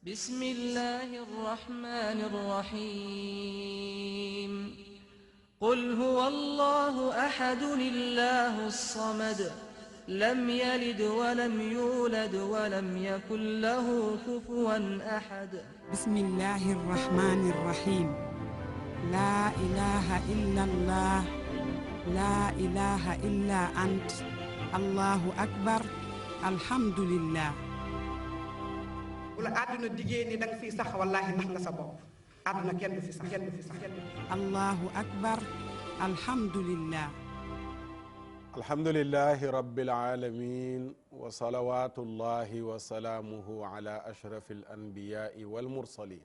بسم الله الرحمن الرحيم قل هو الله أحد الله الصمد لم يلد ولم يولد ولم يكن له كفوا أحد بسم الله الرحمن الرحيم لا إله إلا الله لا إله إلا أنت الله أكبر الحمد لله bu la àdduna diggée ni danga fiy sax wallaahi nax nga sa bopp àdduna kenn du fi sax kenn du fi sax kenn du fi sax. الله أكبر الحمد لله alhamdulillahi rabbil alamin wa salawatullahi wa salaamuhu ala ashrafi alanbiyai walmursalin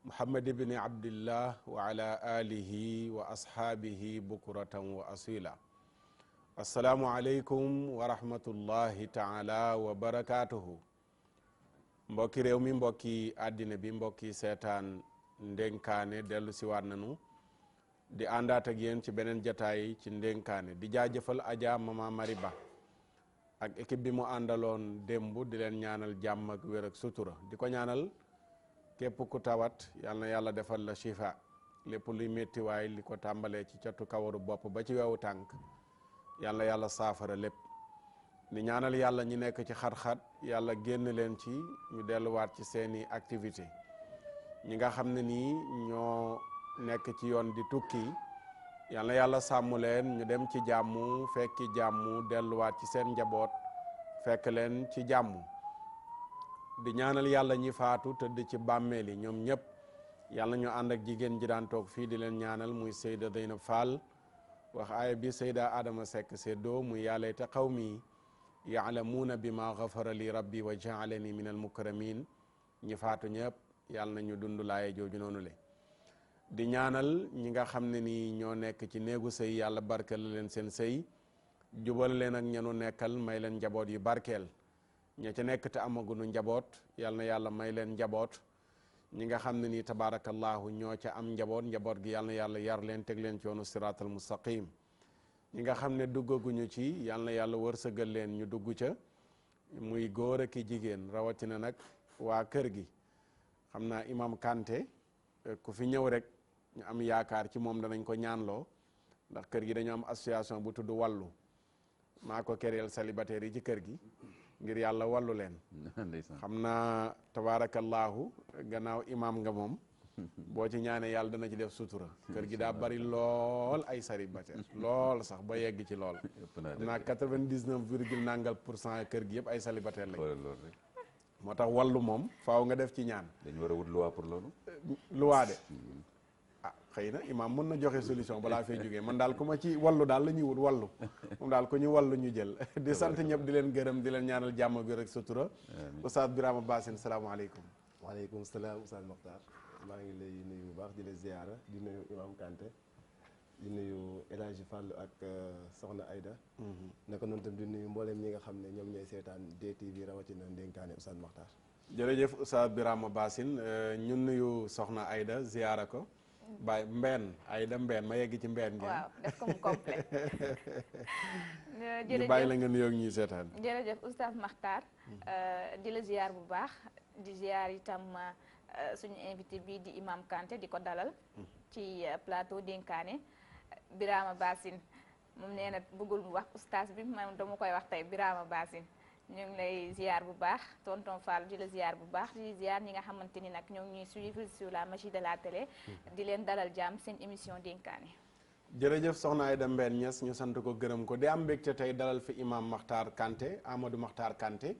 muhammad ibni abdillah wa ala alihi wa ashaabihi bukratan wa asila assalaamu aleykum wa rahmatullahi taala wa barakatuhu mbokki réew mi mbokki àddina bi mbokki seetaan ndénkaane dellu siwaat nanu di àndaat ak yéen ci beneen jataay ci ndénkaane di jaajëfal Adja Mama Mari Ba ak équipe bi mu àndaloon démb di leen ñaanal jàmm ak wér ak sutura di ko ñaanal képp ku tawat yal na yàlla defal la shifa lépp luy méttiwaay li ko tàmbalee ci catu kawaru bopp ba ci wewu tànk yal na yàlla saafara lépp di ñaanal yàlla ñi nekk ci xat-xat yàlla génn leen ci ñu delluwaat ci seeni activité ñi nga xam ne nii ñoo nekk ci yoon di tukki yal na yàlla sàmm leen ñu dem ci jàmm fekki jàmm delluwaat ci seen njaboot fekk leen ci jàmm di ñaanal yàlla ñi faatu tëdd ci bàmmeel yi ñoom ñëpp yàlla ñu ànd ak jigéen ji daan toog fii di leen ñaanal muy Seyda Zeynab Fall wax aaya bi Seyda Adama Seck seddoo muy yaa layta qawmi yaalamuuna bi ma gafara li rabbi wa jaalani min al mukramin ñi faatu ñëpp yàlla na ñu dund laaye jooju noonu le di ñaanal ñi nga xam ne ni ñoo nekk ci néegu sëy yàlla barkeel leen seen sëy jubal leen ak ñenu nekkal may leen njaboot yu barkeel ña ca nekk te amagunu njaboot yàlla na yàlla may leen njaboot ñi nga xam ne ni tabarakallahu ñoo ca am njaboot gi yàlla na yàlla yar leen teg leen ci yoonu siraatal mustaqim ñi nga xam ne duggaguñu ci yàlla na yàlla wërsëgal leen ñu dugg ca muy góor ak jigéen rawatina nag waa kër gi xam naa imam Kanté ku fi ñëw rek ñu am yaakaar ci moom danañ ko ñaanloo ndax kër gi dañu am association bu tudd wàllu maa ko kereel célibataire yi ci kër gi ngir yàlla wàllu leen xam naa tabarakallahu gannaaw imam nga moom boo ci ñaanee yàlla dana ci def sutura kër gi daa bari lool ay célibataire lool sax ba yegg ci lool xam naa 99 virgule nangal % kër gi yëpp ay célibataire lañ moo tax wàllu moom faaw nga def ci ñaan dañu war a wut loi pour loolu loi de ah xëy na imaam mën na joxe solution balaa fay jógee man daal ku ma ci wàllu daal la ñuy wut wàllu moom daal ku ñu wàllu ñu jël di sant ñëpp di leen gërëm di leen ñaanal jàmm bi rek sutura Oustaz Birama Bassine salaamaaleykum waaleykum salaam Oustaz Mokhtar maa ngi lay nuyu bu baax di la ziyaara di nuyu imam Kanté di nuyu El Hadji Fall ak Soxna Aïda naka noonu tam di nuyu mboolem ñi nga xam ne ñoom ñooy seetaan DTV rawatina ndénkaane Oustaz Mokhtar jërëjëf Oustaz Birama Bassine ñun nuyu Soxna Aïda ziyaara ko Baye Mbène Aïda Mbène ma yegg ci Mbène ngeen waaw def ko mu complet ñu bàyyi la nga nuyoo ak ñuy seetaan jërëjëf Oustaz Mokhtar di la ziyaar bu baax di ziyaar itam suñu invité bi di imam Kanté di ko dalal ci plateau dénkaane Birama Bassine moom nee na bëggul mu wax oustaz bi man dama koy wax tey Birama Bassine ñu ngi lay ziar bu baax tonton Fall di la ziar bu baax di ziar ñi nga xamante ni nag ñoo ngi ñuy suivre sur la magie de la télé di leen dalal jàmm seen émission dénkaane jërëjëf soxna Aïda Mbène Niass ñu sant ko gërëm ko di am mbégte tey dalal fi imam Makhtar Kanté Amadou Makhtar Kanté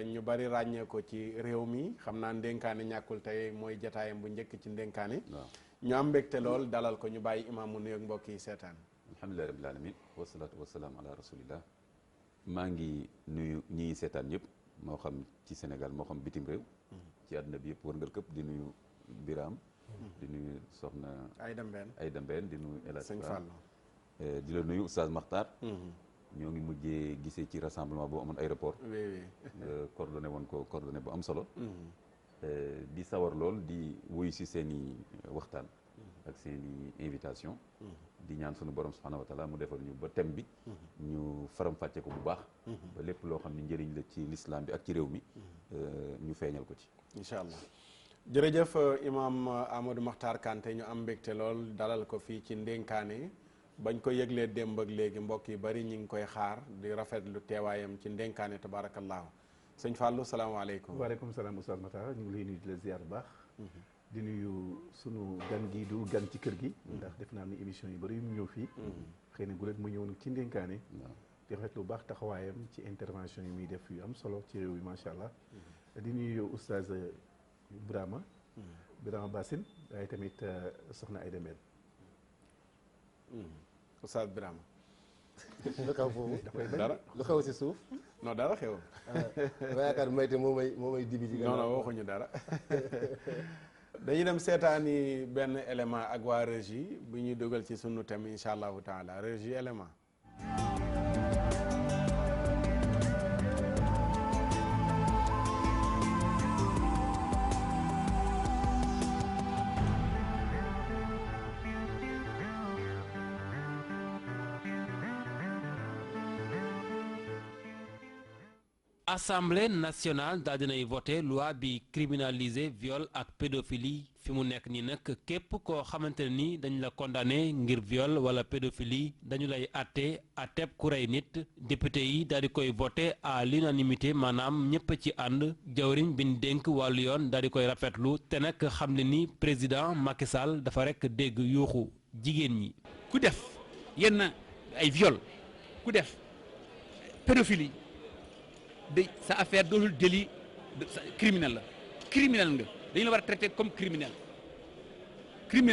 ñu bari ràññee ko ci réew mi xam naa ndénkaane ñàkkul tey mooy jataayam bu njëkk ci ndénkaane ñu am mbégte lool dalal ko ñu bàyyi imam mu nuyoog mbokk yi seetaan alhamdulilah rabbil alamin wasalaatu wasalaam ala rasulillah maa ngi nuyu ñi seetaan ñëpp moo xam ci Sénégal moo xam bitim réew ci àdduna bi yëpp wërngal këpp di nuyu Biram di nuyu soxna Aïda Mbène di nuyu El Hadji Fall di la nuyu Oustaz Makhtar ñoo ngi mujjee gisee ci rassemblement boo amoon aéroport coordonné woon ko coordonné bu am solo di sawar lool di wuyu si seen i waxtaan ak seen i invitation di ñaan sunu borom subhanahu wa taala mu defal ñu ba thème bi ñu faram fàcce ko bu baax ba lépp loo xam ne njëriñ la ci l'islam bi ak ci réew mi ñu feeñal ko ci incha allah. jërëjëf imam Amadou Makhtar Kanté, ñu am mbégte lool dalal ko fii ci ndénkaane bañ ko yëglee démb ak léegi mbokk yi bari ñu ngi koy xaar di rafetlu teewaayam ci ndénkaane tabarakallahu. sëñ Fallou salaamaaleykum. waaleykum salaam Oustaz Makhtar ñu ngi lay nuyu di la ziar bu baax. di nuyu sunu gan gi du gan ci kër gi. ndax def naa ni émission yu bari yu mu ñëw fii. xëy na gulet mu ñëw nag ci ndénkaane. di rafetlu bu baax taxawaayam ci intervention yi muy def yu am solo ci réew mi macha allah. di nuyu Oustaz Birama Bassine waaye tamit soxna Aïda Mbène. Oustaz Birama. lu xew foofu dara lu xew si suuf. non dara xew. ma yaakaar mayte moo may dibi ci non non waxuñu dara. dañuy dem seetaani benn élément ak waa régie bu ñuy dugal ci sunu thème incha allahu taala régie élément. Assemblée nationale daal dinay voté loi bi criminalisé viol ak pédophilie fi mu nekk nii nag képp koo xamante ne ni dañ la condamné ngir viol wala pédophilie dañu lay àtteb ku rey nit député yi daal di koy voté à l'unanimité maanaam ñëpp ci ànd jawriñ bi ñu dénk wàllu yoon daal di koy rafetlu te nag xam ne ni président Macky Sall dafa rek dégg yuuxu jigéen ñi. ku def yenn ay viol ku def pédophilie de sa affaire dootul délit criminel la criminel nga dañu la war a traité comme criminel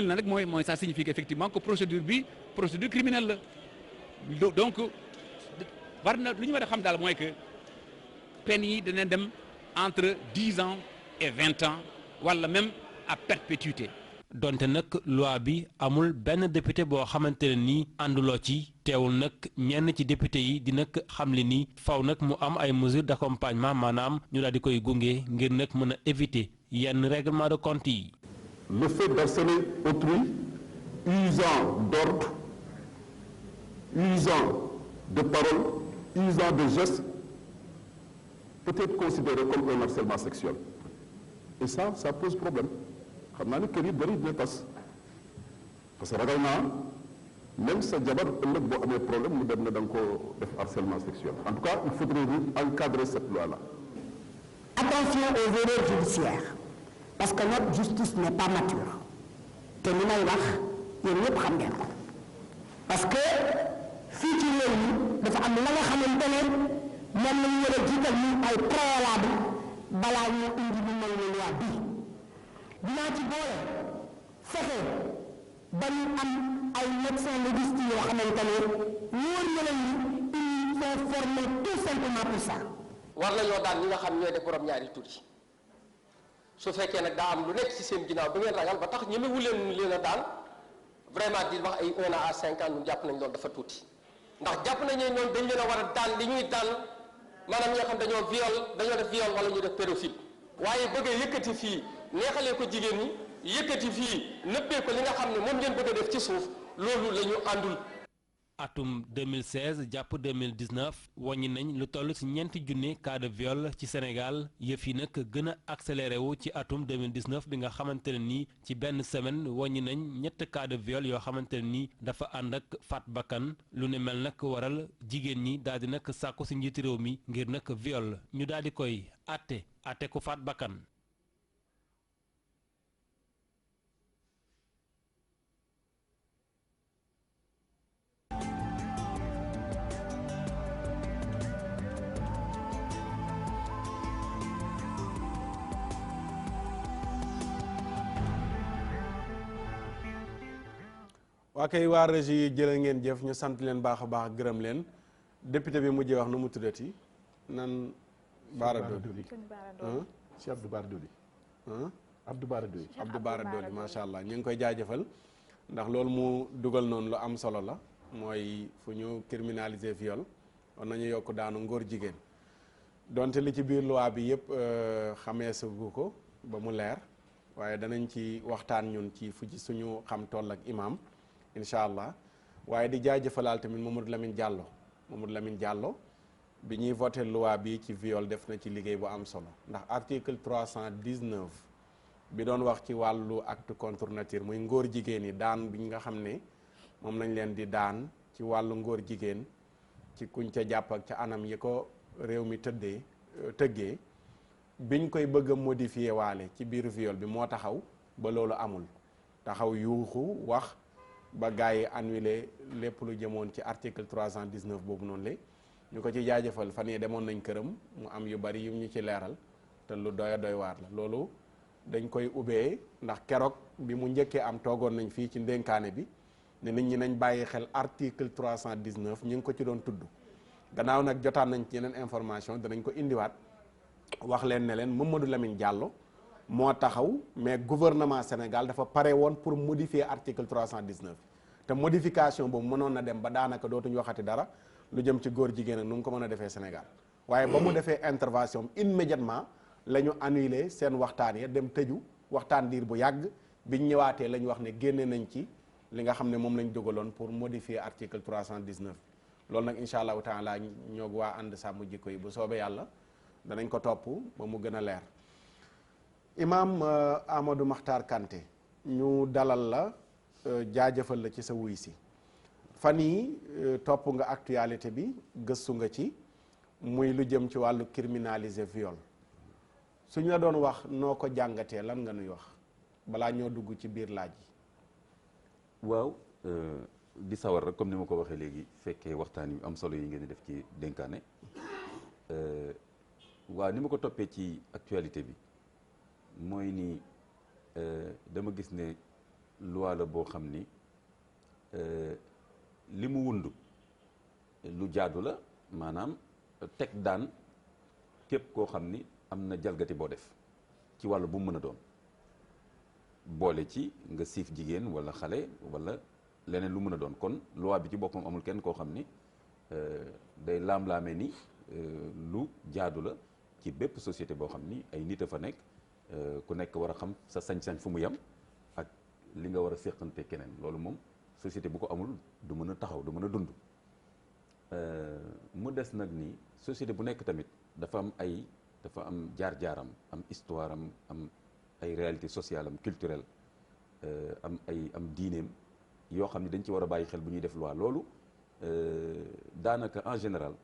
na rek mooy ça signifie effectivement que procédure criminelle la donc war na lu ñu war a xam daal mooy que peine yi dana dem entre 10 ans et 20 ans wala même à perpétuité. donte nag loi bi amul benn député boo xamante ne nii ànduloo ci teewul nag ñenn ci député yi di nag xamle ni faw nag mu am ay mesures d'accompagnement maanaam ñu daal di koy gunge ngir nag mën a éviter yenn règlement de compte yi. Le fait d'harceler autrui, usant d'ordre, usant de paroles, usant de gestes, peut être considéré comme un harcèlement sexuel. Et ça pose problème. xam naa ne kër yi bëri dina tas parce que ragal naa même sa jabar ëllëg boo amee problème mu dem na da nga ko def harcèlement sexuel. En tout cas il faudrait encadrer cette loi là. Attention aux erreurs judiciaires parce que notre justice n'est pas mature te li may wax yéen ñëpp xam ngeen ko parce que fii ci réew mi dafa am la nga xamante ne moom la ñu war a jiital ñu ay préalable balaa ñu indi lu mel ni loi bii. dinaa ci boole fexe ba ñu am ay médecins légistes yoo xamante ne wóor na leen ni ils sont formés tout simplement pour ça. war nañoo daan ñi nga xam ñooy def borom ñaari tur yi su fekkee nag daa am lu nekk ci seen ginnaaw ba ngeen ragal ba tax ñemewu leen a daan vraiment di wax ay 1 an à 5 ans ñun jàpp nañ loolu dafa tuuti ndax jàpp nañ ne ñoom dañ leen a war a daan li ñuy daan maanaam ñoo xam dañoo def viol wala ñu def pédophile waaye bëgg a yëkkati fii. neexalee ko jigéen ñi yëkkati fii nëbbee ko li nga xam ne moom ngeen bëgg a def ci suuf loolu la ñu àndul. atum 2016 jàpp 2019 wàññi nañ lu toll ci ñeenti junne cas de viol ci Sénégal yëf yi nag gën a accéléré wu ci atum 2019 bi nga xamante ne nii ci benn semaine wàññi nañ ñett cas de viol yoo xamante ne nii dafa ànd ak faat bakkan lu ne mel nag waral jigéen ñi daal di nag sàkku ci njiiti réew mi ngir nag viol ñu daal di koy àtte ku faat bakkan. waa kay waa régie jërë ngeen jëf ñu sant leen baax a baax gërëm leen député bi mujjee wax nu mu tuddati nan Bara Dolly Cheikh Abdou Bara Dolly Abdou Bara Dolly macha allah ñu ngi koy jaajëfal ndax loolu mu dugal noonu lu am solo la mooy fu ñu criminaliser viol war nañu yokk daanu ngóor jigéen donte li ci biir loi bi yëpp xamee sagu ko ba mu leer waaye danañ ci waxtaan ñun ci fu ci suñu xam toll ak imam incha allah waaye di jaajëfalaal tamit Mamadou Lamine Diallo bi ñuy voté loi bi ci viol def na ci liggéey bu am solo ndax article 319 bi doon wax ci wàllu acte contre nature muy ngóor jigéen yi daan bi nga xam ne moom nañ leen di daan ci wàllu ngóor jigéen ci kuñ ca jàpp ak ca anam yi ko réew mi tëggee biñ koy bëgg a modifier waale ci biir viol bi moo taxaw ba loolu amul taxaw yuuxu wax ba gars yi annulé lépp lu jëmoon ci article 319 boobu noonu la ñu ko ci jaajëfal fan yii demoon nañ këram mu am yu bari yu ñu ci leeral te lu doy waar la loolu dañ koy ubbee ndax keroog bi mu njëkkee am toogoon nañ fii ci ndénkaane bi ne nit ñi nañ bàyyi xel article 319 ñu ngi ko ci doon tudd gannaaw nag jotaan nañ ci yeneen information danañ ko indiwaat wax leen ne leen Mamadou Lamine Diallo moo taxaw mais gouvernement Sénégal dafa pare woon pour modifier article 319 te modification boobu mënoon na dem ba daanaka dootuñu waxati dara lu jëm ci góor jigéen ak nu mu ko mën a defee Sénégal waaye ba mu defee intervention immédiatement la ñu annulé seen waxtaan ya dem tëju waxtaan diir bu yàgg biñ ñëwaatee la ñu wax ne génne nañ ci li nga xam ne moom lañ dogaloon pour modifier article 319 loolu nag incha allahu taala ñoo waa ànd sàmm jikko yi bu soobee yàlla danañ ko topp ba mu gën a leer Imam Amadou Makhtar Kanté ñu dalal la jaajëfal la ci sa wuy si fan yi topp nga actualité bi gëstu nga ci muy lu jëm ci wàllu criminaliser viol suñ la doon wax noo ko jàngatee lan nga nuy wax balaa ñoo dugg ci biir laaj yi. waaw di sawar rek comme ni ma ko waxee léegi fekkee waxtaan yu am solo yi ngeen di def ci dénkaane waaw ni ma ko toppee ci actualité bi mooy ni dama gis ne loi la boo xam ni li mu wundu lu jaadu la maanaam teg daan képp koo xam ni am na jalgati boo def ci wàllu bu mu mën a doon boole ci nga siif jigéen walla xale walla leneen lu mën a doon kon loi bi ci boppam amul kenn koo xam ni day laam-laame ni lu jaadu la ci bépp société boo xam ni ay nit a fa nekk ku nekk war a xam sa sañ-sañ fu mu yem ak li nga war a séqante keneen loolu moom société bu ko amul du mën a taxaw du mën a dund mu des nag ni société bu nekk tamit dafa am jaar-jaaram am histoire am ay réalité sociale am culturelle am diineem yoo xam ne dañ ci war a bàyyi xel bu ñuy def loi loolu daanaka en général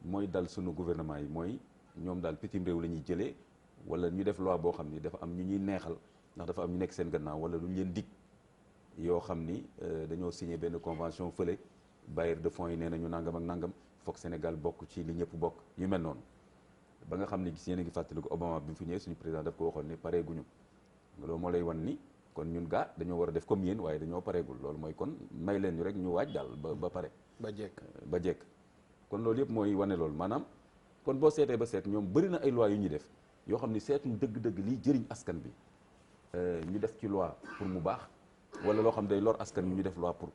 mooy dal sunu gouvernement yi mooy ñoom daal pitim réew la ñuy jëlee wala ñu def loi boo xam ni dafa am ñu ñuy neexal ndax dafa am ñu nekk seen gannaaw wala lu ñu leen dig yoo xam ni dañoo signé benn convention fële bailleur de fonds yi nee nañu nangam ak nangam foog Sénégal bokk ci li ñëpp bokk yu mel noonu ba nga xam ne gis yéen a ngi fàttaliku Obama bi mu fi ñëwee suñu président daf ko waxoon ni pareeguñu loolu moo lay wan ni kon ñun dañoo war a def comme yéen waaye dañoo pareegul loolu mooy kon may leen ñu rek ñu waaj daal ba pare. ba jekk kon loolu yëpp mooy wane loolu maanaam kon boo seetee ba seet ñoom bëri na ay loi yu ñuy def yoo xam ni seetuñ dëgg-dëgg liy jëriñ askan bi ñu def ci loi pour mu baax wala loo xam day lor askan bi ñu def loi pour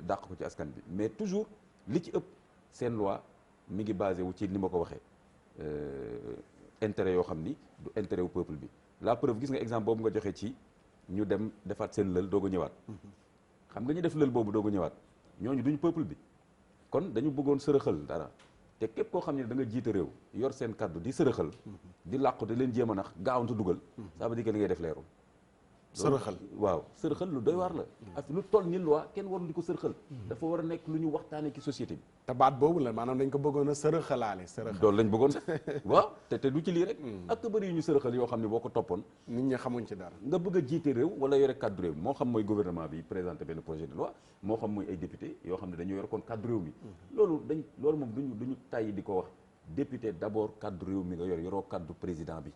dàq ko ci askan bi mais toujours li ci ëpp seen loi mi ngi basé wu ci ni ma ko waxee intérêt yoo xam ni du intérêt wu peuple bi la preuve gis nga exemple boobu nga joxe ci ñu dem defaat seen lël doog a ñëwaat xam nga ñu def lël boobu doog a ñëwaat ñooñu duñu peuple bi kon dañu bëggoon sërëxal dara te képp koo xam ne da nga jiite réew yor seen kaddu di sërëxal di làqu di leen jéem a nax gaawantu dugal ça veut dire que li ngay def leerul sërëxal waaw sërëxal lu doy waar la ak lu toll ni loi kenn warul di ko sërëxal dafa war a nekk lu ñu waxtaanee ci société bi te baat boobu la maanaam dañ ko bëggoon a sërëxalaale loolu lañ bëggoon sax waaw te du ci lii rek ak bëri yu ñu sërëxal yoo xam ne boo ko toppoon nit ñi xamuñ ci dara nga bëgg a jiite réew wala yore kaddu réew moo xam mooy gouvernement bi présenté benn projet de loi moo xam mooy ay député yoo xam ne dañoo yore kon kaddu réew mi loolu moom duñu tàyyi di ko wax député d'abord kaddu réew mi nga yoroo kaddu président bi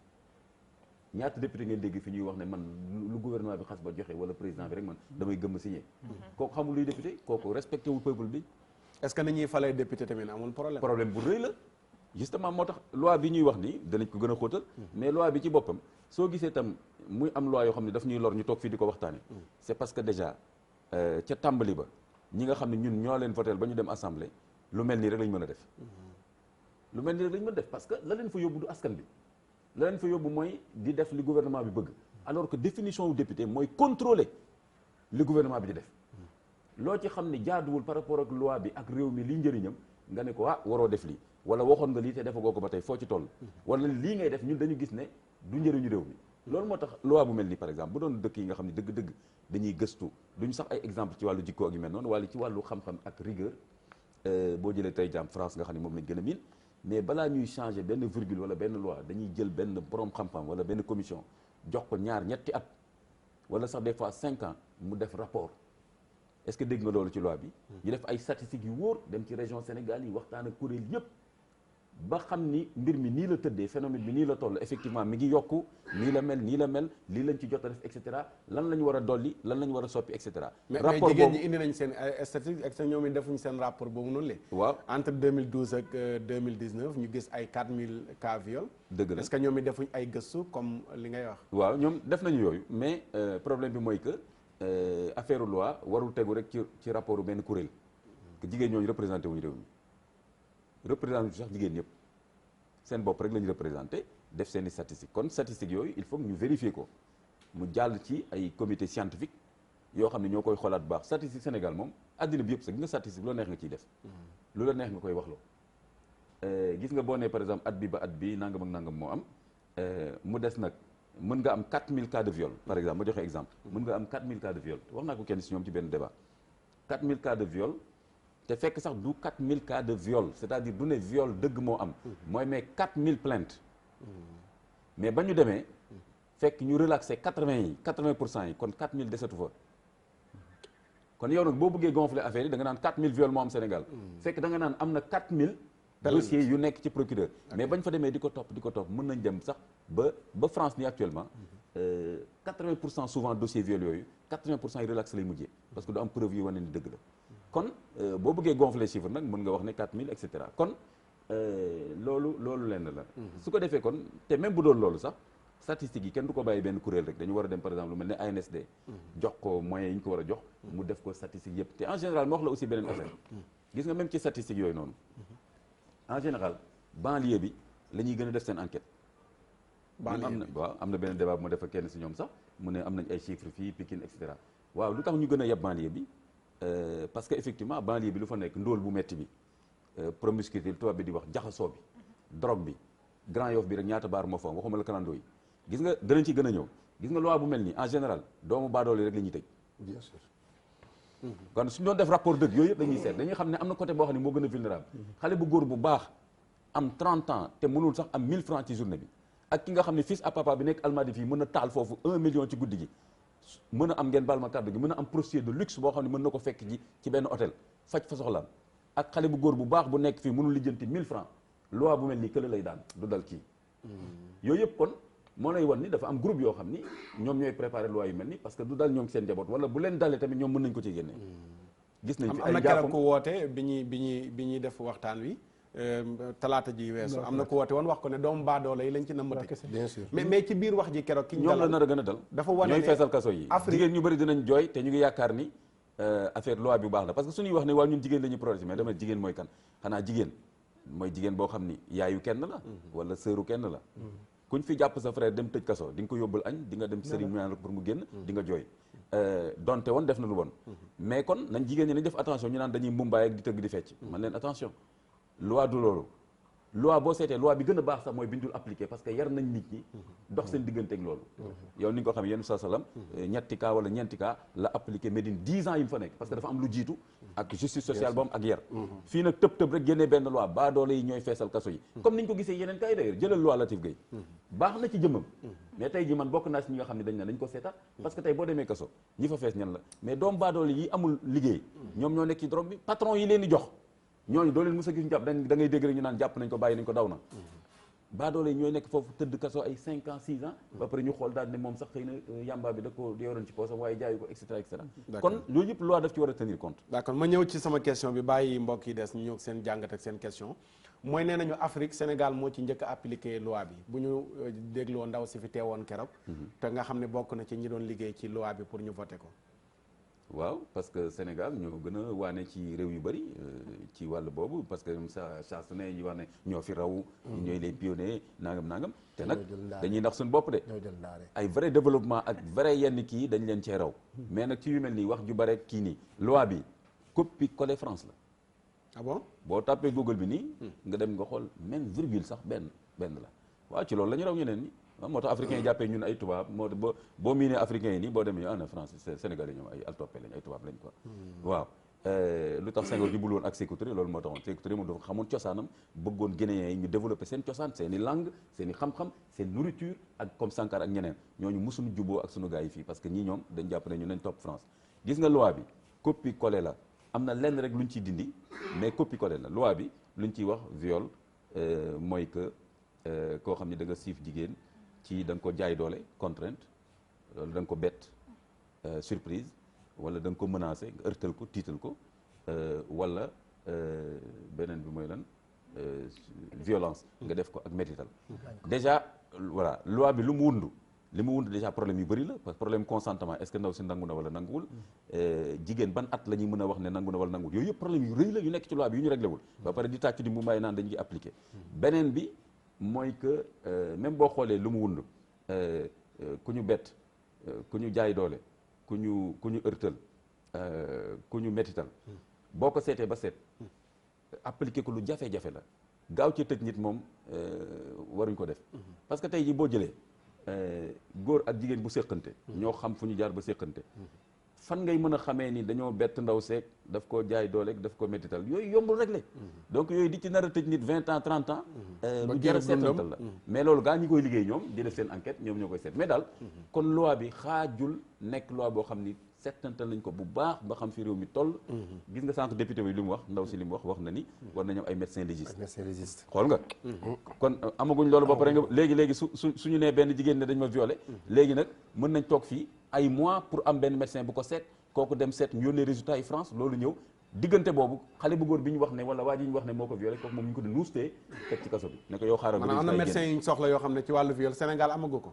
ñaata député ngeen dégg fi ñuy wax ne man lu gouvernement bi xas ba joxe wala président bi rek man damay gëmm signé kooku xamul luy député kooku respecté wul peuple bi est-ce que ni ñuy falee député tamit amul problème bu rëy la justement moo tax loi bi ñuy wax nii danañ ko gën a xóotal mais loi bi ci boppam soo gisee tam muy am loi yoo xam ne daf ñuy lor ñu toog fii di ko waxtaane c'est parce que déjà ca tàmbali ba ñi nga xam ne ñun ñoo leen voté ba ñu dem assemblée lu mel nii rek lañ mën a def lu mel nii rek lañ mën a def parce que la leen fa yóbbu du askan bi la leen fa yóbbu mooy di def li gouvernement bi bëgg alors que définition wu député mooy contrôler li gouvernement bi di def loo ci xam ne jaaduwul par rapport ak loi bi ak réew mi lii njëriñam nga ne ko waroo def lii wala waxoon nga lii te defagoo ko ba tey foo ci toll wala lii ngay def ñun dañu gis ne du njëriñu réew mi loolu moo tax loi bu mel ni par exemple bu doon dëkk yi nga xam ne dëgg-dëgg dañuy gëstu duñu sax ay exemple ci wàllu jikko ak yu mel noonu wala ci wàllu xam-xam ak rigueur boo jëlee tey jàmm France nga xam ne moom lañ gën a miin mais balaa ñuy changer benn virgule wala benn loi dañuy jël benn borom xam-xam wala benn commission jox ko ñetti at wala sax des fois 5 ans mu def rapport est-ce que dégg nga loolu ci loi bi ñu def ay statistiques yu wóor dem ci région Sénégal yi waxtaan ak kuréel yëpp ba xam ni mbir mi nii la tëddee phénomène bi nii la toll effectivement mi ngi yokku nii la mel lii lañ ci jot a def et cetera lan la ñu war a dolli lan la ñu war a soppi et cetera. rapport mais jigéen ñi indi nañ seen statistique ak ñoom it defuñ seen rapport boobu noonu le waaw entre 2012 ak 2019 ñu gis ay 4000 cas viol. dëgg la est-ce que ñoom it defuñ ay gëstu comme li ngay wax. waaw ñoom def nañu yooyu mais problème bi mooy que affaire loi warul tegu rek ci rapport benn kuréel que jigéen ñooñu représenté wuñu réew mi. représenté sax jigéen ñëpp seen bopp rek la ñu représenté def seen i statistiques kon statistiques yooyu il faut que ñu vérifier ko mu jàll ci ay comité scientifique yoo xam ne ñoo koy xoolaat bu baax statistique Sénégal moom àddina bi yëpp sax gis nga statistique lu la neex nga ciy def lu la neex nga koy waxloo gis nga boo nee par exemple at bi ba at bi nangam ak nangam moo am mu des nag mën nga am 4000 cas de viol par exemple ma joxe exemple mën nga am 4000 cas de viol wax naa ko kenn si ñoom ci benn débat 4000 cas de viol te fekk sax du 4000 cas de viol c'est-à-dire du ne viol dëgg moo am mooy mais 4000 plaintes mais ba ñu demee fekk ñu relaxé 80% yi kon 4000 desatu fa kon yow nag boo bëggee gonfler affaire yi da nga naan 4000 viol moo am Sénégal fekk da nga naan am na 4000 dossiers yu nekk ci procureur mais bañ fa demee di ko topp mën nañ dem sax ba France nii actuellement 80% souvent dossier viol yooyu 80% yi relaxé lay mujjee parce que du am preuve yu wane ni dëgg la kon boo bëggee gonfler chiffre nag mën nga wax ne 4000 et cetera kon loolu lenn la su ko defee kon te même bu doon loolu sax statistiques yi kenn du ko bàyyi benn kuréel rek dañu war a dem par exemple lu mel ne ANSD jox ko moyens yi ñu ko war a jox mu def ko statistiques yëpp te en général ma wax la aussi beneen affaire gis nga même ci statistiques yooyu noonu en général banlieue bi la ñuy gën a def seen enquête am na benn débat bu ma def ak kenn si ñoom sax mu ne am nañ ay chiffres fii Pikine et cetera waaw lu tax ñu gën a yeb banlieue bi parce que effectivement banlieue bi lu fa nekk ndóol bu metti bi promiscuité tubaab bi di wax jaxasoo bi drogue bi Grand Yoff bi rek ñaata baar moo fa waxuma la kalandoo yi gis nga danañ ci gën a ñëw gis nga loi bu mel nii en général doomu baadoole rek la ñuy tëj bien sûr kon suñu doon def rapport dëgg yooyu yëpp dañuy seet dañuy xam ne am na côté boo xam ne moo gën a vulnérable xale bu góor bu baax am 30 ans te mënul sax am 1000 francs ci journée bi ak ki nga xam ne fils à papa bi nekk Almadies fii mën a taal foofu 1 million ci guddi gi mën a am ngeen baal ma kàddu gi mën a am prostituée de luxe boo xam ne mën na ko fekk ji ci benn hôtel faj fa soxlaam ak xale bu góor bu baax bu nekk fii mënul lijjanti 1000 francs loi bu mel nii kële lay daan du dal kii yooyu yëpp kon moo lay wan ni dafa am groupe yoo xam ni ñoom ñooy préparer loi yu mel ni parce que du dal ñoom seen njaboot wala bu leen dalee tamit ñoom mën nañ ko ci génne gis nañ fi am na keroog ku woote bi ñuy def waxtaan wi talaata ji weesu am na ku woote woon wax ko ne doomu baadoola yi lañ ci nammati bien sûr mais ci biir wax ji keroog ki ñu ñoom la nar a gën a dal dafa wane ñooy feesal kaso yi jigéen ñu bëri dinañ jooy te ñu ngi yaakaar ni affaire loi bi baax na parce que suñuy wax ne waaw ñun jigéen la ñuy protéger mais dama jigéen mooy kan xanaa jigéen mooy jigéen boo xam ni yaayu kenn la wala sëru kenn la kuñ fi jàpp sa frère dem tëj kaso di nga ko yóbbul añ di nga dem ci sëriñ mu ñaan pour mu génn di nga jooy donte woon def na lu bon mais kon nañ jigéen ñi nañ def attention ñu naan dañuy mbumbaay ak di tëgg di fecc man leen attention loi du loolu loi boo seetee loi bi gën a baax sax mooy bindul appliqué parce que yar nañ nit ñi dox seen diggante ak loolu yow ni nga ko xam yenn salaam ñetti cas wala ñeenti cas la appliqué Médine 10 ans yi mu fa nekk parce que dafa am lu jiitu ak justice sociale boom ak yar fii nag tëb rek génnee benn loi baa doole yi ñooy feesal kaso yi comme niñ ko gisee yeneen cas yi d'ailleurs jëlal loi Latif Gueye baax na ci jëmmam mais tey ji man bokk naa si ñi nga xam ne dañ ne dañ ko seetaat parce que tey boo demee kaso ñi fa fees ñan la mais doom baa doole yi amul liggéey ñoom ñoo nekk ci drogue bi patron yi leen di jox ñooñu doo leen mës a gis ñu jàpp da ngay dégg rek ñu naan jàpp nañ ko bàyyi nañ ko daw na baadoole yi ñooy nekk foofu tëdd kaso ay 5 ans 6 ans ba pare ñu xool daal ne moom sax xëy na yamba bi da ko yoroon ci poosam waaye jaayu ko et cetera et cetera kon loolu yëpp loi daf ci war a tenir compte d'accord ma ñëw ci sama question bi bàyyi mbokk yi des ñu ñëw seen jàngat ak seen question mooy nee nañu Afrique Sénégal moo ci njëkk a appliqué loi bi bu ñu dégloo ndaw si fi teewoon keroog te nga xam ne bokk na ci ñi doon liggéey ci loi bi pour ñu voté ko waaw parce que Sénégal ñoo gën a waane ci réew yu bëri ci wàll boobu parce que saa su ne ñu wax ne ñoo fi raw. ñooy les pionniers nangam. te nag dañuy ndax suñu bopp de. ay vrai développement ak vrai yenn kii dañ leen cee raw. mais nag ci yu mel nii wax ju bare kii nii loi bi copie collé France la. ah bon boo tàppee Google bi nii. nga dem nga xool même virgule sax benn la waaw ci loolu la ñu raw ñeneen ñi. moo tax africains yi jàppee ñun ay tubaab moo tax boo miinee africains yi nii boo demee na France Sénégalais ñoom ay altoppe lañ ay tubaab lañ quoi. waaw lu tax Senghor jubul woon ak Sékou Touré loolu moo taxoon Sékou Touré moom dafa xamoon cosaanam bëggoon Guinéens yi ñu développé seen cosaan seen i langue seen i xam-xam seen nourriture ak comme Sankara ak ñeneen ñooñu mosuñu juboo ak sunu gars yi fii parce que ñii ñoom dañ jàpp ne ñu nañ topp France. gis nga loi bi copie collé la am na lenn rek luñ ciy dindi mais copie collé la loi bi luñ ciy wax viol mooy que koo xam ne da nga siif jigéen ci da nga ko jaay doole contrainte wala da nga ko bett surprise wala da nga ko menacé nga ërtal ko tiital ko wala beneen bi mooy lan violence nga def ko ak métital déjà voilà loi bi lu mu wund déjà problème yu bëri la parce que problème consentement est-ce que ndaw si nangu na wala nanguwul jigéen ban at la ñuy mën a wax ne nangu na wala nanguwul yooyu yëpp problème yu rëy la yu nekk ci loi bi yu ñu réglé wul ba pare di tàcc di mu mbaay naan dañuy appliqué beneen bi mooy que même boo xoolee lu mu wund ku ñu bett ku ñu jaay doole ku ñu ërtal ku ñu métital boo ko seetee ba seet appliqué ko lu jafe-jafe la gaaw ci tëj nit moom waruñ ko def parce que tey ji boo jëlee góor ak jigéen bu séqante ñoo xam fu ñu jaar ba séqante fan ngay mën a xamee ni dañoo bett ndaw seeg daf ko jaay dooleeg daf ko métital yooyu yombul réglé donc yooyu di ci nar a tëj nit 20 ans 30 ans lu jar a seetantal la mais loolu gaa ñi koy liggéey ñoom di def seen enquête ñoom ñoo koy seet mais daal kon loi bi xaajul nekk loi boo xam ni seetantal nañ ko bu baax ba xam fi réew mi toll gis nga sànq député bi li mu wax ndaw si li mu wax na ni war nañu am ay médecins légistes xool nga kon amaguñ loolu ba pare nga léegi suñu nee benn jigéen ne dañ ma violé léegi nag mën nañ toog fii ay mois pour am benn médecin bu ko seet kooku dem seet ñu yónnee résultat yi France loolu ñëw diggante boobu xale bu góor bi ñu wax ne wala waa ji ñu wax ne moo ko violé kooku moom ñu ko di nuustee teg ci kaso bi ne ko yow xaaral maanaam am na médecin yu ñu soxla yoo xam ne ci wàllu viol Sénégal amagu ko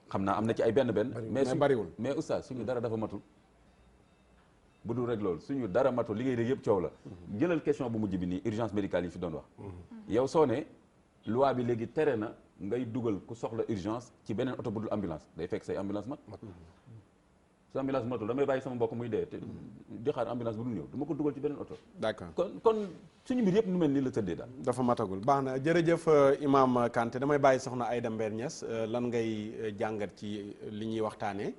xam naa am na ci ay benn mais bariwul mais oustaz suñu dara dafa matul bu dul rek loolu suñu dara matul li ngay dégg yëpp coow la jëlal question bu mujj bi nii urgence médicale yi fi doon wax yow soo ne loi bi léegi tere na ngay dugal ku soxla urgence ci beneen oto bu dul ambulance day fekk say ambulance mat su ambulance matul damay bàyyi sama mbokk muy dee te di xaar ambulance bu dul ñëw du ma ko dugal ci beneen oto d'accord kon suñu mbir yëpp nu mel ni la tëddee daal dafa matagul baax na jërëjëf Imam Kanté damay bàyyi soxna Aïda Mbène Niass lan ngay jàngat ci li ñuy waxtaanee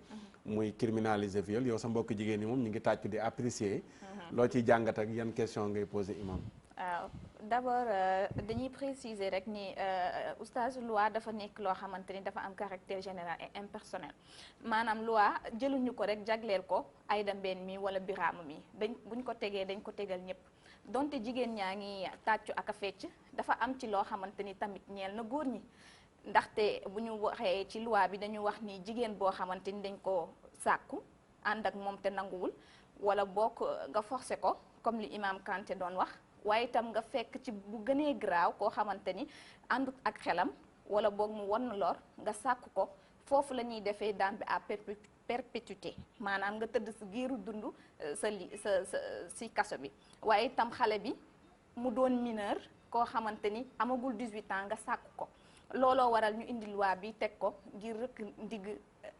muy criminaliser viol yow sa mbokk jigéen ñi moom ñu ngi tàccu di apprécier loo ciy jàngat ak yan question ngay poser imam waaw d'abord dañuy préciser rek ni oustaz loi dafa nekk loo xamante ni dafa am caractère général et impersonnel maanaam loi jëluñu ko rek jagleel ko Aïda Mbène mi wala Birama mi buñ ko tegee dañ ko tegal ñëpp donte jigéen ñaa ngi tàccu ak a fecc dafa am ci loo xamante ni tamit ñeel na góor ñi ndaxte bu ñu waxee ci loi bi dañu wax ni jigéen boo xamante ni dañ ko sàkku ànd ak moom te nanguwul wala bokk nga forcé ko comme li imam Kanté doon wax waaye itam nga fekk ci bu gënee graaw koo xamante ni àndut ak xelam wala boog mu won lor nga sàkk ko foofu la ñuy defee daan bi à perpétuité maanaam nga tëdd si giiru dund si kaso bi waaye itam xale bi mu doon mineur koo xamante ni amagul 18 ans nga sàkk ko looloo waral ñu indi loi bi teg ko ngir rëkk ndigg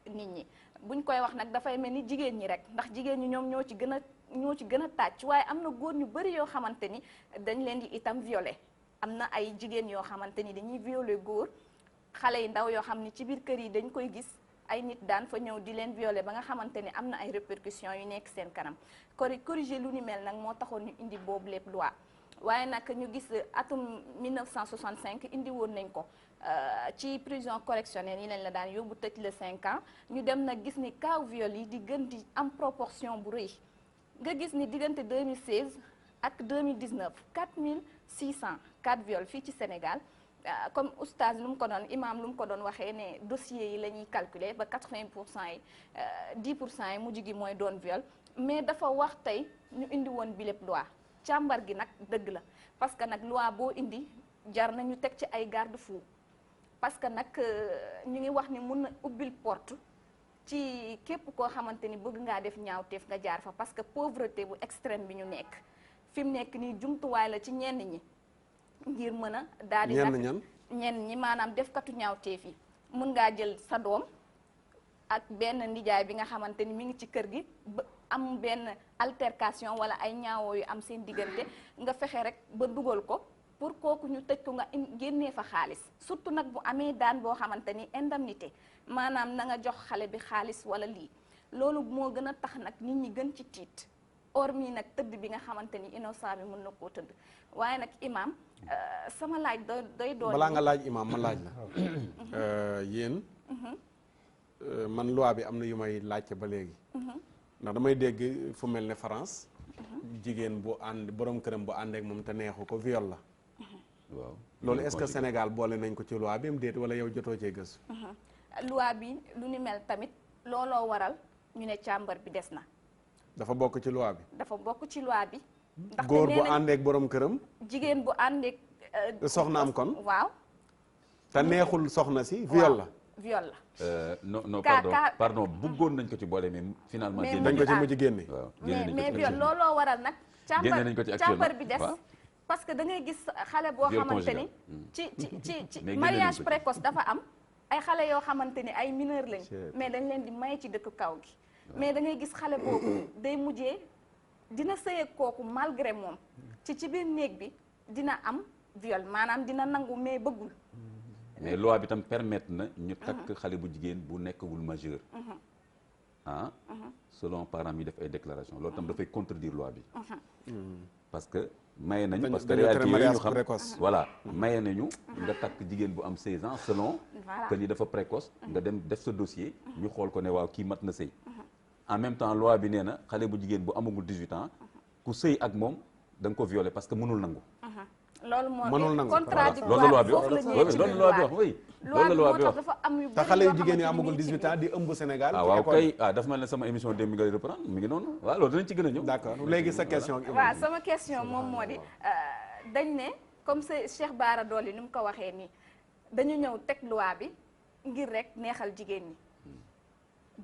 nit ñi buñ koy wax nag dafay mel ni jigéen ñi rek ndax jigéen ñi ñoom ñoo ci gën a tàcc waaye am na góor ñu bari yoo xamante ni dañ leen di itam violé am na ay jigéen yoo xamante ni dañuy violé góor xale yi ndaw yoo xam ni ci biir kër yi dañ koy gis ay nit daan fa ñëw di leen violé ba nga xamante ni am na ay répercussions yu nekk seen kanam corriger lu ni mel nag moo taxoon ñu indi boobu lépp loi waaye nag ñu gis atum 1965 indi woon nañ ko ci prison correctionnelle yi lañ la daan yóbbu tëj la 5 ans ñu dem nag gis ni cas viol yi di gën di am proportion bu rëy nga gis ni diggante 2016 ak 2019 4604 viol fii ci Sénégal comme oustaz lu mu ko doon imam lu mu ko doon waxee ne dossiers yi la ñuy calculer ba 80% yi 10% yi mujj gi mooy doon viol mais dafa wax tey ñu indi woon bi lépp loi càmbar gi nag dëgg la parce que nag loi boo indi jar na ñu teg ci ay garde-fou parce que nag ñu ngi wax ni mun na ubbil porte ci képp koo xamante ni bëgg ngaa def ñaawteef nga jaar fa parce que pauvreté bu extrême bi ñu nekk fi mu nekk nii jumtuwaay la ci ñenn ñi ngir mën a daal di ñenn ñi maanaam defkatu ñaawteef yi mën ngaa jël sa doom ak benn nijaay bi nga xamante ni mi ngi ci kër gi ba am benn altercation wala ay ñaawoo yu am seen diggante nga fexe rek ba dugal ko pour kooku ñu tëj ko nga génnee fa xaalis surtout nag bu amee daan boo xamante ni indemnité maanaam na nga jox xale bi xaalis wala lii loolu moo gën a tax nag nit ñi gën ci tiit hormis nag tëdd bi nga xamante ni innocent bi mën na koo tëdd waaye nag imam sama laaj doy doon balaa nga laaj imam ma laaj la yéen man loi bi am na yu may laajte ba léegi ndax damay dégg fu mel ne France jigéen bu ànd borom këram bu ànd ak moom te neexu ko viol la waaw loolu est-ce que Sénégal boole nañ ko ci loi bi am déet wala yow jotoo cee gëstu loi bi lu ni mel tamit looloo waral ñu ne càmbar bi des na dafa bokk ci loi bi dafa bokk ci loi bi ndax góor bu àndeek borom këram jigéen bu àndeek soxnaam kon waaw te neexul soxna si viol la viol la non pardon bëggoon nañ ko ci boole mais finalement dañ ko ci mujj génne waaw mais viol looloo waral nag càmbar bi des parce que da ngay gis xale boo xamante ni ci mariage précoce dafa am ay xale yoo xamante ni ay mineur lañ mais dañ leen di may ci dëkk kaw gi mais da ngay gis xale boobu day mujjee dina sëy ak kooku malgré moom ci biir néeg bi dina am viol maanaam dina nangu mais bëggul mais loi bi tam permettre na ñu takk xale bu jigéen bu nekkagul majeur selon parents yi def ay déclaration loolu tam dafay contredire loi bi parce que maye nañu parce que réalité yooyu ñu xam voilà maye nañu nga takk jigéen bu am 16 ans selon que ni dafa précoce nga dem def sa dossier ñu xool ko ne waaw kii mat na sëy en même temps loi bi nee na xale bu jigéen bu amagul 18 ans ku sëy ak moom da nga ko violer parce que mënul nangu loolu moo mënul nangu contradictoire loolu la loi bi wax loolu la loi bi wax oui loolu la loi bi wax dafa am yu te xale yu jigéen yi amagul 18 ans di ëmb Sénégal waaw kay dafa mel ne sama émission démb mi ngay reprendre mi ngi noonu waaw loolu dinañ ci gën a ñëw d'accord léegi sa question waaw sama question moom moo di dañ ne comme c'est Cheikh Bara Dolly ni mu ko waxee nii dañu ñëw teg loi bi ngir rek neexal jigéen ñi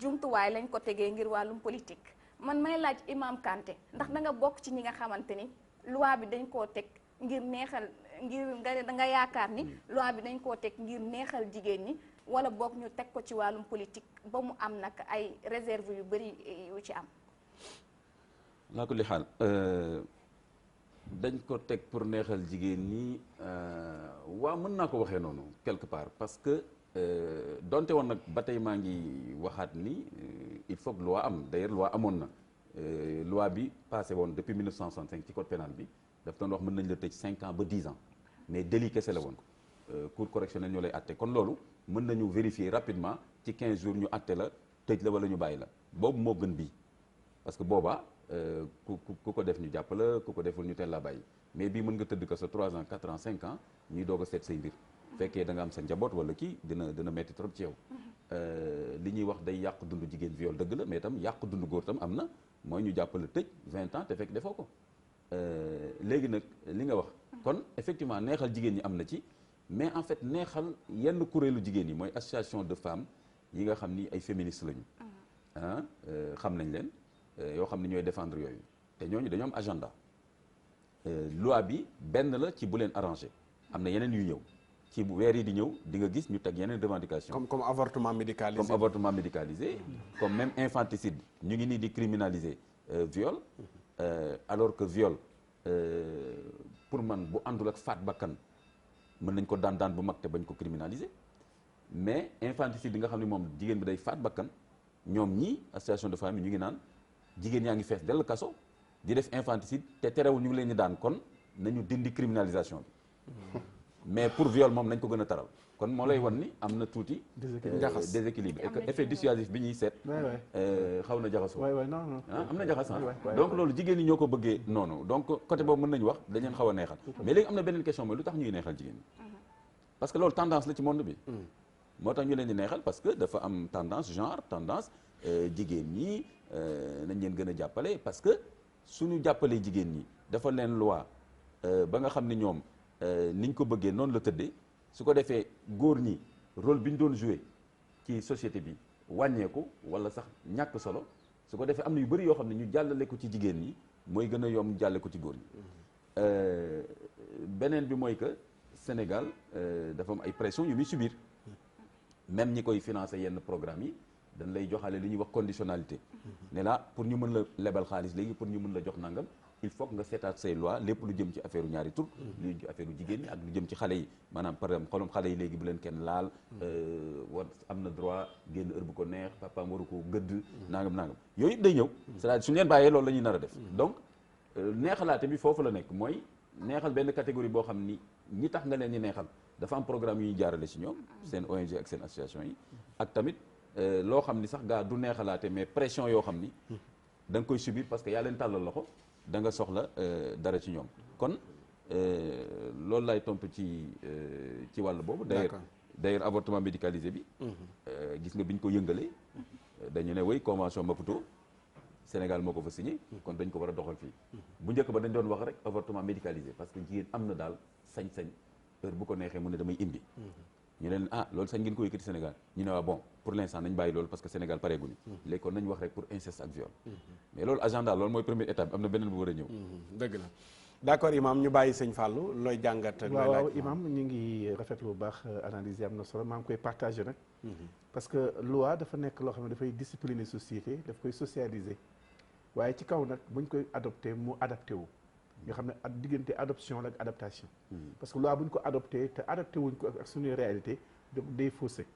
jumtuwaay lañ ko tegee ngir wàllum politique man may laaj Imam Kanté ndax da nga bokk ci ñi nga xamante ni loi bi dañ koo teg ngir neexal ngir nga yaakaar ni loi bi dañ koo teg ngir neexal jigéen ñi wala boog ñu teg ko ci wàllum politique ba mu am nag ay réserve yu bëri yu ci am laa ko li xaal dañ ko teg pour neexal jigéen ñi waaw mën naa ko waxee noonu quelque part parce que donte woon nag ba tey maa ngi waxaat ni il faut que loi am d'ailleurs loi amoon na loi bi passé woon depuis 1965 ci code pénal bi daf doon wax mën nañ la tëj 5 ans ba 10 ans mais délit kese la woon cour correctionnelle ñoo lay atte kon loolu mën nañu vérifier rapidement ci 15 jours ñu atte la tëj la wala ñu bàyyi la boobu moo gën bii parce que boobaa ku ko def ñu jàpp la ku ko deful ñu teel la bàyyi mais bii mën nga tëdd ko sa 3 ans 4 ans 5 ans ñuy doog a seet say mbir fekkee da nga am sa njaboot wala kii dina metti trop ci yow li ñuy wax day yàq dund jigéen viol dëgg la mais itam yàq dund góor tam am na mooy ñu jàpp la tëj 20 ans te fekk defoo ko léegi nag li nga wax kon effectivement neexal jigéen ñi am na ci mais en fait neexal yenn kuréelu jigéen yi mooy association de femmes yi nga xam ni ay féministes lañu xam nañ leen yoo xam ne ñooy défendre yooyu te ñooñu dañoo am agenda loi bi benn la ci bu leen arrangé am na yeneen yu ñëw ci weer yi di ñëw di nga gis ñu teg yeneen revendication comme avortement médicalisé comme avortement médicalisé comme même infanticide ñu ngi nii di criminaliser viol alors que viol pour man bu àndul ak faat bakkan mën nañ ko daan bu mag te bañ ko criminaliser mais infanticide bi nga xam ne moom jigéen bi day faat bakkan ñoom ñii association de famille ñu ngi naan jigéen yaa ngi fees dell kaso di def infanticide te terewul ñu ngi leen di daan kon nañu dindi criminalisation bi mais pour viol moom nañ ko gën a taral kon moo lay wan ni am na tuuti déséquilibre et que effet dissuasif bi ñuy seet xaw na jaxasoo am na jaxas donc loolu jigéen ñi ñoo ko bëggee noonu donc côté boobu mën nañu wax dañ leen xaw a neexal mais léegi am na beneen question mooy lu tax ñuy neexal jigéen ñi parce que loolu tendance la ci monde bi moo tax ñu leen di neexal parce que dafa am tendance genre tendance jigéen ñi nañ leen gën a jàppale parce que suñu jàppalee jigéen ñi dafa leen loi ba nga xam ne ñoom niñ ko bëggee noonu la tëddee su ko defee góor ñi rôle bi ñu doon joué ci société bi wàññeeku wala sax ñàkk solo su ko defee am na yu bëri yoo xam ne ñu jàllale ko ci jigéen ñi mooy gën a yomb jàlle ko ci góor ñi beneen bi mooy que Sénégal dafa am ay pression yu muy subir même ñi koy financer yenn programme yi dañ lay joxale li ñuy wax conditionnalité ne la pour ñu mën la lebal xaalis léegi pour ñu mën la jox nangam il faut que nga seetaat say loi lépp lu jëm ci affaire ñaari tur lu jëm ci affaire jigéen ñi ak lu jëm ci xale yi maanaam par exemple xolom xale yi léegi bu leen kenn laal war am na droit génn heure bu ko neex papaam waru ko gëdd nangam yooyu day ñëw c'est-à-dire suñu leen bàyyee loolu la ñuy nar a def donc neexalaate bi foofu la nekk mooy neexal benn catégorie boo xam ni ñi tax nga leen ñi neexal dafa am programme yu ñuy jaarale ci ñoom seen ONG ak seen association yi ak tamit loo xam ni sax gaa du neexalaate mais pression yoo xam ni da nga koy subir parce que yaa leen tàllal loxo da nga soxla dara ci ñoom kon loolu lay tontu ci wàll boobu d'ailleurs avortement médicalisé bi gis nga bi ñu ko yëngalee dañu ne way convention Maputo Sénégal moo ko fa signé kon dañ ko war a doxal fii bu njëkk ba dañ doon wax rek avortement médicalisé parce que jigéen am na daal sañ-sañ heure bu ko neexee mu ne damay indi ñu leen loolu sañ ngeen ko yëkkati Sénégal ñu ne waa bon pour l'instant nañ bàyyi loolu parce que Sénégal pareeguñu léegi kon nañ wax rek pour inceste ak viol mais loolu agenda loolu mooy première étape am na beneen bu war a ñëw dëgg la d'accord imam ñu bàyyi sëñ Fallou looy jàngat waaw imam ñu ngi rafetlu bu baax analyse yi am na solo maa ngi koy partagé nag parce que loi dafa nekk loo xam ne dafay discipliner société daf koy socialiser waaye ci kaw nag buñ koy adopté mu adapté wu nga xam ne diggante adoption la ak adaptation parce que loi bu ñu ko adopté te adapté wuñ ko ak suñuy réalité day faussé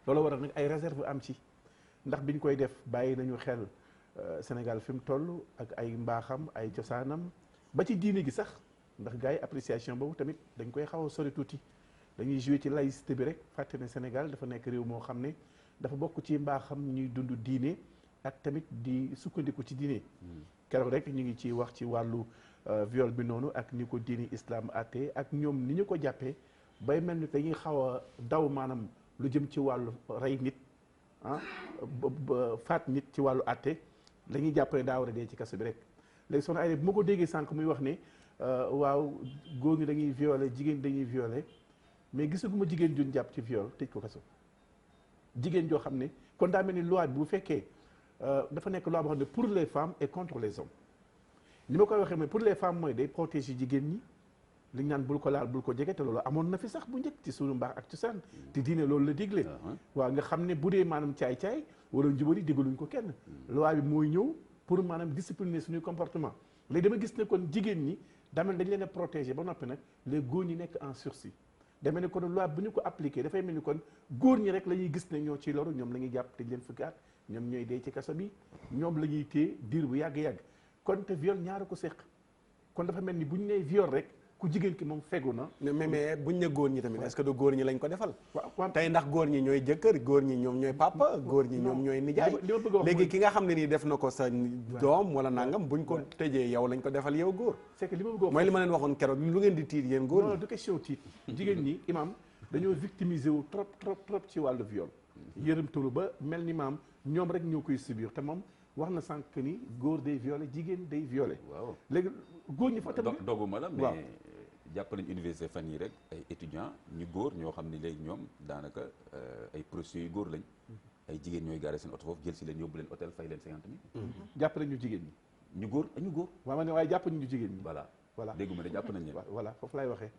loolu waral nag ay réserve am ci ndax biñ koy def bàyyi nañu xel Sénégal fi mu toll ak ay mbaaxam ay cosaanam ba ci diine gi sax ndax gars yi appréciation boobu tamit dañ koy xaw a sori tuuti dañuy joué ci laïcité bi rek fàtte ne Sénégal dafa nekk réew moo xam ne dafa bokk ci mbaaxam ñuy dund diine ak tamit di sukkandiku ci diine keroog rek ñu ngi ci wax ci wàllu viol bi noonu ak ni ko diini islam àttee ak ñoom ni ñu ko jàppee bay mel ni dañuy xaw a daw maanaam lu jëm ci wàllu rey nit faat nit ci wàllu àtte la ñuy jàpp ne daa war a dee ci kaso bi rek léegi soxna Aïda bu ma ko déggee sànq muy wax ne waaw góor ñi dañuy violé jigéen dañuy violé mais gisaguma jigéen juñ jàpp ci viol tëj ko kaso jigéen joo xam ne kon daa mel ni loi bi bu fekkee dafa nekk loi boo xam ne pour les femmes et contre les hommes ni ma koy waxee mooy pour les femmes mooy day protéger jigéen ñi li ñu naan bul ko laal bul ko jege te loolu amoon na fi sax bu njëkk ci suñu mbaax ak cosaan te diine loolu la digle waaw nga xam ne bu dee maanaam caay-caay wala njubali digaluñ ko kenn loi bi mooy ñëw pour maanaam discipliner suñuy comportement léegi dama gis ne kon jigéen ñi damel dañ leen a protéger ba noppi nag les góor ñi nekk en sursis demee ne kon loi bu ñu ko appliqué dafay mel ni kon góor ñi rek la ñuy gis ne ñoo ci loru ñoom la ñuy jàpp te leen fukki at ñoom ñooy dee ci kaso bi ñoom la ñuy téye diir bu yàgg-yàgg kon te viol ñaara ko séq kon dafa mel ni bu ñu nee viol rek ku jigéen ki moom fegu na mais buñ ne góor ñi tamit est-ce que du góor ñi lañ ko defal tey ndax góor ñi ñooy jëkkër góor ñi ñoom ñooy papa góor ñi ñoom ñooy nijaay léegi ki nga xam ne nii def na ko sa doom wala nangam buñ ko tëjee yow lañ ko defal yow góor c'est que li ma bëgg mooy li ma leen waxoon keroog lu ngeen di tiit yéen góor non du question tiit jigéen ñi imam dañoo victimiser wu trop ci wàllu viol yërëmtalu ba mel ni maam ñoom rek ñoo koy subir te moom wax na sànq ni góor day violé jigéen day violé waaw léegi góor ñi fa tamit doguma la mais jàpp nañ université fan yi rek ay étudiants ñu góor ñoo xam ni léegi ñoom daanaka ay prostituées yu góor lañ ay jigéen ñooy gaare seen oto foofu jël si leen yóbbu leen hôtel fay leen 50 000 jàpp nañ ñu jigéen ñi ñu góor waaw ma ne waaye jàpp nañ ñu jigéen ñi voilà dégguma ne jàpp nañ leen voilà foofu lay waxee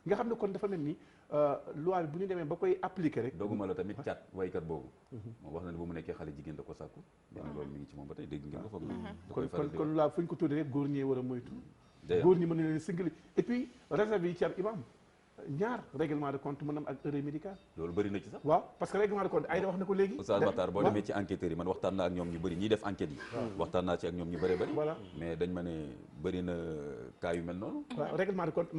nga xam ne kon dafa mel ni loi bi bu ñu demee ba koy appliquer rek dogguma la tamit caat waykat boobu moom wax na ne bu mu nekkee xale jigéen da ko sàkku nee na loolu mi ngi ci moom ba tey dégg ngeen ko foog kon loi fu ñu ko tuddee rek góor ñee war a moytu góor ñi mën na leen singali et puis réserve yi ci am imam ñaar règlement de compte mën am ak erreur médicale loolu bëri na ci sax waaw parce que règlement de compte ay wax na ko léegi Oustaz Matar boo demee ci enquêteurs yi man waxtaan naa ak ñoom ñu bëri ñiy def enquête yi waxtaan naa ci ak ñoom ñu bëri voilà mais dañ ma ne bëri na cas yu mel noonu waaw règlement de compte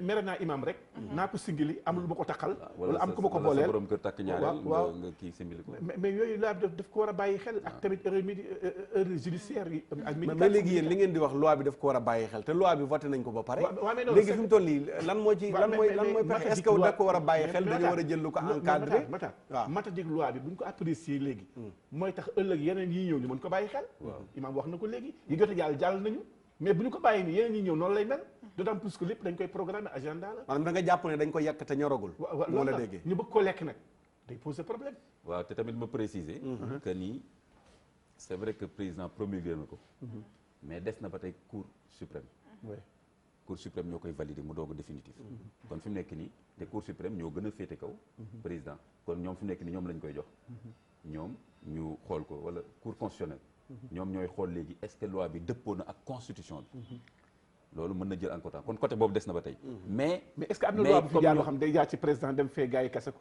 mere naa imam rek naa ko singili am lu ma ko takkal wala am ku ma ko booleel sa borom kër takk ñaareel nga kii simbili ko mais yooyu laa daf ko war a bàyyi xel ak tamit erreur judiciaire yi ak mais léegi yéen li ngeen di wax loi bi daf ko war a bàyyi xel te loi bi voté nañ ko ba pare léegi fi mu toll nii lan mooy pexe est-ce que da ko war a bàyyi xel dañu war a jël lu ko encadré waaw matadik loi bi bu ñu ko apprécier léegi mooy tax ëllëg yeneen yi ñëw ñu mën ko bàyyi xel imam wax na ko léegi yi jot a jàll nañu mais bu ñu ko bàyyi nii yeneen yi ñëw noonu lay mel d'autant plus que lépp dañ koy programmer agenda la maanaam da nga jàpp ne dañ ko yàq te ñoragul moo la déggee ñu bëgg ko lekk nag day poser problème. waaw te tamit ma préciser. que ni c'est vrai que président promulgué na ko. mais des na ba tey cour suprême. oui cour suprême ñoo koy valider mu doog a définitif. kon fi mu nekk nii te cour suprême ñoo gën a féete kaw. président kon ñoom fi mu nekk nii ñoom lañ koy jox. ñoom ñu xool ko wala cour constitutionnelle. ñoom ñooy xool léegi est-ce que loi bi dëppoo na ak constitution bi. loolu mën na jël encore temps kon côté boobu des na ba tey. mais est-ce que am na loi bu fi jaar loo xam day jaar ci président dem fee gars yi kase ko.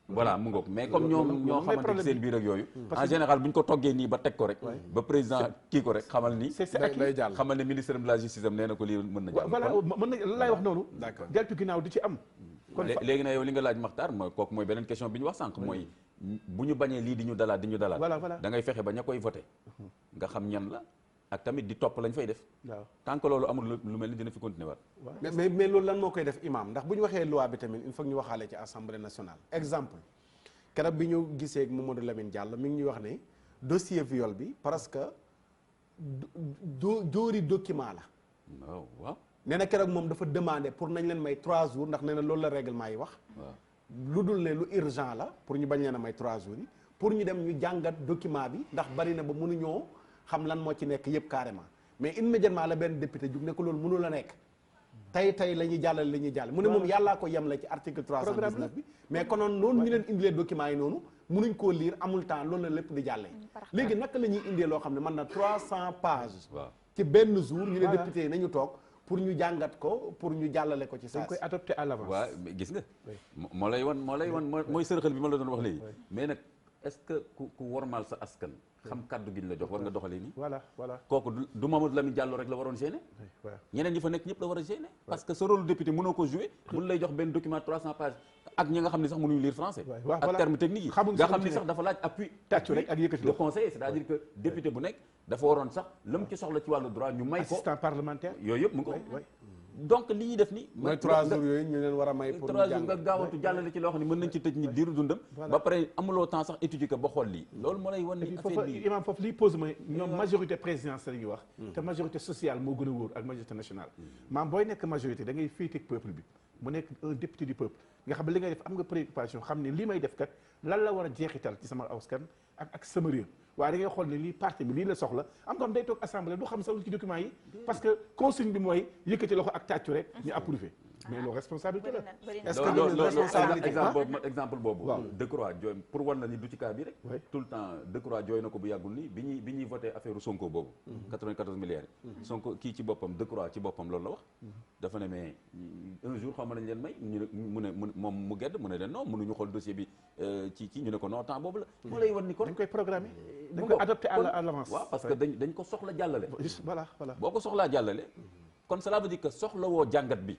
voilà mu ngoog mais comme ñoom ñoo xamante seen biir ak yooyu. en général bu ñu ko toggee nii ba teg ko rek. ba président kii ko rek xamal ni. day jàll xamal ne ministre de la justice am nee na ko lii mën na jàll. voilà mën na lan laay wax noonu. d'accord deltu ginnaaw di ci am. kon léegi na yow li nga laaj Makhtar mooy kooku mooy beneen question bi ñu wax sànq mooy bu ñu bañee lii di ñu dalaat voilà da ngay fexe ba ña koy voté nga xam ñan la ak tamit di topp lañ fay def. waaw tant que loolu amul lu mel ni dina fi continuer waat. mais loolu lan moo koy def imam ndax bu ñu waxee loi bi tamit il faut ñu waxaale ci assemblée nationale. exemple keroog bi ñu gisee Mamadou Lamine Diallo mi ngi ñuy wax ne dossier viol bi parce que dóori document la. waaw. nee na keroog moom dafa demandé pour nañ leen may 3 jours ndax nee na loolu la règlement yi wax. lu dul ne lu urgent la pour ñu bañ leen a may 3 jours yi pour ñu dem ñu jàngat document bi ndax bari na ba mënuñoo xam lan moo ci nekk yëpp carrément mais immédiatement la benn député jug ne ko loolu mënu la nekk. tey la ñuy jàllale la ñuy jàll mu ne moom yàllaa ko yemle ci article 319 bi mais konoon noonu ñu leen indilee documents yi noonu mënuñ koo lire amul temps loolu la lépp di jàllee léegi naka la ñuy indee loo xam ne mën na 300 pages ci benn jour ñu ne député yi nañu toog pour ñu jàngat ko pour ñu jàllale ko ci saa dañ koy adopté à l'avance. waaw gis nga moo lay wan mooy sërxal bi ma la doon wax léegi mais nag est-ce que ku wormaal sa askan xam kaddu gi ñu la jox war nga doxalee nii. voilà kooku du Mamadou Lamine Diallo rek la waroon gêner. ñeneen ñi fa nekk ñëpp la war a gêner. parce que sa rôle député mënoo ko jouer. mun lay jox benn document 300 pages ak ñi nga xam ne sax mënuñu lire français. ak termes techniques yi. nga xam ni sax dafa laaj appui. tàccu rek ak yëkkati le conseiller c'est-à-dire que député bu nekk dafa waroon sax la mu ci soxla ci wàllu droit ñu may ko. assistant parlementaire. yooyu yëpp mu ngi ko. donc li ñuy def ni mooy 3 jours yooyu ñu leen war a may pour 3 jours nga gaawantu jàllale ci loo xam ne mën nañ ci tëj ni diiru dundam ba pare amuloo temps sax étudier ko ba xool lii loolu moo lay wan ni affaire bi imam foofu lii pose mooy ñoom majorité présidentielle yi wax te majorité sociale moo gën a wóor ak majorité nationale maam booy nekk majorité da ngay féete ak peuple bi mu nekk un député du peuple nga xam ne li ngay def am nga préoccupation xam ne lii may def kat lan la war a jeexital ci sama askan ak sama réew waaye da ngay xool ne lii parti bi lii la soxla am nga xam day toog assemblée du xam sax lu ci document yi parce que consigne bi mooy yëkkati loxo ak tàccu rek ñu approuvé mais loolu responsabilité la est-ce que loolu responsabilité exemple boobu Decroix jooy pour wan la ni du ci cas bi rek tout le temps Decroix jooy na ko bu yàggul ni bi ñuy voté affaire Sonko boobu 94 milliards yi Sonko kii ci boppam Decroix ci boppam loolu la wax dafa ne mais un jour xaw ma nañ leen may mu ne moom mu gedd mu ne leen non mënuñu xool dossier bi ci ñu ne ko non temps boobu la moo lay wan ni kon dañ koy programmer dañ ko adopté à l'avance waaw parce que dañ ko soxla jàllale voilà boo ko soxlaa jàllale kon cela veut dire que soxla woo jàngat bi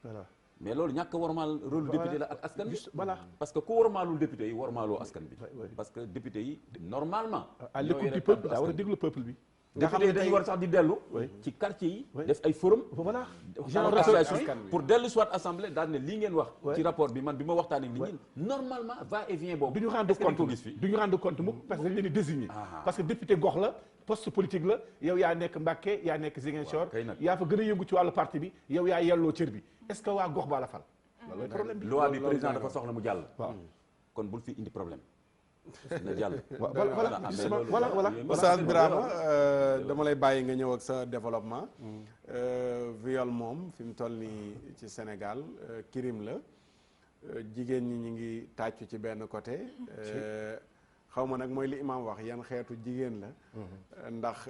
voilà mais loolu ñàkk wormaal rôle député la ak askan bi voilà parce que ku wormaalul député yi wormaaloo askan bi parce que député yi normalement à l'écoute du peuple daa war a déglu peuple bi nga xam ne dañu war sax di dellu ci quartier yi def ay forum voilà genre association yi pour dellu soit assemblée daal ne lii ngeen wax ci rapport bi man bi ma waxtaanee nit ñi normalement va et vient boobu du ñu rendre compte mukk parce que dañ leen di désigner parce que député gox la poste politique la yow yaa nekk Mbacké yaa nekk Ziguinchor yaa fa gën a yëngu ci wàllu parti bi yow yaa yelloo cër bi est-ce que waa gox baa la fal loolu problème bi loi bi président dafa soxla mu jàll kon bul fi indi problème na jàll voilà Oustaz Birama dama lay bàyyi nga ñëw ak sa développement viol moom fi mu toll nii ci Sénégal crime la jigéen ñi ñu ngi tàccu ci benn côté xaw ma nag mooy li imam wax yan xeetu jigéen la ndax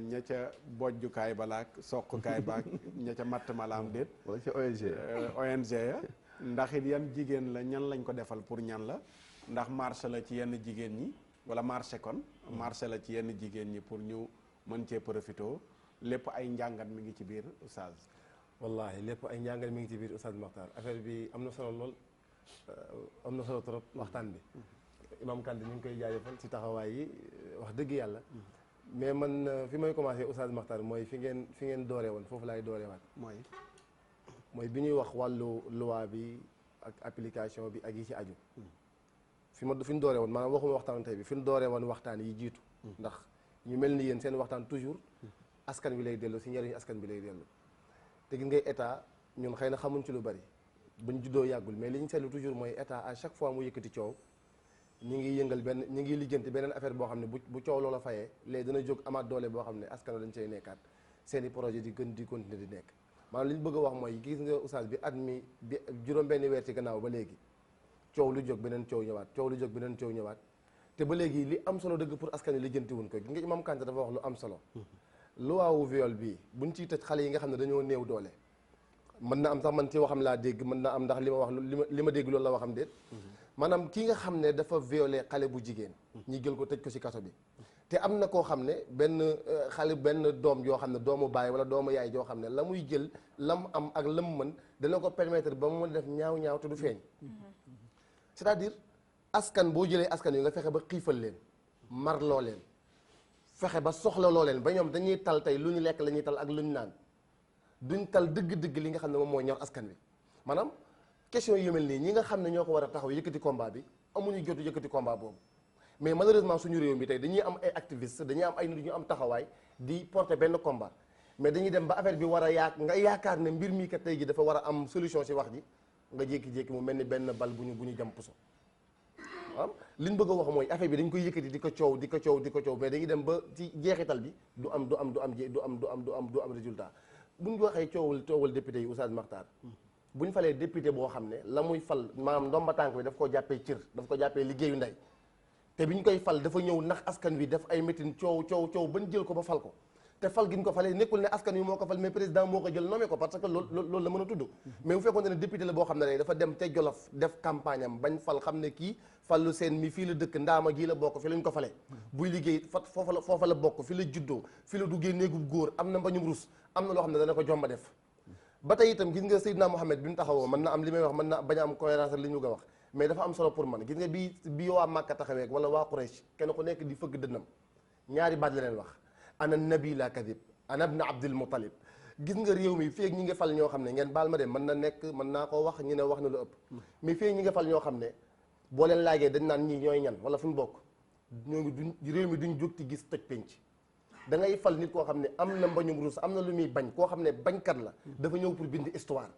ña ca bojjukaay balaak soqukaay baak ña ca matt malaam déet wala ci ONG ya ndax it yan jigéen la ñan lañ ko defal pour ñan la ndax marché la ci yenn jigéen ñi wala marché kon marché la ci yenn jigéen ñi pour ñu mën cee profité lépp ay njàngat mi ngi ci biir Oustaz wallahi lépp ay njàngat mi ngi ci biir Oustaz Makhtar affaire bi am na solo lool am na solo trop waxtaan bi Imam Kanté ñu ngi koy jaajëfal ci taxawaay yi wax dëgg yàlla mais man fi may commencé Oustaz Makhtar mooy fi ngeen dooree woon foofu laay dooree waat mooy bi ñuy wax wàllu loi bi ak application bi ak yi ci aju fi ñu dooree woon maanaam waxuma waxtaan tey bi fi ñu dooree woon waxtaan yi jiitu ndax ñu mel ni yéen seen waxtaan toujours askan bi lay dellu si njëriñu askan bi lay dellu te gis ngay état ñun xëy na xamuñ ci lu bari buñ juddoo yàggul mais li ñu seetlu toujours mooy état à chaque fois mu yëkkati coow ñi ngi yëngal benn ñi ngi lijjanti beneen affaire boo xam ne bu coow loola fayee léegi dana jóg amaat doole boo xam ne askan dañ cay nekkaat seen i projet di gën di continuer di nekk maanaam li ñu bëgg a wax mooy gis nga oustaz bi at mi bi juróom-benni weer ci gannaaw ba léegi coow lu jóg beneen coow ñëwaat coow lu jóg beneen coow ñëwaat te ba léegi li am solo dëgg pour askan wi lijjanti wuñ ko gis nga Imam Kanté dafa wax lu am solo loi wu viol bii buñ ciy tëj xale yi nga xam ne dañoo néew doole mën na am sax man ci waxam laa dégg mën na am ndax li ma wax li ma dégg loolu la waxam déet maanaam kii nga xam ne dafa violé xale bu jigéen ñi jël ko tëj ko ci kaso bi te am na koo xam ne benn xale benn doom yoo xam ne doomu baay wala doomu yaay joo xam ne la muy jël lam am ak lam mën dana ko permettre ba mu mën def ñaaw te du feeñ c'est-à-dire askan boo jëlee askan yi nga fexe ba xiifal leen marloo leen fexe ba soxlaloo leen ba ñoom dañuy tal tey lu ñu lekk la ñuy tal ak lu ñu naan duñ tal dëgg-dëgg li nga xam ne moom mooy ñor askan wi maanaam question yu mel nii ñi nga xam ne ñoo ko war a taxaw yëkkati combat bi amuñu jotu yëkkati combat boobu mais malheureusement suñu réew mi tey dañuy am ay activistes dañuy am ay nit ñu am taxawaay di porter benn combat mais dañuy dem ba affaire bi war a nga yaakaar ne mbir mii kat tey ji dafa war a am solution si wax ji nga jékki-jékki mu mel ni benn bal bu ñu jam puso waaw li ñu bëgg a wax mooy affaire bi dañ koy yëkkati di ko coow mais dañuy dem ba ci jeexital bi du am résultat bu ñu waxee coowal député yi Oustaz Makhtar bu ñu falee député boo xam ne la muy fal maanaam ndomba tànk bi daf ko jàppee cër daf ko jàppee liggéeyu ndey te bi ñu koy fal dafa ñëw nax askan wi def ay meeting coow bañ jël ko ba fal ko te fal gi ñu ko falee nekkul ne askan wi moo ko fal mais président moo ko jël nommé ko parce que loolu la mën a tudd mais bu fekkoon ne député la boo xam ne dafa dem te Jolof def campagne am bañ fal xam ne kii fallu seen mi fii la dëkk ndaama gii la bokk fi lañ ko fale buy liggéey foofa la bokk fi la juddoo fi la duggee néegub góor am na mbañum rus am na loo xam ne dana ko jomba def ba tey itam gis nga Seydina Mohamed bi mu taxawoo mën na am li may wax mën na bañ a am cohérence li ñu bëgg a wax mais dafa am solo pour man gis nga bi waa Màkka taxawee wala waa Quraysh kenn ku nekk di fëgg dënnam ñaari baat la leen wax ana nabi la kadib ana ibn Abdul Muttalib gis nga réew mi feeg ñi nga fal ñoo xam ne ngeen baal ma de mën na nekk mën naa ko wax ñu ne wax na lu ëpp mais feeg ñi nga fal ñoo xam ne boo leen laajee dañ naan ñii ñooy ñan wala fu ñu bokk ñoo ngi duñ réew mi duñ jóg ci gis toj penc da ngay fal nit koo xam ne am na mbañum ruus am na lu muy bañ koo xam ne bañkat la dafa ñëw pour bind histoire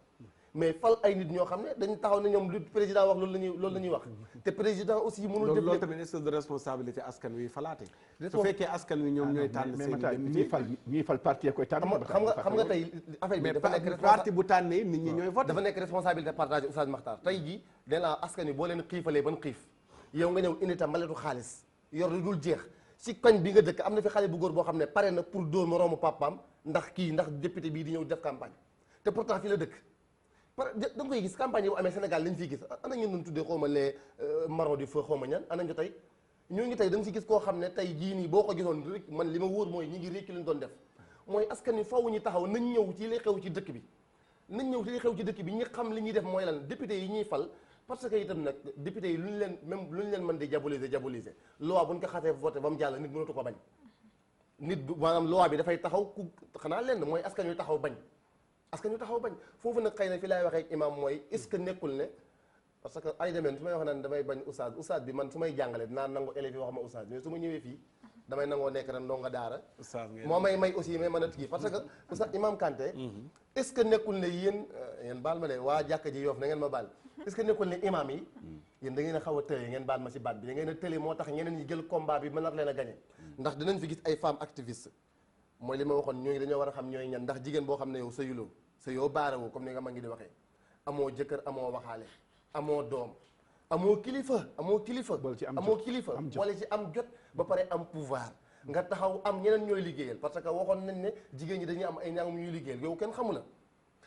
mais fal ay nit ñoo xam ne dañ taxaw ne ñoom lu président wax loolu la ñuy wax te président aussi mënul def loolu tamit est-ce que de responsabilité askan wi falaate su fekkee askan wi ñoom ñooy tànn seen ñuy fal parti koy tànn xam nga tey affaire bi dafa nekk parti bu tànnee nit ñi ñooy voté dafa nekk responsabilité partagée Oustaz Makhtar tey jii dañ la askan wi boo leen xiifalee ban xiif yow nga ñëw indi tam mbaletu xaalis yor lu dul jeex si koñ bi nga dëkk am na fi xale bu góor boo xam ne pare na pour dóor moroomu papaam ndax député bii di ñëw def campagne te pourtant fii la dëkk da nga koy gis campagne yi bu amee Sénégal lañ fiy gis ana ñu doon tuddee xaw ma les marron du feu xaw ma ñan ana ñu tey ñoo ngi tey da nga si gis koo xam ne tey jii nii boo ko gisoon rek man li ma wóor mooy ñi ngi rékki lañ doon def mooy askan wi faw ñu taxaw nañ ñëw ci li xew ci dëkk bi ñi xam li ñuy def mooy lan député yi ñuy fal parce que itam nag député yi lu ñu leen mën di diaboliser loi bu ñu ko xasee voté ba mu jàll nit mënatu ko bañ nit maanaam loi bi dafay taxaw ku xanaa lenn mooy askan wi taxaw bañ foofu nag xëy na fi laay waxee ak imam mooy est-ce que nekkul ne parce que ay demeen su may wax naan damay bañ oustaz bi man su may jàngale dinaa nangu élèves yi wax ma oustaz mais su ma ñëwee fii damay nangoo nekk rek ndonga daara moo may aussi may mën a kii parce que oustaz imam Kanté est-ce que nekkul ne yéen baal ma de waa jàkka ji Yoff na ngeen ma baal est-ce que nekkul ne imam yi yéen da ngeen a xaw a tële ngeen baal ma si baat bi da ngeen a tële moo tax ñeneen ñi jël combat bi mën na leen a gagné ndax dinañ fi gis ay femmes activistes mooy li ma waxoon ñooñu dañoo war a xam ñooy ñan ndax jigéen boo xam ne yow sëyuloo sa yoo baarawoo comme ni nga ma ngi di waxee amoo jëkkër amoo waxaale amoo doom amoo kilifa boole ci am jot ba pare am pouvoir nga taxaw am ñeneen ñooy liggéeyal parce que waxoon nañ ne jigéen ñi dañuy am ay ñaangam ñuy liggéeyal yow kenn xamu la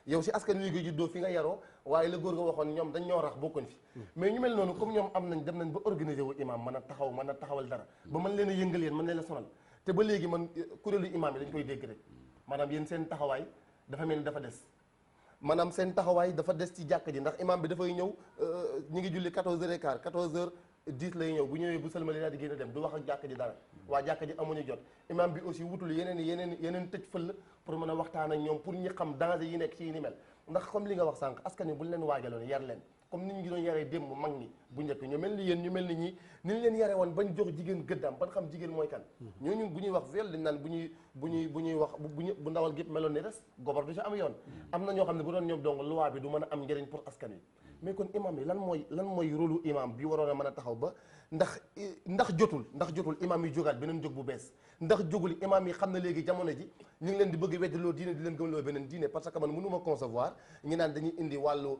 yow si askan wi nga juddoo fi nga yaroo waaye la góor nga waxoon ñoom dañ ñoo rax bokkuñ fi mais ñu mel noonu comme ñoom dem nañ ba organiser wu imam mën a taxawal dara ba mën leen a yëngal yéen mën leen a sonal te ba léegi man kuréelu imam yi dañ koy dégg rek maanaam yéen seen taxawaay dafa mel ni dafa des maanaam seen taxawaay dafa des ci jàkk ji ndax imam bi dafay ñëw ñu ngi julli 14h15 14h10 lay ñëw bu ñëwee bu sëlmali daal di génn dem du wax ak jàkk ji dara waa jàkk ji amuñu jot imam bi aussi wutul yeneen tëj fël pour mën a waxtaan ak ñoom pour ñu xam danger yi nekk ci yi ni mel ndax comme li nga wax sànq askan wi buñ leen waajaloon yar leen comme ni ñu doon yaree démb mag ñi bu njëkk ñu mel ni yéen ñu mel ni ñi ni ñu leen yare woon bañ jox jigéen gëddaam ban xam jigéen mooy kan ñooñu bu ñuy wax viol dañ naan bu ñuy wax bu ndawal gépp meloon ni res gobar du ci am yoon am na ñoo xam ne bu doon ñoom dong loi bi du mën a am njëriñ pour askan wi mais kon imam yi lan mooy rôlu imam bi waroon a mën a taxaw ba ndax jotul imaam yi jógaat beneen jóg bu bees ndax jógul imaam yi xam na léegi jamono ji ñu ngi leen di bëgg weddiloo diine di leen gëmloo beneen diine parce que man mënuma concevoir ñu naan dañuy indi wàllu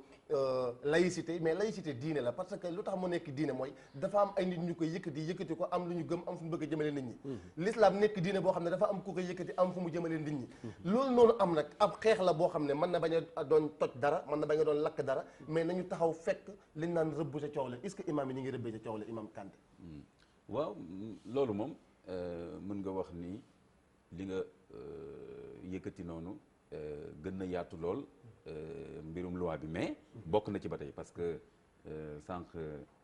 laïcité mais laïcité diine la parce que lu tax mu nekk diine mooy dafa am ay nit ñu koy yëkkati ko am lu ñu gëm am fu mu bëgg a jëmale nit ñi l'islam nekk diine boo xam ne dafa am ku koy yëkkati am fu mu jëmale nit ñi loolu noonu am nag ab xeex la boo xam ne mën na bañ a doon toj dara mën na bañ a doon lakk dara mais nañu taxaw fekk liñ naan rëbb ca coow la est-ce que imaam yi ñu ngi rëbbee ca coow la imaam Kanté waaw loolu moom mën nga wax ni li nga yëkkati noonu gën na yaatu lool mbirum loi bi mais bokk na ci ba tey parce que sànq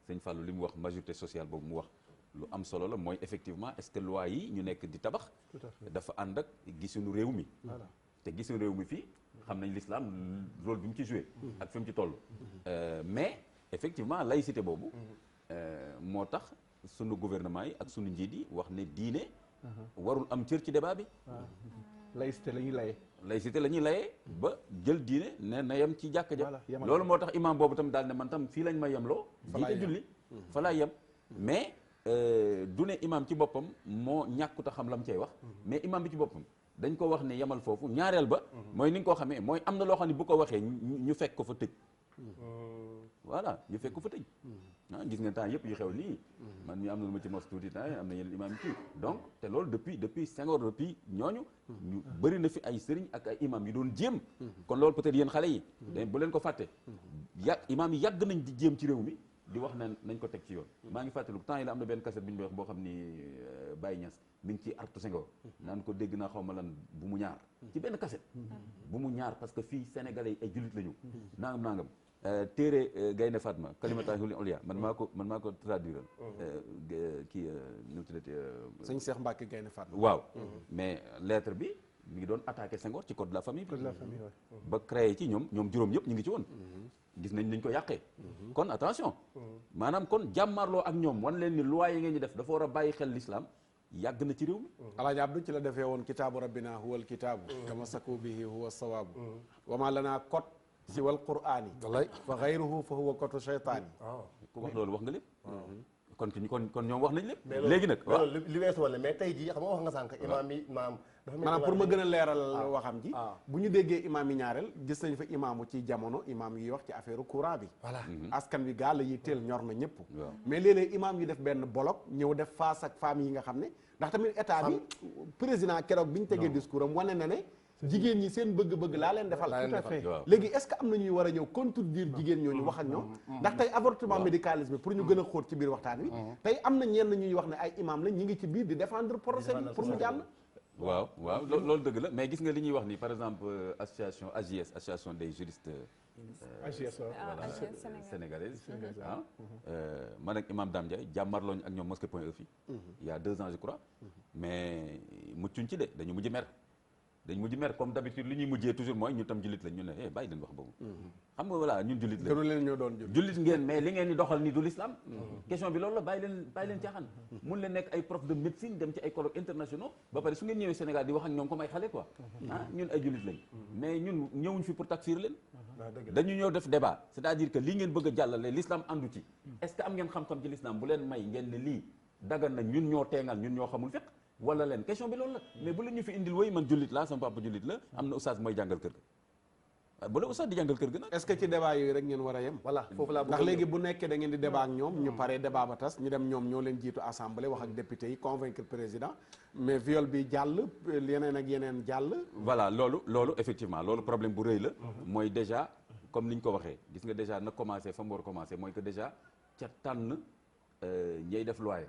sëñ Fallou li mu wax majorité sociale boobu mu wax lu am solo la mooy effectivement est-ce que loi yi ñu nekk di tabax dafa ànd ak gisuñu réew mi te gisuñu réew mi fii xam nañ l'islam rôle bi mu ci joué ak fi mu ci toll mais effectivement laïcité boobu moo tax sunu gouvernement yi ak sunu njiit yi wax ne diine warul am cër ci débat bi laïcité la ñuy layee laïcité la ñuy layee ba jël diine ne na yem ci jàkka ja loolu moo tax imam boobu tam daal ne man tam fii lañ ma yemloo jiite julli fa laa yem mais du ne imam ci boppam moo ñàkkut a xam la mu cay wax mais imam bi ci boppam dañ ko wax ne yemal foofu ñaareel ba mooy ni nga koo xamee mooy am na loo xam ne bu ko waxee ñu fekk ko fa tëj voilà ñu fekk ko fa tëj gis nga temps yëpp yu xew nii man mi am na lu ma ci mos tuuti temps am na yeneen imam yi kii donc te loolu depuis Senghor depuis ñooñu ñu bëri na fi ay sëriñ ak ay imam yi doon jéem kon loolu peut-être yéen xale yi bu leen ko fàtte imam yi yàgg nañ di jéem ci réew mi di wax nañ ko teg ci yoon maa ngi fàttaliku temps yi la am na benn cassette bi ñu wax boo xam ni Baye Niass mi ngi ci artu Senghor naan ko dégg naa xaw ma lan bu mu ñaar ci benn cassette bu mu ñaar parce que fii sénégalais yi ay jullit la ñu nangam téere Gaynde Fatma kalimataahul ulya man maa ko traduire kii nu mu tuddati sëñ Cheikh Mbacke Gaynde Fatma waaw mais lettre bi mi ngi doon attaqué Senghor ci code de la famille ba créé ci ñoom juróom yëpp ñu ngi ci woon gis nañ ko yàqee kon attention maanaam kon jàmmarloo ak ñoom wan leen ni loi yi ngeen ñu def dafa war a bàyyi xel l'islam yàgg na ci réew mi Alaaji Abdou ci la defee woon kitaabu rabbina huwal kitaabu tamasaku bihi huwa sawaabu wa ma lana kot si wal qur'aani fa xayruhu fa huwa kotu shaytaani ku wax loolu wax nga lépp kon ñoom wax nañ lépp léegi nag li weesu wala mais tey jii xam nga wax nga sànq imaam yi maanaam pour ma gën a leeral waxam ji bu ñu déggee imaam yi ñaareel gis nañ fa imaamu ci jamono imaam yi wax ci affaire courant bi askan wi gaa la yi teel ñor na ñëpp mais léeg-léeg imaam yi def benn bloc ñëw def face ak famille yi nga xam ne ndax tamit état bi président keroog bi ñu tegee discours am wane na ne jigéen ñi seen bëgg-bëgg laa leen defal tout à fait léegi est-ce que am na ñuy war a ñëw contredire jigéen ñooñu wax ak ñoom ndax tey avortement médicalisme pour ñu gën a xóot ci biir waxtaan wi tey am na ñenn ñuy wax ne ay imam la ñi ngi ci biir di défendre procès bi pour mu jàll waaw loolu dëgg la mais gis nga li ñuy wax ni par exemple association AJS association des juristes sénégalaise man ak imam Dame Ndiaye jàmmarlooñ ak ñoom mosquée Point E fii il y a 2 ans je crois mais muccuñ ci de dañu mujj mer comme d'habitude li ñuy mujjee toujours mooy ñu tam jullit lañ ñu ne bàyyi leen wax boobu xam nga voilà ñun jullit lañ jullit ngeen mais li ngeen di doxal ni du l'islam question bi loolu la bàyyi leen caaxaan mun leen nekk ay prof de médecine dem ci ay colloques internationaux ba pare su ngeen ñëwee Sénégal di wax ak ñoom comme ay xale quoi ñun ay jullit lañ mais ñun ñëwuñ fi pour takfir leen dañu ñëw def débat c'est-à-dire que lii ngeen bëgg a jàllale l'islam àndu ci est-ce que am ngeen xam-xam ci l'islam bu leen may ngeen ne lii dagan na ñun ñoo teengal ñun ñoo xamul fiqh wala leen question bi loolu la mais bu leen ñu fi indil woy man jullit laa sama papa jullit la am na oustaz mooy jàngal kër ga bu la oustaz di jàngal kër ga nag est-ce que ci débat yooyu rek ngeen war a yem voilà foofu laa ndax léegi bu nekkee da ngeen di débat ak ñoom ñu paree débat ba tas ñu dem ñoom ñoo leen jiitu assemblée wax ak député yi convaincre président mais viol bi jàll yeneen ak yeneen jàll voilà loolu effectivement loolu problème bu rëy la mooy déjà comme ni ñu ko waxee gis nga déjà na commencé fa mu war a commencé mooy que déjà ca tànn ñay def loi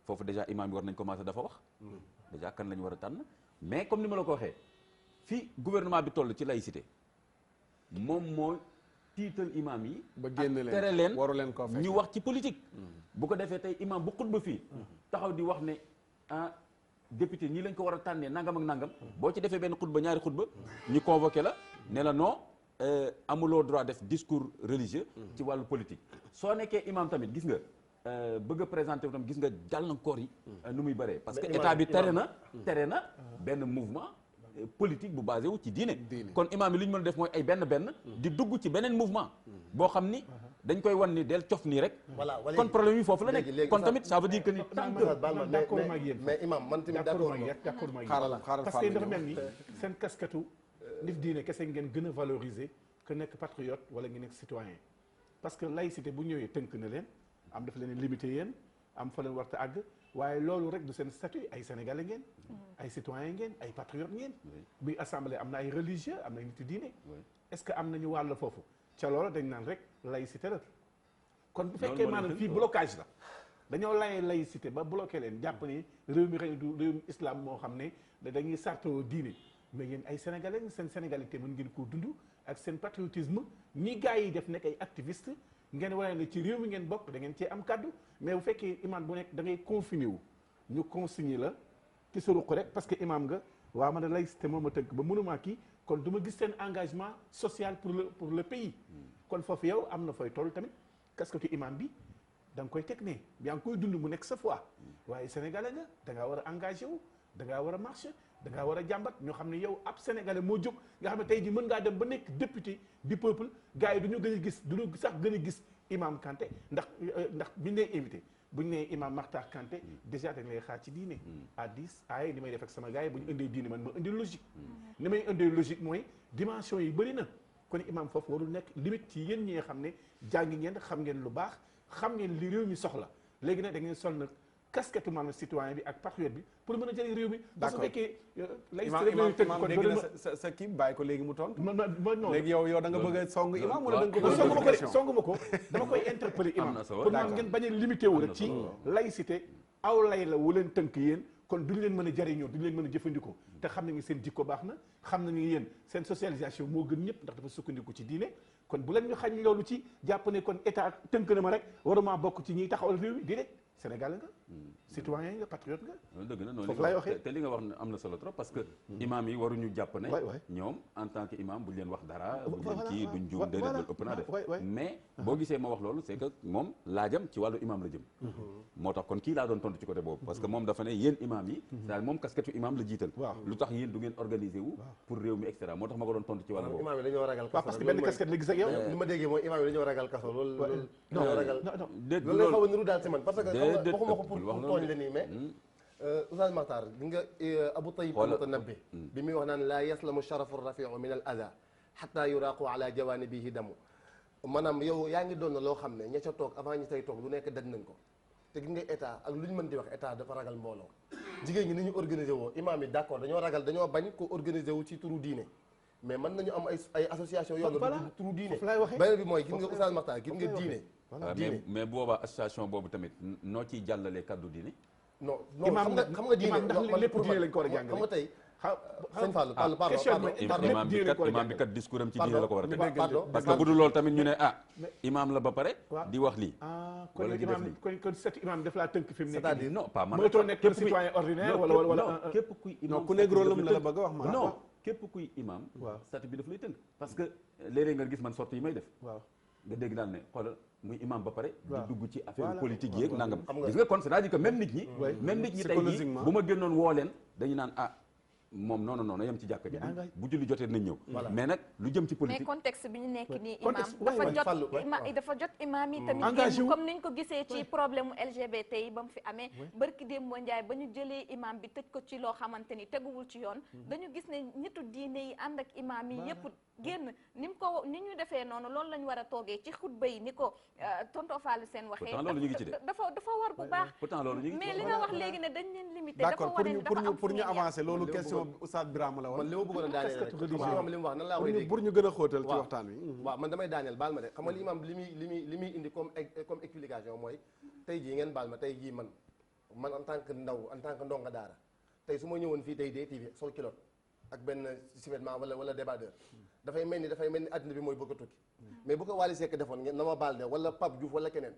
foofu déjà imam yi war nañ commencé dafa wax déjà kan la ñu war a tànn mais comme ni ma la ko waxee fii gouvernement bi toll ci laïcité moom moo tiital imam yi ba génn leen tere leen waru leen koo fekk ñu wax ci politique bu ko defee tey imam bu xutba fii taxaw di wax ne député ñii lañ ko war a tànnee nangam ak nangam boo ci defee benn xutba ñaari xutba ñu convoqué la ne la non amuloo droit def discours religieux ci wàllu politique soo nekkee imam tamit gis nga bëgg a présenté wu tam gis nga gàllankoor yi nu muy bëree parce que état bi tere na benn mouvement politique bu basé wu ci diine kon imam yi li ñu mën a def mooy ay benn di dugg ci beneen mouvement boo xam ni dañ koy wan ni del cof nii rek voilà kon problème yi foofu la nekk kon tamit ça veut dire que ni d'accord ma ak yéen mais imam man tamit d'accord ma ak yéen parce que dafa mel ni seen casquette nit diine kese ngeen gën a valoriser que nekk patriote wala ngeen nekk citoyen parce que laïcité bu ñëwee tënk na leen am dafa leen limité yéen am fa leen warta àgg waaye loolu rek du seen statut ay sénégalais ngeen ay citoyen ngeen ay patriote ngeen bi assemblée am na ay religieux am na nit diine est-ce que am nañu wàll foofu ca loolu dañ naan rek laïcité la kon bu fekkee maanaam fii blocage la dañoo layee laïcité ba bloqué leen jàpp ni réew mi xëy du réewum islam moo xam ne dañuy sartoo diine mais yéen ay sénégalais seen sénégalité mën ngeen koo dund ak seen patriotisme ñi gars yi def nekk ay activiste ngeen wane ne ci réew mi ngeen bokk da ngeen cee am kaddu mais bu fekkee imam bu nekk da ngay confiné wu ñu consigné la ci sa ruq rek parce que imam nga waaw man a laïcité moo ma tënk ba mënumaa kii kon du ma gis seen engagement social pour le pays kon foofu yow am na fooy toll tamit casquette imam bi da nga koy teg ne yaa ngi koy dund mu nekk sa foi waaye sénégalais nga da ngaa war a engagé wu da ngaa war a marché da ngaa war a jàmbat ñoo xam ne yow ab sénégalais moo jóg nga xam ne tey ji mën ngaa dem ba nekk député du peuple gars yi du ñu gën a gis duñu sax gën a gis imam Kanté ndax biñu nee invité bu ñu nee imam Makhtar Kanté déjà dañ lay xaar ci diine à 10 ay li may def ak sama gars yi bu ñu indee diine man ma indi logique li may indee logique mooy dimension yi bëri na kon imam foofu warul nekk limite ci yéen ñi nga xam ne jàngi ngeen xam ngeen lu baax xam ngeen li réew mi soxla léegi nag da ngeen sol nag casquette maanaam citoyen bi ak patriote bi pour mën a jëriñ réew mi. parce que fekkee imaam dégg na sa kii bàyyi ko léegi mu tontu. non léegi yow da nga bëgg a song imaam wala da nga ko songu ma ko dama koy interpeller imam pour maam ngeen bañ a limité wu rek ci laïcité aw lay la wu leen tënk yéen kon duñu leen mën a jëriñoo duñu leen mën a jëfandikoo te xam nañu seen jikko baax na xam nañu yéen seen socialisation moo gën ñëpp ndax dafa sukkandiku ci diine kon bu leen ñu xañ loolu ci jàpp ne kon état tënk na ma rek waruma bokk ci ñiy taxawal réew mi déedéet Sénégal nga citoyen nga patriote nga dëgg na foofu laay waxee te li nga wax am na solo trop parce que imam yi waruñu jàpp ne ñoom en tant que imam buñ leen wax dara buñ leen kii duñ juum déedéet loolu ëpp naa def mais boo gisee ma wax loolu c'est que moom laajam ci wàllu imam la jëm moo tax kon kii laa doon tontu ci côté boobu parce que moom dafa ne yéen imam yi c'est-à-dire moom casquette imam la jiital lu tax yéen du ngeen organiser wu pour réew mi et cetera moo tax ma ko doon tontu ci wàllu boobu imam yi dañoo ragal kaso parce que benn casquette la gis ak yow li ma déggee mooy imam yi dañoo ragal kaso loolu dañoo ragal loolu lay xaw a niru daal ci man parce que waxuma ko pour tooñ la nii mais Oustaz Makhtar di nga Abu Tayyib al-Mutanabbi bi muy wax naan laa yaslamu sharafu rafiu min al ada xata yuraqu ala jawanibihi damu maanaam yow yaa ngi doon na loo xam ne ña ca toog avant ñi tay toog lu nekk daj nañ ko te gi nga état ak lu ñu mën di wax état dafa ragal mbooloo jigéen ñi ni ñu organisé woo imam yi d'accord dañoo ragal dañoo bañ ko organisé wu ci turu diine mais mën nañu am ay association yoo xam ne turu diine beneen bi mooy gis nga Oustaz Makhtar gis nga diine mais boobaa association boobu tamit noo ciy jàllalee kaddu diine non xam nga diine ndax lépp diine lañ ko war a jàngale xam nga tey sëñ Fallou pardon imam bi kat discours am ci diine la ko war a teg parce que bu dul loolu tamit ñu ne imam la ba pare di wax lii wala di def lii kon set imam daf laa tënk fi mu nekk c'est-à-dire non pas man mootoo nekk citoyen ordinaire wala képp kuy imam ku nekk rôle am la bëgg a wax ma non képp kuy imam statut bi daf lay tënk parce que léeg-léeg nga gis man sorti yi may def nga dégg daal ne xoolal muy imam ba pare di dugg ci affaire politique yeeg nangam gis nga kon c'est-à-dire que même nit ñi tey jii bu ma génnoon woo leen dañu naan moom non yem ci jàkka ji bu julli jotee nañ ñëw mais nag lu jëm ci politique mais contexte bi ñu nekk nii imam dafa jot imam yi tamit génn comme niñ ko gisee ci problème mu LGBT yi ba mu fi amee barki Demba Ndiaye ba ñu jëlee imam bi tëj ko ci loo xamante ni teguwul ci yoon dañu gis ne ñitu diine yi ànd ak imam yi yëpp génn ni ñu defee noonu loolu lañ war a toogee ci xutba yi ni ko tonton Fall seen waxee dafa war bu baax mais li nga wax léegi ne dañ leen limité d'accord pour ñu avancer loolu question Oustaz Birama la woon man li ma bëggoon a daaneel rek xam li mu wax nan laa koy dégg pour ñu gën a xóotal ci waxtaan wi waaw man damay daaneel baal ma de xam nga li imam li muy indi comme explication mooy tey jii ngeen baal ma tey jii man en tant que ndaw en tant que ndonga daara tey su ma ñëwoon fii tey DTV sol kilot ak benn survêtement wala débardeur dafay mel ni àddina bi mooy bëgg a tukki mais bu ko Wally Seck defoon ngeen na ma baal de wala Pape Diouf wala keneen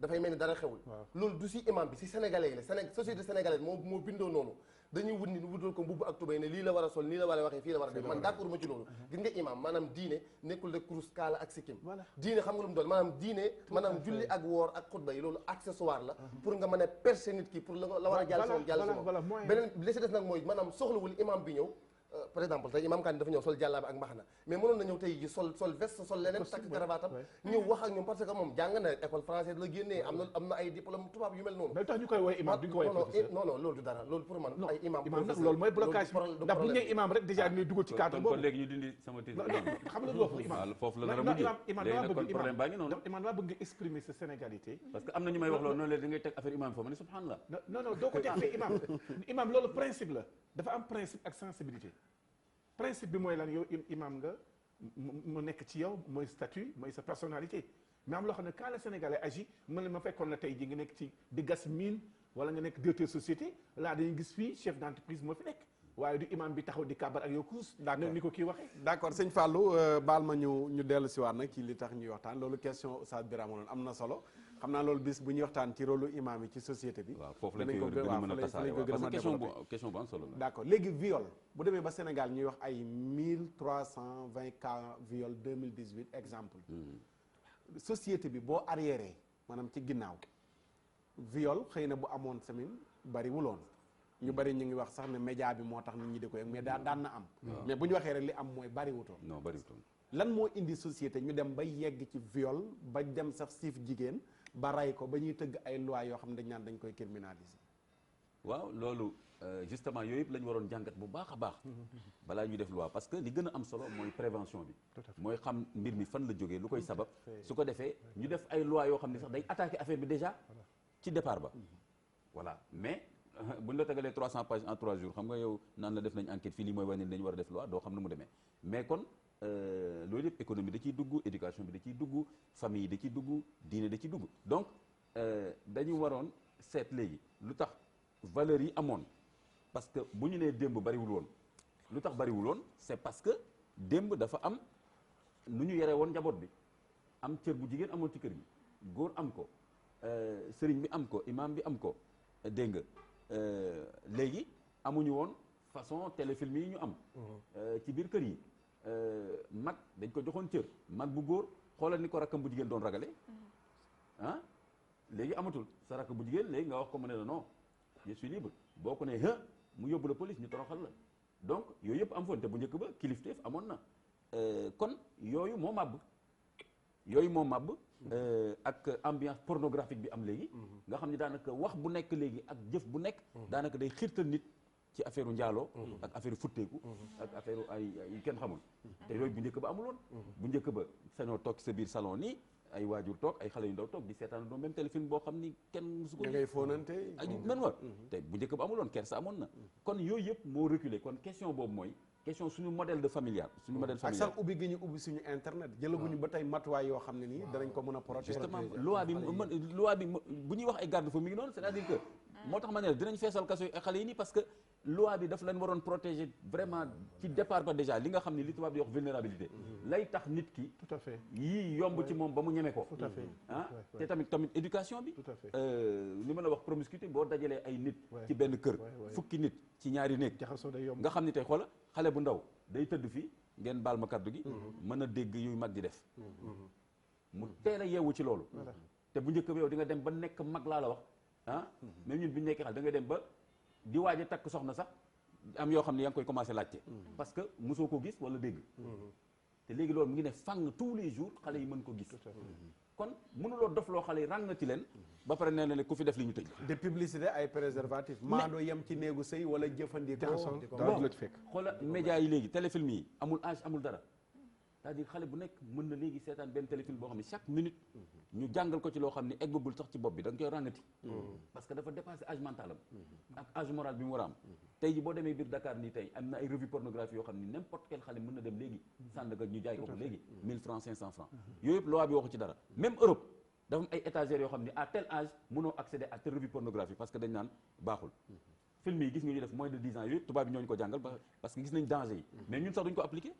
dafay mel ni dara xewul loolu du si imam bi si sénégalais yi la société sénégalaise moo bindoo noonu dañuy wut ni wutal ko mbubb ak tubéy ne lii la war a sol nii la war a waxee fii la war a def man d'accord ma ci loolu gis nga imam maanaam diine nekkul de kurus kaala ak sikkim diine xam nga lu mu doon maanaam diine maanaam julli ak woor ak xutba yi loolu accessoire la pour nga mën a percer nit ki pour la war a jàll si moom beneen li si des nag mooy maanaam soxlawul imam bi ñëw par exemple tey imam Kane dafa ñëw sol jàllaabe ak mbaxana mais mënoon na ñëw tey ji sol veste sol leneen takk karabaatam ñëw wax ak ñoom parce que moom jàng na école française la génnee am na ay diplôme tubaab yu mel noonu mais tax ñu koy woowee imam duñ ko woowee professeur non loolu du dara loolu pour man ay imam nag loolu mooy blocage ndax bu ñu nee imam rek déjà ñuy dugal ci cadre boobu kon léegi ñu dindi sama titre xam nga loolu imam foofu la dara mujj imam léegi nag kon problème baa ngi noonu imam dama bëgg nga exprimer sa sénégalité parce que am na ñu may wax loolu noonu léegi da ngay teg affaire imam foofu ma ne subhanallah non doo ko teg fee imam loolu principe la dafa am principe ak sensibilité principe bi mooy lan yow imam nga mu nekk ci yow mooy statut mooy sa personnalité mais am loo xam ne quand le Sénégalais agit mën na ma fekkoon na tey ji nga nekk ci di gas mine wala nga nekk directeur société laa dañuy gis fii chef d'entreprise moo fi nekk waaye du imam bi taxaw di kàbbar ak yow kuus ni ko kii waxee d'accord sëñ Fallou baal ma ñu dellu si waat nag ci li tax ñuy waxtaan loolu question Oustaz Birame noonu am na solo xam naa loolu bis bu ñuy waxtaan ci rôle imam yi ci société bi waaw foofu lañ ko gën a mën a tasaare parce que question bu am solo la d'accord léegi viol bu demee ba Sénégal ñuy wax ay 1320 cas viol 2018 exemple société bi boo arriéré maanaam ci ginnaaw viol xëy na bu amoon semaine bariwuloon ñu bari ñu ngi wax sax ne média bi moo tax nit ñi di ko yëg mais daan na am mais bu ñu waxee rek li am mooy bariwutoon non bariwutoon lan moo indi société ñu dem ba yegg ci viol ba dem sax siif jigéen ba ray ko ba ñuy tëgg ay loi yoo xam ne dañ naan dañ koy criminaliser waaw loolu justement yooyu yëpp la ñu waroon jàngat bu baax a baax balaa ñuy def loi parce que li gën a am solo mooy prévention bi mooy xam mbir mi fan la jógee lu koy sabab su ko defee ñu def ay loi yoo xam ne sax day attaquer affaire bi déjà ci départ ba voilà mais buñ la tegalee 300 pages en 3 jours xam nga yow naan la def nañ enquête fii lii mooy wane dañu war a def loi doo xam ne mu demee mais kon loolu yëpp économie da ciy dugg éducation bi da ciy dugg famille da ciy dugg diine da ciy dugg donc dañu waroon seet léegi lu tax valeurs yi amoon parce que bu ñu nee démb bariwul woon lu tax bariwul woon c'est parce que démb dafa am nu ñu yore woon njaboot bi am cër bu jigéen amoon ci kër gi góor am ko sëriñ bi am ko imam bi am ko dégg nga léegi amuñu woon façon téléfilm yi ñu am ci biir kër yi mag dañ ko joxoon cër mag bu góor xoolal ni ko rakkam bu jigéen doon ragale ah léegi amatul sa rakk bu jigéen léegi nga wax ko mu ne la non je suis libre boo ko nee mu yóbbu la police ñu toroxal la donc yooyu yëpp am foon te bu njëkk ba kilifteef amoon na kon yooyu moo màbb ak ambiance pornographique bi am léegi nga xam ne daanaka wax bu nekk léegi ak jëf bu nekk daanaka day xiirtal nit ci affaire u njaaloo ak affaire u futteeku ak affaire u ay kenn xamul te yooyu bu njëkk ba amul woon bu njëkk ba sañoo toog sa biir salon nii ay waajur toog ay xale yu ndaw toog di seetaan doon même téléfilm boo xam ni kenn musu ko ngay fóonante men war te bu njëkk ba amuloon kersa amoon na kon yooyu yëpp moo reculé kon question boobu mooy question suñu modèle de familial suñu modèle familial ak sax ubbi gi ñu ubbi suñu internet jëlaguñu ba tey matuwaay yoo xam ne nii danañ ko mën a protéger justement loi bi bu ñuy wax ay garde-fou mi ngi noonu c'est-à-dire que moo tax ma ne la dinañ feesal kaso xale yi nii parce que loi bi daf leen waroon protéger vraiment ci départ ba déjà li nga xam ne li tubaab di wax vulnérabilité lay tax nit ki tout à fait yii yomb ci moom ba mu ñeme ko tout à fait ah te tamit éducation bi tout à fait li ma la wax promiscuité boo dajalee ay nit ci benn kër fukki nit ci ñaari néeg jaxasoo day yomb nga xam ni tey xoola xale bu ndaw day tëdd fii ngeen baal ma kaddu gi mën a dégg yuy mag di def mu teel a yeewu ci loolu te bu njëkk ba yow di nga dem ba nekk mag laa la wax ah même ñun bi ñu nekkee xale da ngay dem ba di waaj a takk soxna sax am yoo xam ne yaa ngi koy commencé laajte parce que mosoo ko gis wala dégg te léegi loolu mu ngi ne fang tous les jours xale yi mën ko gis kon mënuloo dof loo xale yi ràngati leen ba pare nee na ne ku fi def li ñu tëj de publicité ay préservatif maandoo yem ci néegu sëy wala jëfandikoo bon xoola médias yi léegi téléfilm yi amul âge amul dara c'est-à-dire xale bu nekk mën na léegi seetaan benn téléfilm boo xam ne chaque minute ñu jàngal ko ci loo xam ne eggagul sax ci bopp bi da nga koy ràngati parce que dafa dépassé âge mental am ak âge moral bi mu war a am tey ji boo demee biir Dakar nii tey am na ay revue pornographie yoo xam ne n'importe quel xale mën na dem léegi Sandaga ñu jaay ko ko léegi 1000 francs 500 francs yooyu yëpp loi bi waxu ci dara même Europe dafa am ay étagères yoo xam ne à tel âge mënoo accéder à telle revue pornographie parce que dañ naan baaxul film yi gis nga ñu def moins de 10 ans yooyu yëpp tubaab bi ñooñu ko jàngal parce que gis nañ danger yi mais ñun sax duñ ko appliquer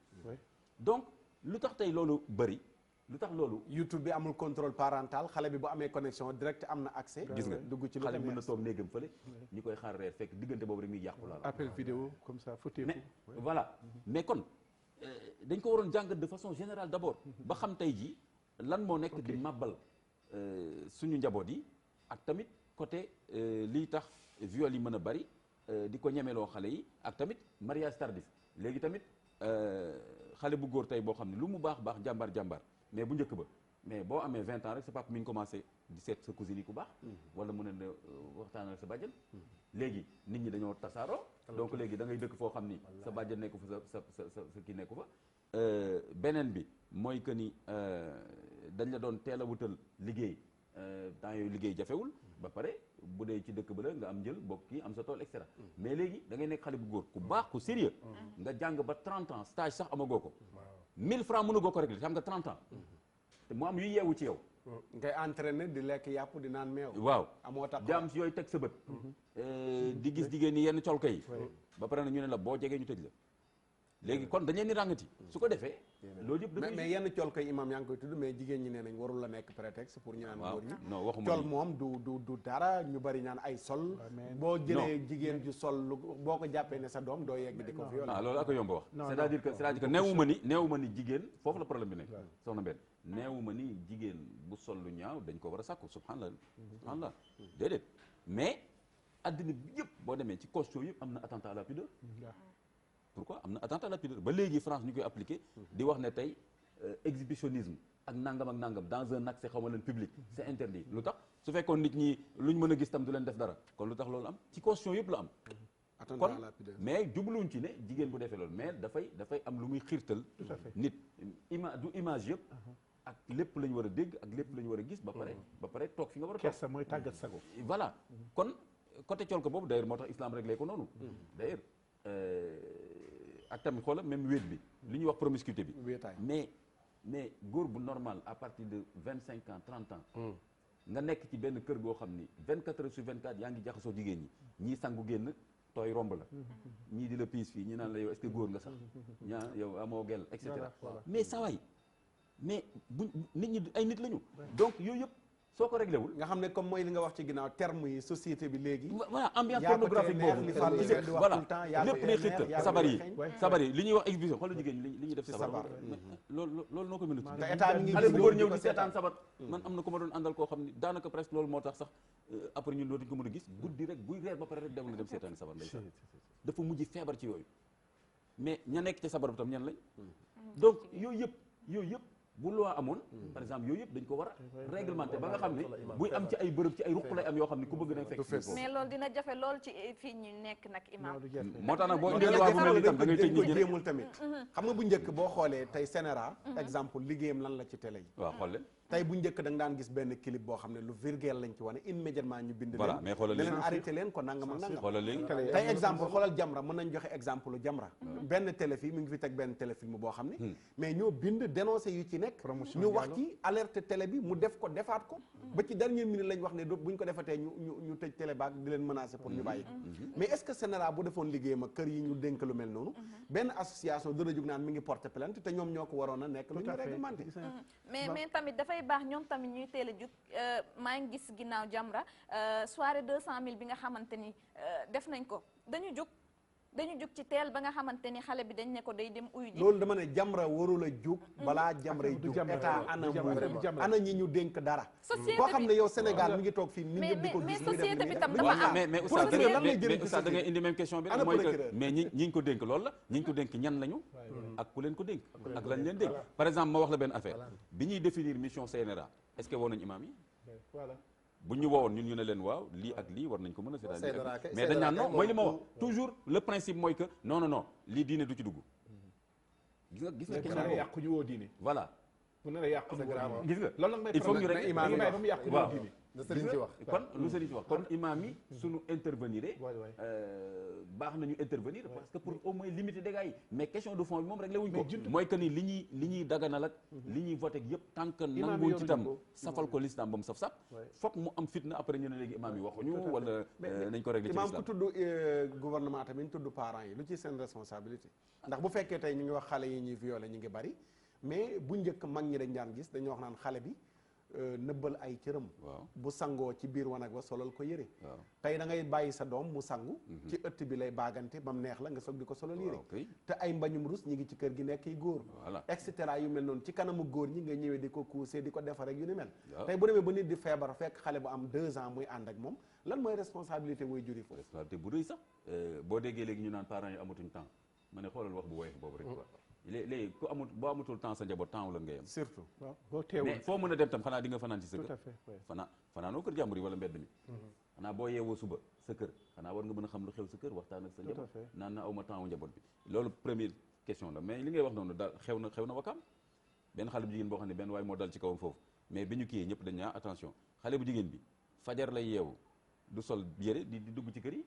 donc lu tax tey loolu bëri lu tax loolu YouTube bi amul contrôle parental xale bi bu amee connexion direct am na accès gis nga dugg ci lu xale bi mën na toog néegam fële ñi koy xaar reer fekk diggante boobu rek muy yàqu la appel vidéo comme ça photo mais voilà mais kon dañ ko waroon jàngat de façon générale d'abord ba xam tey ji lan moo nekk di màbbal suñu njaboot yi ak tamit côté lii tax viol yi mën a bari di ko ñemeloo xale yi ak tamit mariage tardif léegi tamit xale bu góor tey boo xam ne lu mu baax jàmbaar mais bu njëkk ba mais boo amee 20 ans rek sa papa mi ngi commencé di seet sa cousine yi ku baax wala mu ne la waxtaanal sa bàjjen léegi nit ñi dañoo tasaaroo donc léegi da ngay dëkk foo xam ni sa bàjjen nekku fa sa kii nekku fa beneen bi mooy que ni dañ la doon teel a wutal liggéey temps yooyu liggéey jafewul ba pare bu dee ci dëkk ba la nga am njël bokk kii am sa tool et cetera mais léegi da ngay nekk xale bu góor ku baax ku sérieux nga jàng ba 30 ans stage sax amagoo ko 1000 francs mënu goo ko régler xam nga 30 ans te mu am yu yeewu ci yow ngay entraîné di lekk yàpp di naan meew waaw amoo tax jaam si yooyu teg sa bët di gis jigéen ñi yenn colka yi ba pare na ñu ne la boo jegee ñu tëj la léegi kon dañ leen di ràngati su ko defee loolu yëpp mais yenn col koy imam yaa ngi koy tudd mais jigéen ñi nee nañ warul la nekk prétexte pour ñu naan góor ñi non waxuma col moom du dara ñu bari naan ay sol boo jëlee jigéen ju sol boo ko jàppee ne sa doom doo yegg di ko fi ah loolu ak a yomb wax c'est-à-dire que neewuma ni jigéen foofu la problème bi nekk soxna benn neewuma ni jigéen bu sol lu ñaaw dañ ko war a sàkku subhanallah déedéet mais addina bi yëpp boo demee ci constitution yëpp am na attentat à la pudeur pourquoi am na attentat à la pudeur ba léegi France ñu koy appliqué di wax ne tey exhibitionnisme ak nangam dans un accès xaw ma leen public c'est interdit lu tax su fekkoon nit ñi luñ mën a gis tam du leen def dara kon lu tax loolu am ci constitution yëpp la am kon mais jubluwuñ ci ne jigéen bu defee loolu mais dafay am lu muy xiirtal nit du image yëpp ak lépp la ñu war a dégg ak lépp la ñu war a gis ba pare toog fi nga war a toog kersa mooy tàggat sago voilà kon côté col ko boobu d'ailleurs moo tax islam réglé ko noonu d'ailleurs ak tamit xoola même wéet bi li ñuy wax promiscuité bi mais góor bu normal à partir de 25 ans 30 ans nga nekk ci benn kër goo xam ni 24 heures sur 24 yaa ngi jaxasoo jigéen ñi ñii sangu génn tooy romb la ñii di la piis fii ñi naan la yow est-ce que góor nga sax yow amoo gel et cetera mais sawaay mais bu nit ñi ay nit lañu donc yooyu yëpp soo ko réglé wul nga xam ne comme mooy li nga wax ci ginnaaw terme yi société bi léegi voilà ambiance pornographique boobu voilà lépp lay xiirtal sabar yi li ñuy wax exhibition xoolal jigéen ñi li ñuy def sabar loolu noo ko mën a tudd xale bu góor ñëw di seetaan sabar man am na ku ma doon àndal koo xam ni daanaka presque loolu moo tax sax après ñun dootuñ ko mën a gis guddi rek buy reer ba pare rek dem na dem seetaan sabar lay sax dafa mujj feebar ci yooyu mais ña nekk ci sabar bi tam ñan lañ donc yooyu yëpp bu loi amoon par exemple yooyu yëpp dañ ko war a réglementer ba nga xam ne buy am ci ay bërëb ci ay ruq lay am yoo xam ne ku bëgg na fekk mais loolu dina jafe lool ci fii ñu nekk nag imam moo tax nag boo indee loi bu mel ni tam da ngay tëj nit ñi jéemul tamit xam nga bu njëkk boo xoolee tey Sénéra exemple liggéeyam lan la ci télé yi waaw xool leen tey bu njëkk da nga daan gis benn clip boo xam ne lu vulgaire lañ ci wane immédiatement ñu bind voilà mais xoolal leen arrêté leen ko nangam ak nangam xoolal léegi tey exemple xoolal Jamra mën nañ joxe exemple Jamra benn téléfilm mi ngi fi teg benn téléfilm boo xam ne mais ñoo bind dénoncé yu ci nekk ñu wax ci alerte télé bi mu def ko defaat ko ba ci dernière minute lañ wax ne buñ ko defatee ñu tëj télé baag di leen menacer pour ñu bàyyi mais est-ce que Sénéra bu defoon liggéeyam ak kër yi ñu dénk lu mel noonu benn association dana jóg naan mi ngi porter plainte te ñoom ñoo ko waroon a nekk lu ñu réglementé mais tamit dafay baax ñoom tamit ñuy teel a jug maa ngi gis ginnaaw Jamra soirée 200 000 bi nga xamante ni def nañ ko dañu jug ci teel ba nga xamante ni xale bi dañ ne ko day dem uyu ji loolu dama ne Jamra warul a jug balaa Jamra yi jug état ana ñi ñu dénk dara koo xam ne yow Sénégal mi ngi toog fii nit ñëpp di ko gis mais société bi tam dafa am mais oustaz da ngay indi même question bi rek mooy que mais ñi ñu ko dénk loolu la ñi ñu ko dénk ñan lañu ak ku leen ko dénk ak lañ leen dénk par exemple ma wax la benn affaire bi ñuy définir mission CNRA est-ce que woo nañu imam yi bu ñu woowoon ñun ñu ne leen waaw lii ak lii war nañ ko mën a seetaan mais dañ naan non mooy li ma wax toujours le principe mooy que non lii diine du ci dugg gis nga question boobu yàqu ñu woo diine voilà bu nar a yàqu ñu woo gis nga loolu nag il faut ñu rek imaam yi ba mu yàqu ñu woo diine lu sëriñ ci wax kon lu sëriñ ci wax kon imaam yi suñu intervenir baax nañu intervenir parce que pour au moins limiter dégâts yi mais question de fond bi moom réglé wuñ ko mooy que ni li ñuy daganal ak li ñuy voté yëpp tant que nanguwuñ ci tam safal ko l'islam ba mu saf-saf foog mu am fitna après ñu ne léegi imaam yi waxuñu wala nañ ko réglé ci imaam l'islam ku tudd gouvernement tamit tudd parents yi lu ci seen responsabilité ndax bu fekkee tey ñu ngi wax xale yi ñuy violé ñu ngi bari mais bu njëkk mag ñi dañ daan gis dañu wax naan xale bi nëbbal ay cëram bu sangoo ci biir wanag wa solal ko yëre tey da ngay bàyyi sa doom mu sangu ci ëtt bi lay baagante ba mu neex la nga soog di ko solal yëre te ay mbañum rus ñi ngi ci kër gi nekk yi góor et cetera yu mel noonu ci kanamu góor ñi nga ñëwee di ko kuusee di ko defar rek yu ni mel tey bu demee ba nit di feebar fekk xale bu am 2 ans muy ànd ak moom lan mooy responsabilité mooy juri foofu responsabilité bu rëy sax boo déggee léegi ñu naan parents yi amatuñ temps ma ne xoolal wax bu woyof boobu rek quoi léegi ku amul boo amatul temps sa njaboot temps la ngay am surtout waaw boo teewul mais foo mën a dem tam xanaa di nga fanaan ci sa tout kër à fait fanaanoo kër jàmbur yi wala mbedd mi xanaa boo yeewoo suba sa kër xanaa war nga mën a xam lu xew sa kër waxtaan ak sa njaboot naan na aw ma temps wu njaboot bi loolu première question la mais li ngay wax noonu daal xew na Wakaam benn xale bu jigéen boo xam ne benn waaye moo dal ci kawam foofu mais bi ñu kiyee ñëpp dañ ñaa attention xale bu jigéen bi fajar lay yeewu du sol yére di dugg ci kër yi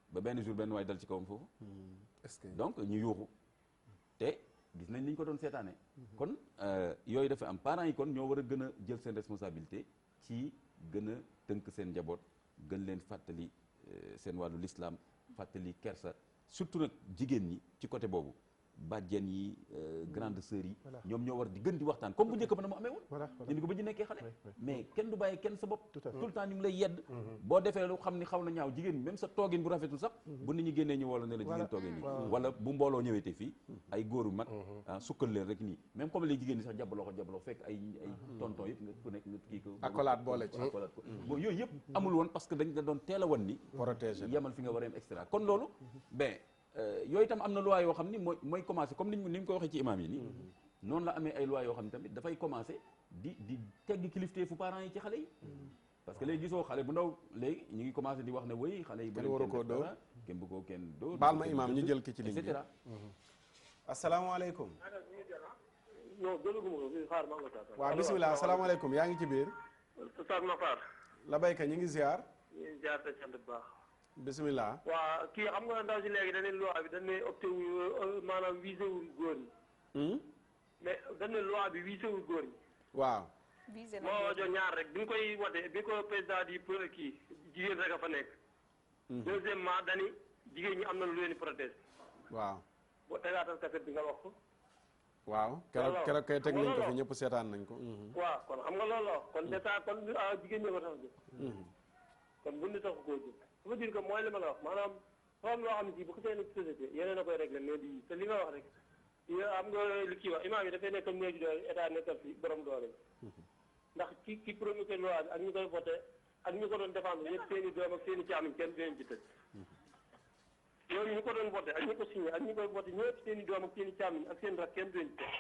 ba benn jour benn waaye dal ci kawam foofu est-ce que donc ñu yuuxu te gis nañ ni ñu ko doon seetaane kon yooyu dafa am parents yi kon ñoo war a gën a jël seen responsabilité ci gën a tënk seen njaboot gën leen fàttali seen wàllu l'islam fàttali kersa surtout nag jigéen ñi ci côté boobu bàjjen yi grande sœurs yi ñoom ñoo war di gën di waxtaan comme bu njëkk ba na mu amee woon ñu ni ko ba ñu nekkee xale mais kenn du bàyyi kenn sa bopp tout le temps ñu ngi lay yedd boo defee lu xam ni xaw na ñaaw jigéen même sa toogin bu rafetul sax bu nit ñi génnee ñu wala ne la jigéen toogee nii wala bu mbooloo ñëwee te fii ay góoru mag sukkal leen rek nii même comme les jigéen ñi sax jabaloo fekk ay tonton yëpp nga ku nekk nga kii ko accolade boole ci accolade ko bon yooyu yëpp amul woon parce que dañ la doon teel a wan ni protéger yemal fi nga war a yem extra kon loolu ben yooyu itam am na loi yoo xam ni mooy commencé comme ni ñu ko waxee ci imam yi nii noonu la amee ay loi yoo xam ne tamit dafay commencé di teggi kilifte fu parents yi ci xale yi parce que léegi gisoo xale bu ndaw léegi ñu ngi commencé di wax ne woy xale yi kenn waru koo dóor kenn bu ko kenn dóor baal ma imam ñu jël ki ci ligne bi et cetera asalaamaaleykum waaw bisimilah asalaamaaleykum yaa ngi ci biir Oustaz Makhtar la bayka ñu ngi ziar ñu ziar sa sant bu baax bisimilah waaw kii xam nga ndaw si léegi dañ ne loi bi dañ ne opté wu maanaam visé wul góor ñi mais dañ ne loi bi visé wul góor ñi waaw moo jox ñaar rek bi ñu koy wote bi ko président di kii jigéen rek a fa nekk deuxièmement dani jigéen ñi am na lu leen di protéger waaw boo tegaatal kaset bi nga wax ko waaw keroog kay teg nañ ko fi ñëpp seetaan nañ ko waaw kon xam nga loolu la kon déjà kon jigéen ñi ko tax jóg kon bu ñu tax koo jóg ça veut dire que mooy li ma la wax maanaam dafa am loo xam ne si bu ko seen société yeneen a koy réglé mais di te li nga wax rek am nga li kii wax imaam yi dafay nekkal néegi doole état nekkal fi borom doole ndax ki promulgué loi bi ak ñu koy voté ak ñu ko doon défendre ñëpp seen i doom ak seen i caamiñ kenn du leen ci tëj ñooñu ñu ko doon voté ak ñu ko signé ak ñu koy voté ñëpp seen i doom ak seen i caamiñ ak seen rak kenn du leen ci tëj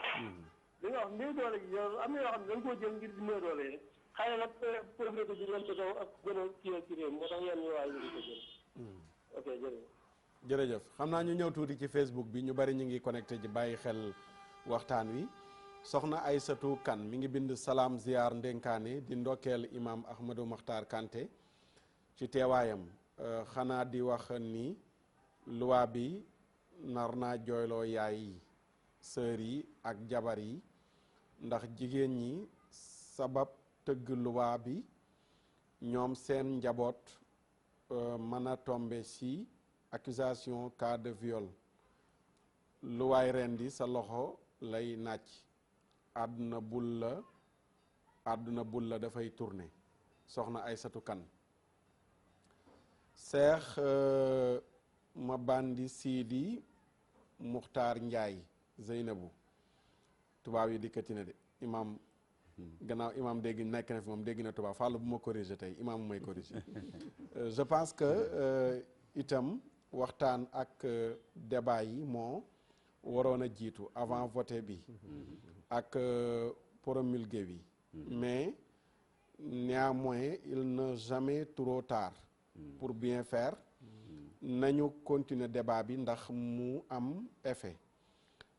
li nga wax néew doole gi yow am na yoo xam ne da nga koo jël ngir di néew doole rek xëy na nag profité ko ci leen ko ak gën a kii ak ci réew moo tax yenn ñu waay ñu ko jël ok jërëjëf xam naa ñu ñëw tuuti ci Facebook bi ñu bari ñu ngi connecté ci bàyyi xel waxtaan wi soxna Aysatu Kan mi ngi bind salaam ziar ndénkaane di ndokkeel imam Ahmadou Makhtar Kanté ci teewaayam xanaa di wax ni loi bi nar naa jooyloo yaay yi sœur yi ak jabar yi ndax jigéen ñi sabab tëgg loi bi ñoom seen njaboot mën a tombe ci accusation cas de viol luwaay rendi sa loxo lay nàcc àdduna bul la dafay tourner soxna Aysatu Kan Seex ma bandi Sidi Muxtaar Njaay Zeynabu tubaab yi dikkati na de imam gannaaw imam dégg nekk na fi moom dégg na tubaab fàllu bu ma corrigé tey imam may corrigé je pense que itam waxtaan ak débat yi moo waroon a jiitu avant voté bi ak promulgué bi mais néanmoins il n'est jamais trop tard pour bien faire nañu continuer débat bi ndax mu am effet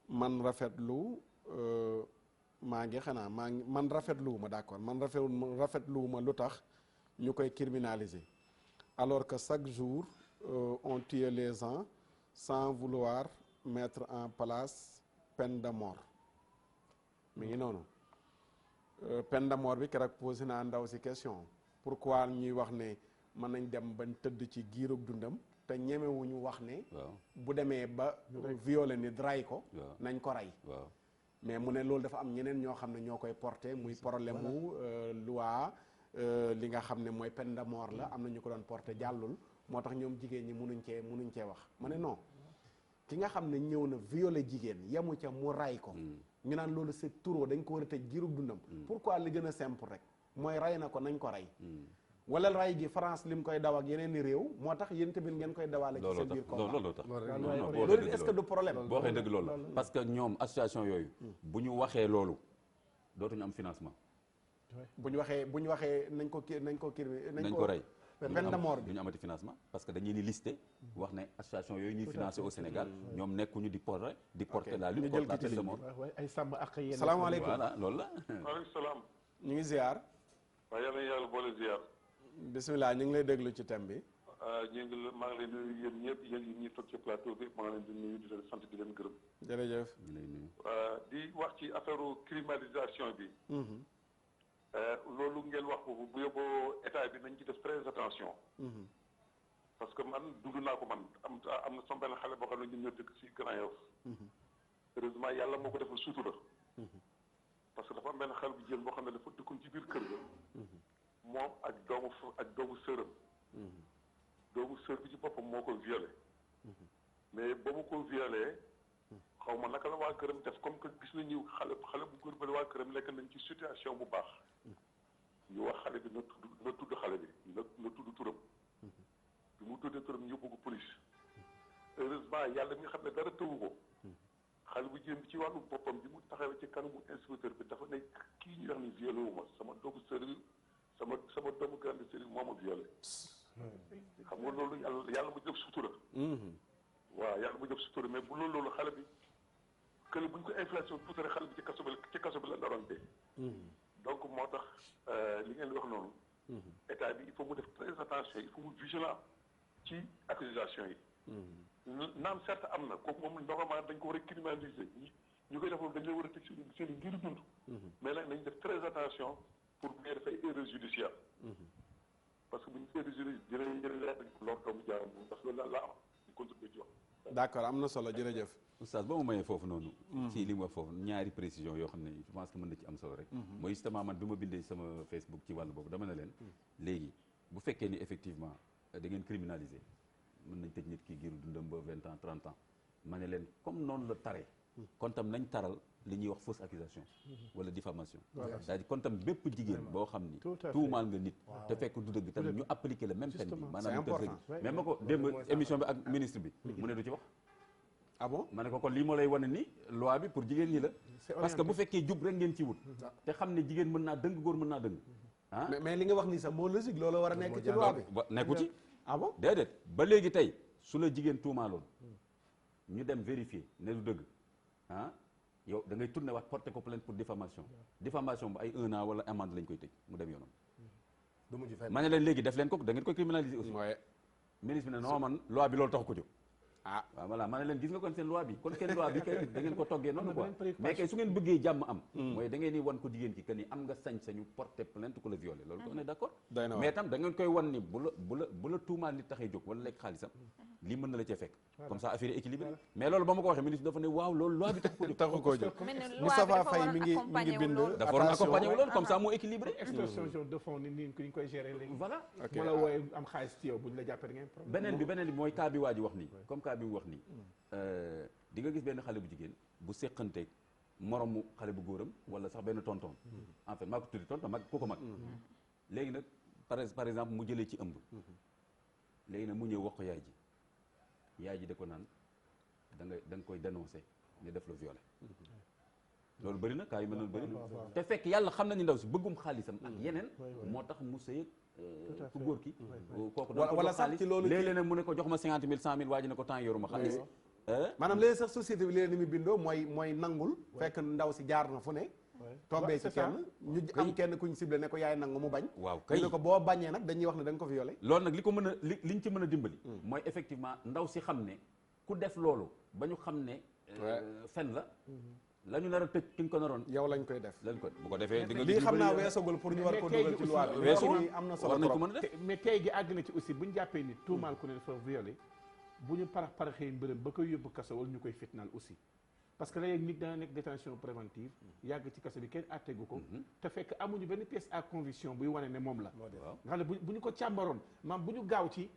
man rafetlu man rafetluwuma d'accord man rafetluwuma lu tax ñu koy criminaliser alors que chaque jour on tue les gens sans vouloir mettre en place peine de mort mi ngi noonu peine de mort bi keroog posé naa ndaw si question pourquoi ñuy wax ne mën nañ dem ba tëdd ci giirug dundam te ñemewuñu wax ne bu demee ba violé nit ray ko nañ ko rey mais mu ne loolu dafa am ñeneen ñoo xam ne ñoo koy porté muy problème mu loi li nga xam ne mooy peine de mort la am na ñu ko doon porté jàllul moo tax ñoom jigéen ñi munuñ cee wax ma ne non ki nga xam ne ñëw na violé jigéen yemu ca mu ray ko ñu naan loolu c'est trop dañ ko war a tëj giirug dundam pourquoi li gën a simple rek mooy rey na ko nañ ko rey wala ray gi France lim koy daw ak yeneen i réew moo tax yéen tamit ngeen koy dawaale ci seen biir combat loolu tax loolu est-ce que du problème boo waxee dëgg loolu la parce que ñoom association yooyu bu ñu waxee loolu dootuñu am financement bu ñu waxee nañ ko rey peine de mort bi du ñu amati financement parce que dañuy ni listé wax ne association yooyu ñuy financé au Sénégal ñoom nekkuñu di porter la lutte contre la peine de mort ay sàmm ak yéen salaamaaleykum voilà loolu la waaleykum salaam ñu ngi ziar waaw yal na yàlla boole ziar bisimilah ñu ngi lay déglu ci thème bi maa ngi leen di nuyu yéen ñëpp yéen ñi toog ci plateau bi maa ngi leen di nuyu di leen sant di leen gërëm jërëjëf di wax ci affaire criminalisation bi loolu ngeen wax foofu bu yóbboo état bi nañ ci def très attention parce que man dund naa ko man am na sama benn xale boo xam ne ñun ñoo dëkk si Grand Yoff heureusement yàlla moo ko defal sutura parce que dafa am benn xale bu jigéen boo xam ne dafa dëkkoon ci biir kër ga moom ak doomu sëram doomu sër bi ci boppam moo ko violé mais ba mu ko violé xaw ma naka la waa këram def comme que gis nañu xale bu góor ba waa këram nekk nañ ci situation bu baax ñu wax xale bi na tudd xale bi na tudd turam bi mu tuddee turam ñu yóbbu ko police heureusement yàlla mi nga xam ne dara tëwu ko xale bu jigéen bi ci wàllu boppam bi mu taxawee ci kanamu inspecteur bi dafa ne kii ñu wax ni violé wu ma sama doomu sër sama doomu grande sër moo ma violé xam nga loolu yàlla mu def sutura waaw yàlla mu def sutura mais bu loolu xale bi kële bu ñu ko inflation tuuti rek xale bi ci kaso bi la naroon dee donc moo tax li ngeen di wax noonu état bi il faut mu def très attention il faut mu vigilant ci accusation yi naam certes am na kooku moom normalement dañ ko war a criminaliser ñu koy def loolu dañ leen war a teg seen i ngir dund mais nag nañ def très attention pour bu ñuy def ay erreurs judiciaires parce que bu ñu erreurs judiciaires dinañ dañ ko lor doomu jaaram parce que loolu la am ñu contribué ci wax d'accord am na solo jërëjëf oustaz boo ma mayee foofu noonu ci li mu wax foofu ñaari précision yoo xam ne je pense que mën na ci am solo rek mooy justement man bi ma bindee sama Facebook ci wàllu boobu dama ne leen léegi bu fekkee ni effectivement da ngeen criminaliser mën nañ tëj nit ki giiru dundam ba 20 ans 30 ans ma ne leen comme noonu la tare kon tam nañ taral li ñuy wax fausse accusation wala diffamation c'est-à-dire kon tam bépp jigéen boo xam ni tuumaal nga nit te fekk du dëgg tam ñu appliquer la même peine bi maanaam ñu tëj mais ma ko démb émission bi ak ministre bi mu ne du ci wax ah bon ma ne ko kon lii moo lay wane ni loi bi pour jigéen ñi la parce que bu fekkee jub rek ngeen ci wut te xam ne jigéen mën naa dëng góor mën naa dëng ah mais li nga wax ni sax moo logique loolu war a nekk ci loi bi nekku ci ah bon déedéet ba léegi tey su la jigéen tuumaaloon ñu dem vérifier ne du dëgg ah yow da ngay tourné waat porté ko plainte pour diffamation bu ay 1 an wala amende lañ koy tëj mu dem yoonam ma ne leen léegi def leen ko da ngeen koy criminaliser aussi ministre bi ne non man loi bi loolu tax ko jóg ah waaw voilà ma ne leen gis nga kon seen loi bi kon seen loi bi kay da ngeen ko toggee noonu quoi mais kay su ngeen bëggee jàmm am mooy da ngeen ni wan ko jigéen ki que ni am nga sañ-sañu porter plainte ku la violé loolu ko on est d'accord mais tam da ngeen koy wan ni bu la tuumaal nit taxee jóg wala lekk xaalisam lii mën na la cee fekk comme ça affaire équilibré mais loolu ba ma ko waxee ministre dafa ne waaw loolu loi bi taxu koo jóg Moustapha Faye mi ngi bind dafa waroon accompagner wu loolu comme ça moo équilibré extorsion de fonds ni ñu koy gérer léegi voilà moo la wooye am xaalis ci yow bu ñu la jàppee ngeen problème beneen bi mooy cas bi waa ji wax nii comme cas bi mu wax nii di nga gis benn xale bu jigéen bu seqanteeg moromu xale bu góoram wala sax benn tonton en fait maa ko tuddi tonton mag ku ko mag léegi nag par exemple mu jëlee ci ëmb léegi nag mu ñëw wax ko yaay ji da ko naan da nga koy dénoncer ne def la violé loolu bëri na cas yu mel noonu bëri na te fekk yàlla xam nañu ndaw si bëggum xaalisam ak yeneen moo tax mu sëy ku góor ki kooku wala sax ci loolu léeg-léeg mu ne ko jox ma 50 000 100 000 waa ji ne ko temps yoruma xaalis maanaam léegi sax société bi léegi ni mu bindoo mooy nangul fekk ndaw si jaar na fu ne tombee ci kenn ñu am kenn kuñ ciblé ne ko yaay nangu mu bañ waaw kay ne ko boo bañee nag dañuy wax ne da nga ko violé loolu nag li ko mën a liñ ci mën a dimbali mooy effectivement ndaw si xam ne ku def loolu ba ñu xam ne fen la ñu nar a tëj ki nga ko naroon yow lañ koy def lañ ko bu ko defee lii xam naa weesagul pour ñu war ko dugal ci loi bi weesagul am na solo war nañ ko mën a def mais tey gi àgg na ci aussi bu ñu jàppee nit tuumaal ku ne dafa violé bu ñu paraxee mbërëm ba koy yóbbu kaso wala ñu koy fitnaal aussi parce que léegi nit dana nekk détention préventive yàgg ci kaso bi kenn àtteegu ko te fekk amuñu benn pièce à conviction buy wane ne moom la nga xam ne bu ñu ko càmbaroon maam bu ñu gaaw ci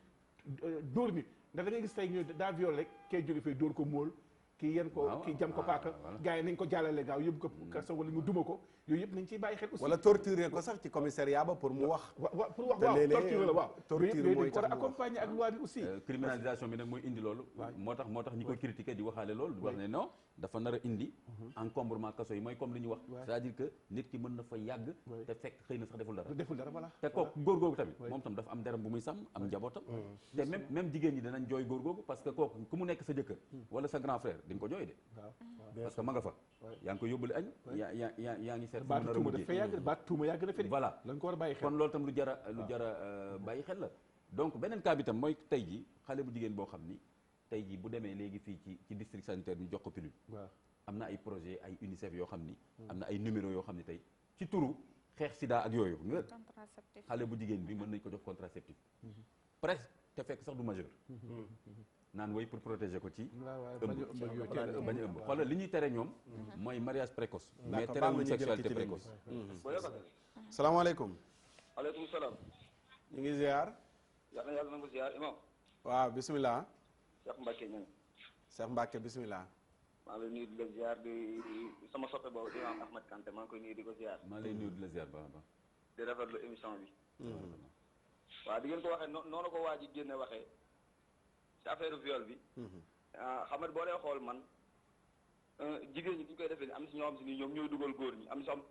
dóor nit ndax da ngay gis tey ñu daa violé rek kay jóge fee dóor ko móol kii yen ko kii jam ko paaka gars yi nañ ko jàllale gaaw yóbbu ko kaso wala ñu duma ko yooyu yëpp nañ ciy bàyyi xel aussi. wala torturer ko sax ci commissariat ba pour mu wax. waaw pour wax waaw torture la waaw. torture mooy tax mu wax accompagner ak loi bi aussi. criminalisation bi nag mooy indi loolu. moo tax ñi koy critiquer di waxaale loolu. di wax ne non dafa nar a indi. encombrement kaso yi mooy comme li ñu wax. c'est-à-dire que nit ki mën na fa yàgg. te fekk xëy na sax deful dara. voilà te kooku góor googu tamit. moom tam dafa am deram bu muy sàmm am njabootam. te même jigéen ñi danañ jooy góor googu parce que kooku ku mu nekk sa jëkkër. wala sa grand frère di nga ko jooy de. parce que ma nga fa. yaa ngi ko yóbbale añ. yaa ngi seet fu mu nar a mujjee baat tuuma yàgg na fi. voilà lañ ko war a bàyyi xel. kon loolu tam lu jara bàyyi xel la. donc beneen cas bi tam mooy tey ji xale bu jigéen boo xam ni tey ji bu demee léegi fii ci district sanitaire bi jox ko pilule. am na ay projet ay UNICEF yoo xam ni. am na ay numéro yoo xam ni tey ci turu xeex sida ak yooyu nga xale bu jigéen bi mën nañ ko jox contraceptif presque te fekk sax du majeur. naan way pour protéger ko ci bañ a ëmb xoolal li ñuy tere ñoom mooy mariage précoce mais terewuñ sexualité précoce. salaamaaleykum. aleykum salaam. ñu ngi ziar. yàlla nangu ziar imam. waaw bisimilah. Cheikh Mbacke ñang. Cheikh Mbacke bisimilah. maa ngi lay nuyu di la ziar di sama soppe boobu imam Ahmad Kanté maa ngi koy nuyu di ko ziar. maa ngi lay nuyu di la ziar baax a baax. di rafetlu émission bi. waaw di ngeen ko waxee noonu ko waa ji génne waxee ci affaire viol bi. xam nga boo dee xool man jigéen ñi bu ñu koy defee am si ñoo xam si ni ñoom ñooy dugal góor ñi am si am.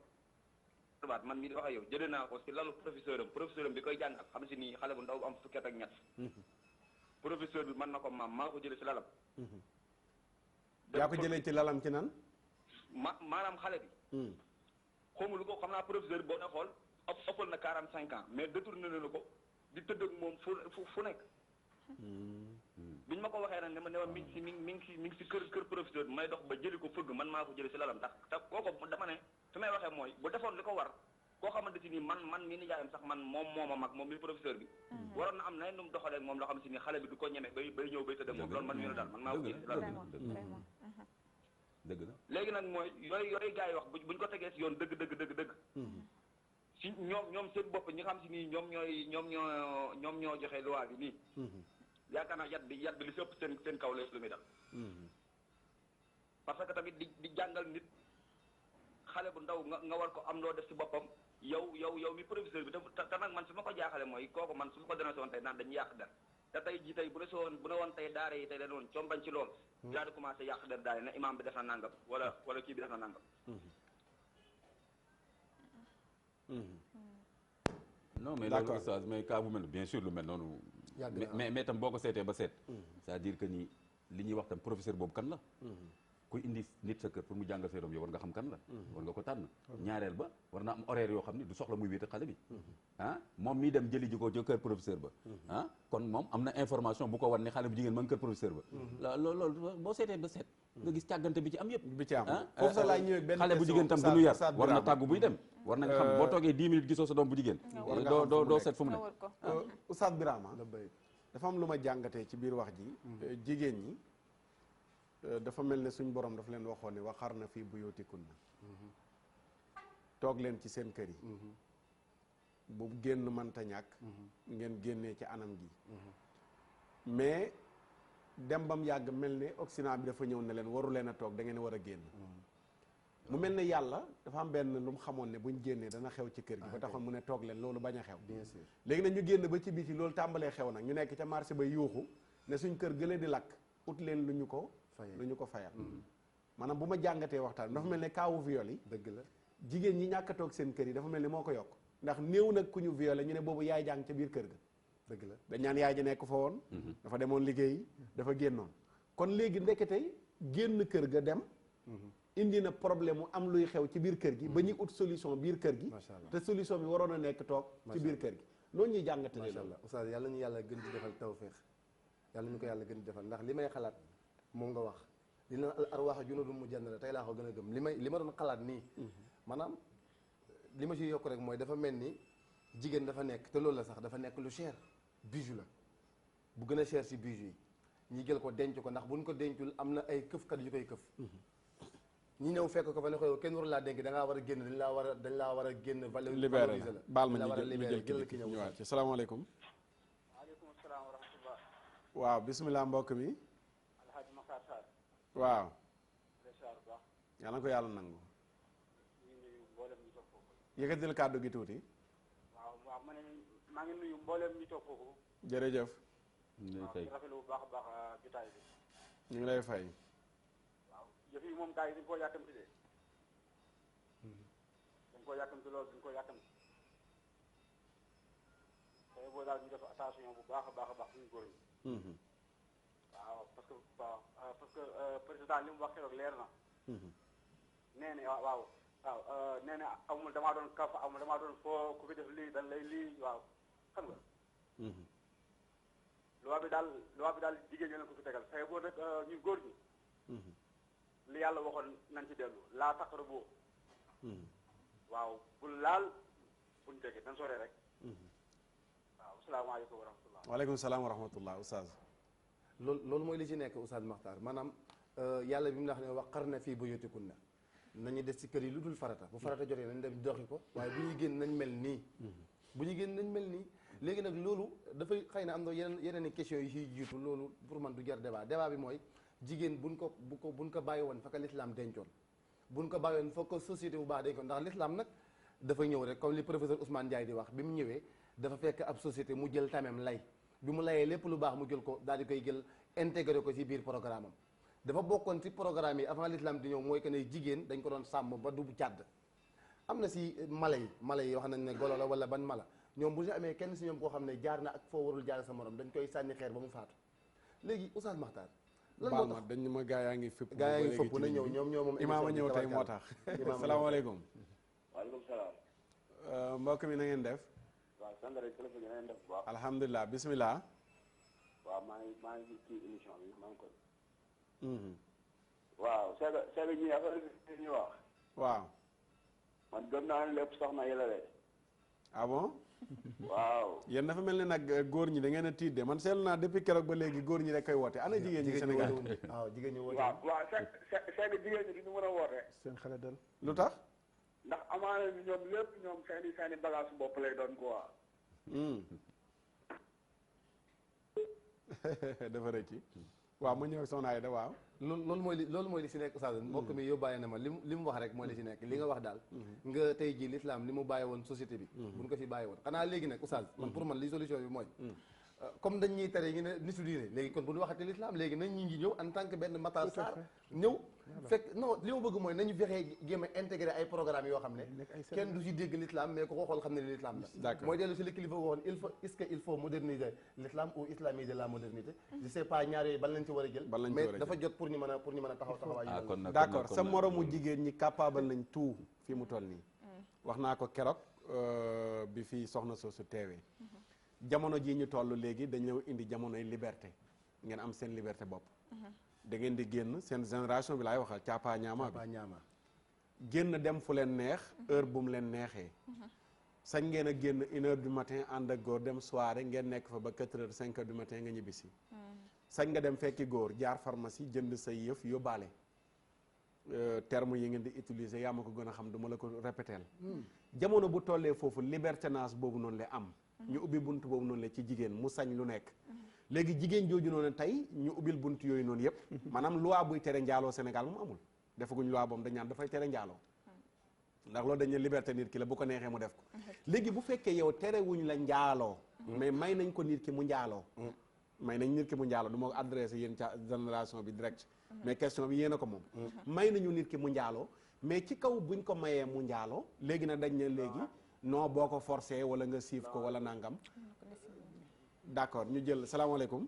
man mii di wax ak yow jëlee naa ko si lalu professeur am bi koy jàngal xam si ni xale bu ndaw bu am fukki at ak ñett. professeur bi mën na ko maa ko jëlee si lalam. yaa ko jëlee ci lalam ci nan. maanaam xale bi. xawma lu ko xam naa professeur bi boo dee xool ëppal na 45 ans mais détourné na ko di tëdd ak moom fu nekk. biñ ma ko waxee nag ne ma mi ngi si kër professeur bi may dox ba jëli ko fëgg man maa ko jëlee si lalam tax te kooku dama ne fi may waxee mooy bu defoon li ko war koo xamante si ni man mi nijaayam sax man moom moo ma mag moom mi professeur bi. waroon na am na nu mu doxalee moom loo xam si ni xale bi du ko ñeme bay ñëw bay tëdd moom loolu man mii la daal man maa ko jëlee si lalam. dëgg la léegi nag mooy yooyu gars yi wax buñ ko tegee si yoon dëgg. si ñoom seen bopp ñi nga xam si nii ñoom ñoo joxe loi bi nii. yaakaar naa yat bi li si ëpp seen kaw la lu muy dal. parce que tamit di jàngal nit xale bu ndaw nga war ko am loo def si boppam yow mi professeur bi te nag man su ma ko jaaxale mooy kooku man su ma ko dénoncé woon tey naan dañuy yàq der te tey jii tey bu ne woon tey daara yi tey dañ woon combañ ci lool. daa di commencé yàq der daara ne imam bi def na nangam wala kii bi def na nangam. non mais loolu oustaz mais cas bu mel bien sûr lu mel noonu. mais tam boo ko seetee ba seet. c'est-à-dire que ni li ñuy wax tam professeur boobu kan la. kuy indi nit sa kër pour mu jàngal sa doom yow war nga xam kan la. war nga ko tànn. ñaareel ba war na am horaire yoo xam ne du soxla muy wéet ak xale bi. moom mii dem jëli ji ko ca kër professeur ba. kon moom am na information bu ko war ne xale bu jigéen ma ngi kër professeur ba. loolu boo seetee ba seet. nga gis càggante bi ci am yëpp. bi ci am foofu sa laay ñëwee benn xale bu jigéen tam du ñu yar war na tàggu buy dem. war na nga xam boo toogee 10 minutes gisoo sa doom bu jigéen. doo seet fu mu ne. Oustaz Birama dafa am lu ma jàngatee ci biir wax ji. jigéen ñi dafa mel ne suñ borom dafa leen waxoon ne waxar na fii buyutikunna toog leen ci seen kër yi. bu génn mënta ñàkk. ngeen génnee ci anam gi. mais dem bam yàgg mel ne Occident bi dafa ñëw ne leen waru leen a toog da ngeen war a génn. mu mel ne yàlla dafa am benn lu mu xamoon ne buñ génnee dana xew ci kër gi ba taxoon mu ne toog leen loolu bañ a xew. bien sûr léegi nag ñu génn ba ci biti loolu tàmbalee xew nag ñu nekk ca marché ba yuuxu ne suñ kër gëlee di lakk ut leen lu ñu ko fayal. maanaam bu ma jàngatee waxtaan dafa mel ne kaawu viol yi. dëgg la jigéen ñi ñàkk a toog seen kër yi dafa mel ne moo ko yokk ndax néew nag ku ñu violé ñu ne boobu yaay jàng ca biir kër ga. dëgg la dañ ñaan yaay ji nekk fa woon. dafa demoon liggéey dafa génnoon. kon léegi ndeketey génn kër ga dem. indi na problème mu am luy xew ci biir kër gi. ba ñu ut solution biir kër gi. te solution bi waroon a nekk toog. ci biir kër gi loolu ñuy jàngatee. macha allah oustaz yàlla ñu yàlla gën ci defal tawféex yàlla ñu ko yàlla gën ci defal ndax li may xalaat moom nga wax li na al arwaax junudun mujannada tey laa ko gën a gëm li ma doon xalaat nii. maanaam li ma ci yokk rek mooy dafa mel ni jigéen dafa nekk te loolu la sax dafa nekk lu cher bijou la bu gën a cher si bijou yi ñi jël ko denc ko ndax buñ ko dencul am na ay këfkat yu koy këf. ñi ñëw fekk ko fa ne ko kenn waru laa dénk da ngaa war a génn dañ laa war a génn libéré la baal ma ñu jël ki ñëwaat ci salaamaaleykum. waaleykum salaam wa rahmatullah. waaw bisimilah mbokk mi. Alhaji Makhtar Sarr. waaw. yàlla na ko yàlla nangu. ñu ngi nuyu mboolem ñu yëkkatil kàddu gi tuuti. waaw waaw ma ne maa ngi nuyu mboolem ñu toog foofu. jërëjëf. waaw di rafetlu bu baax a baax jotaay bi. ñu ngi lay fay. waaw yëf yi moom gars yi dañ koo yàkkamti de. dañ koo yàkkamti loolu dañ koo yàkkamti. te boo daal ñu def attention bu baax a baax suñu góor ñi. waaw parce que président li mu wax keroog leer na. nee na waaw nee na amul damaa doon kaf amul damaa doon foo ku fi def lii dañ lay lii waaw xam nga. loi bi daal jigéen ñi leen ko fi tegal tey boo nag ñun góor ñi. li yàlla waxoon nañ ci dellu laa taqrabu. waaw bul laal buñ jege dañ sore rek. waaw asalaamaaleykum wa rahmatullah. waaleykum salaam wa rahmatullah oustaz. loolu mooy li ci nekk oustaz Makhtar maanaam yàlla bi mu wax ne waqarna fii buyutikunna nañu des ci kër yi lu dul farata bu farata jotee nañ dem doxi ko waaye bu ñuy génn nañ mel nii. bu ñuy génn nañ mel nii léegi nag loolu dafay xëy na am na yeneen i question yi ciy jiitu loolu pour man du jar débat bi mooy jigéen buñ ko bàyyi woon fa ko l'islam dencoon buñ ko bàyyi woon fa ko société bu baax dencoon ndax l'islam nag dafa ñëw rek comme li professeur Ousmane Ndiaye di wax bi mu ñëwee dafa fekk ab société mu jël tamem lay bi mu layee lépp lu baax mu jël ko daal di koy jël intégré ko ci biir programme am dafa bokkoon ci programme yi avant l'islam di ñëw mooy que ne jigéen dañ ko doon sàmm ba du càdd am na ci mala yi wax nañ ne golo la wala ban mala ñoom bu ñu amee kenn ci ñoom koo xam ne jaar na ak foo warul jaar sa morom dañ koy sànni xeer ba mu faatu léegi Oustaz Makhtar lan moo tax dañ ma gaa yaa ngi fëpp na ñëw ñoom moom imaama ñëw tey moo tax salaamaaleykum. waaleykum salaam. mbokk mi na ngeen def. waaw sant rek téléphone yi na ngeen def bu baax. alhamdulilah bisimilah. waaw maa ngi ci émission bi maa ngi koy. waaw Sega ñi affaire bi ñu wax. waaw. man gëm naa ne lépp soxna yi la de. ah bon. waaw. yéen dafa mel ni nag góor ñi da ngeen a tiit de man seetlu naa depuis keroog ba léegi góor ñi rek koy woote ana jigéen ñi Sénégal. waaw jigéen ñi woote. waaw Sega jigéen ñi duñu mën a woote. seen xale dal. lu tax. ndax amaana ni ñoom lépp ñoom seeni bagage bopp lay doon quoi. dafa rëcc. waaw ma ñëw ak soxna Aïda waaw. loolu mooy li si nekk Oustaz mbokk mi yóbbaale na ma li mu wax rek mooy li si nekk li nga wax daal nga tey jii l'islam li mu bàyyi woon société bi buñ ko fi bàyyi woon xanaa léegi nag Oustaz man pour man li solution bi mooy comme dañ ñuy tere ñu ne nitu diine léegi kon bu ñu waxati l'islam léegi nañ ñu ngi ñëw en tant que benn Matar Sarr ñëw fekk non li ma bëgg mooy nañu fexee jéem a intégré ay programme yoo xam ne kenn du si dégg l'islam mais ku ko xool xam ne l'islam la mooy dellu si li kilifa waxoon est-ce que il faut moderniser l'islam ou islamiser la modernité je sais pas ñaar yooyu ban lañ ci war a jël mais dafa jot pour ñu mën a taxawaay yi d'accord sa moromu jigéen ñi capable nañ tout fi mu toll nii wax naa ko keroog bi fii soxna soosu teewee jamono jii ñu toll léegi dañoo indi jamonoy liberté ngeen am seen liberté bopp da ngeen di génn seen génération bi laay waxal caapaa ñaama bi génn dem fu leen neex heure bu mu leen neexee sañ ngeen a génn 1h du matin ànd ak góor dem soirée ngeen nekk fa ba 4h 5h du matin nga ñibbisi sañ nga dem fekki góor jaar pharmacie jënd say yëf yóbbaale terme yi ngeen di utiliser yaa ma ko gën a xam du ma la ko répéteel jamono bu tollee foofu libertinage boobu noonu la am ñu ubbi bunt boobu noonu la ci jigéen mu sañ lu nekk léegi jigéen jooju noonu tey ñu ubbil bunt yooyu noonu yëpp maanaam loi buy tere njaaloo Sénégal moom amul defaguñ loi boobu dañ naan dafay tere njaaloo ndax loolu dañ ne liberté nit ki la bu ko neexee mu def ko léegi bu fekkee yow terewuñ la njaaloo mais may nañ ko nit ki mu njaaloo may nañ nit ki mu njaaloo du ma ko adressé yéen ca génération bi direct mais question bi yéen a ko moom may nañu nit ki mu njaaloo mais ci kaw buñ ko mayee mu njaaloo léegi nag dañ ne léegi non boo ko forcé wala nga siif ko wala nangam d'accord ñu jël salaamaaleykum.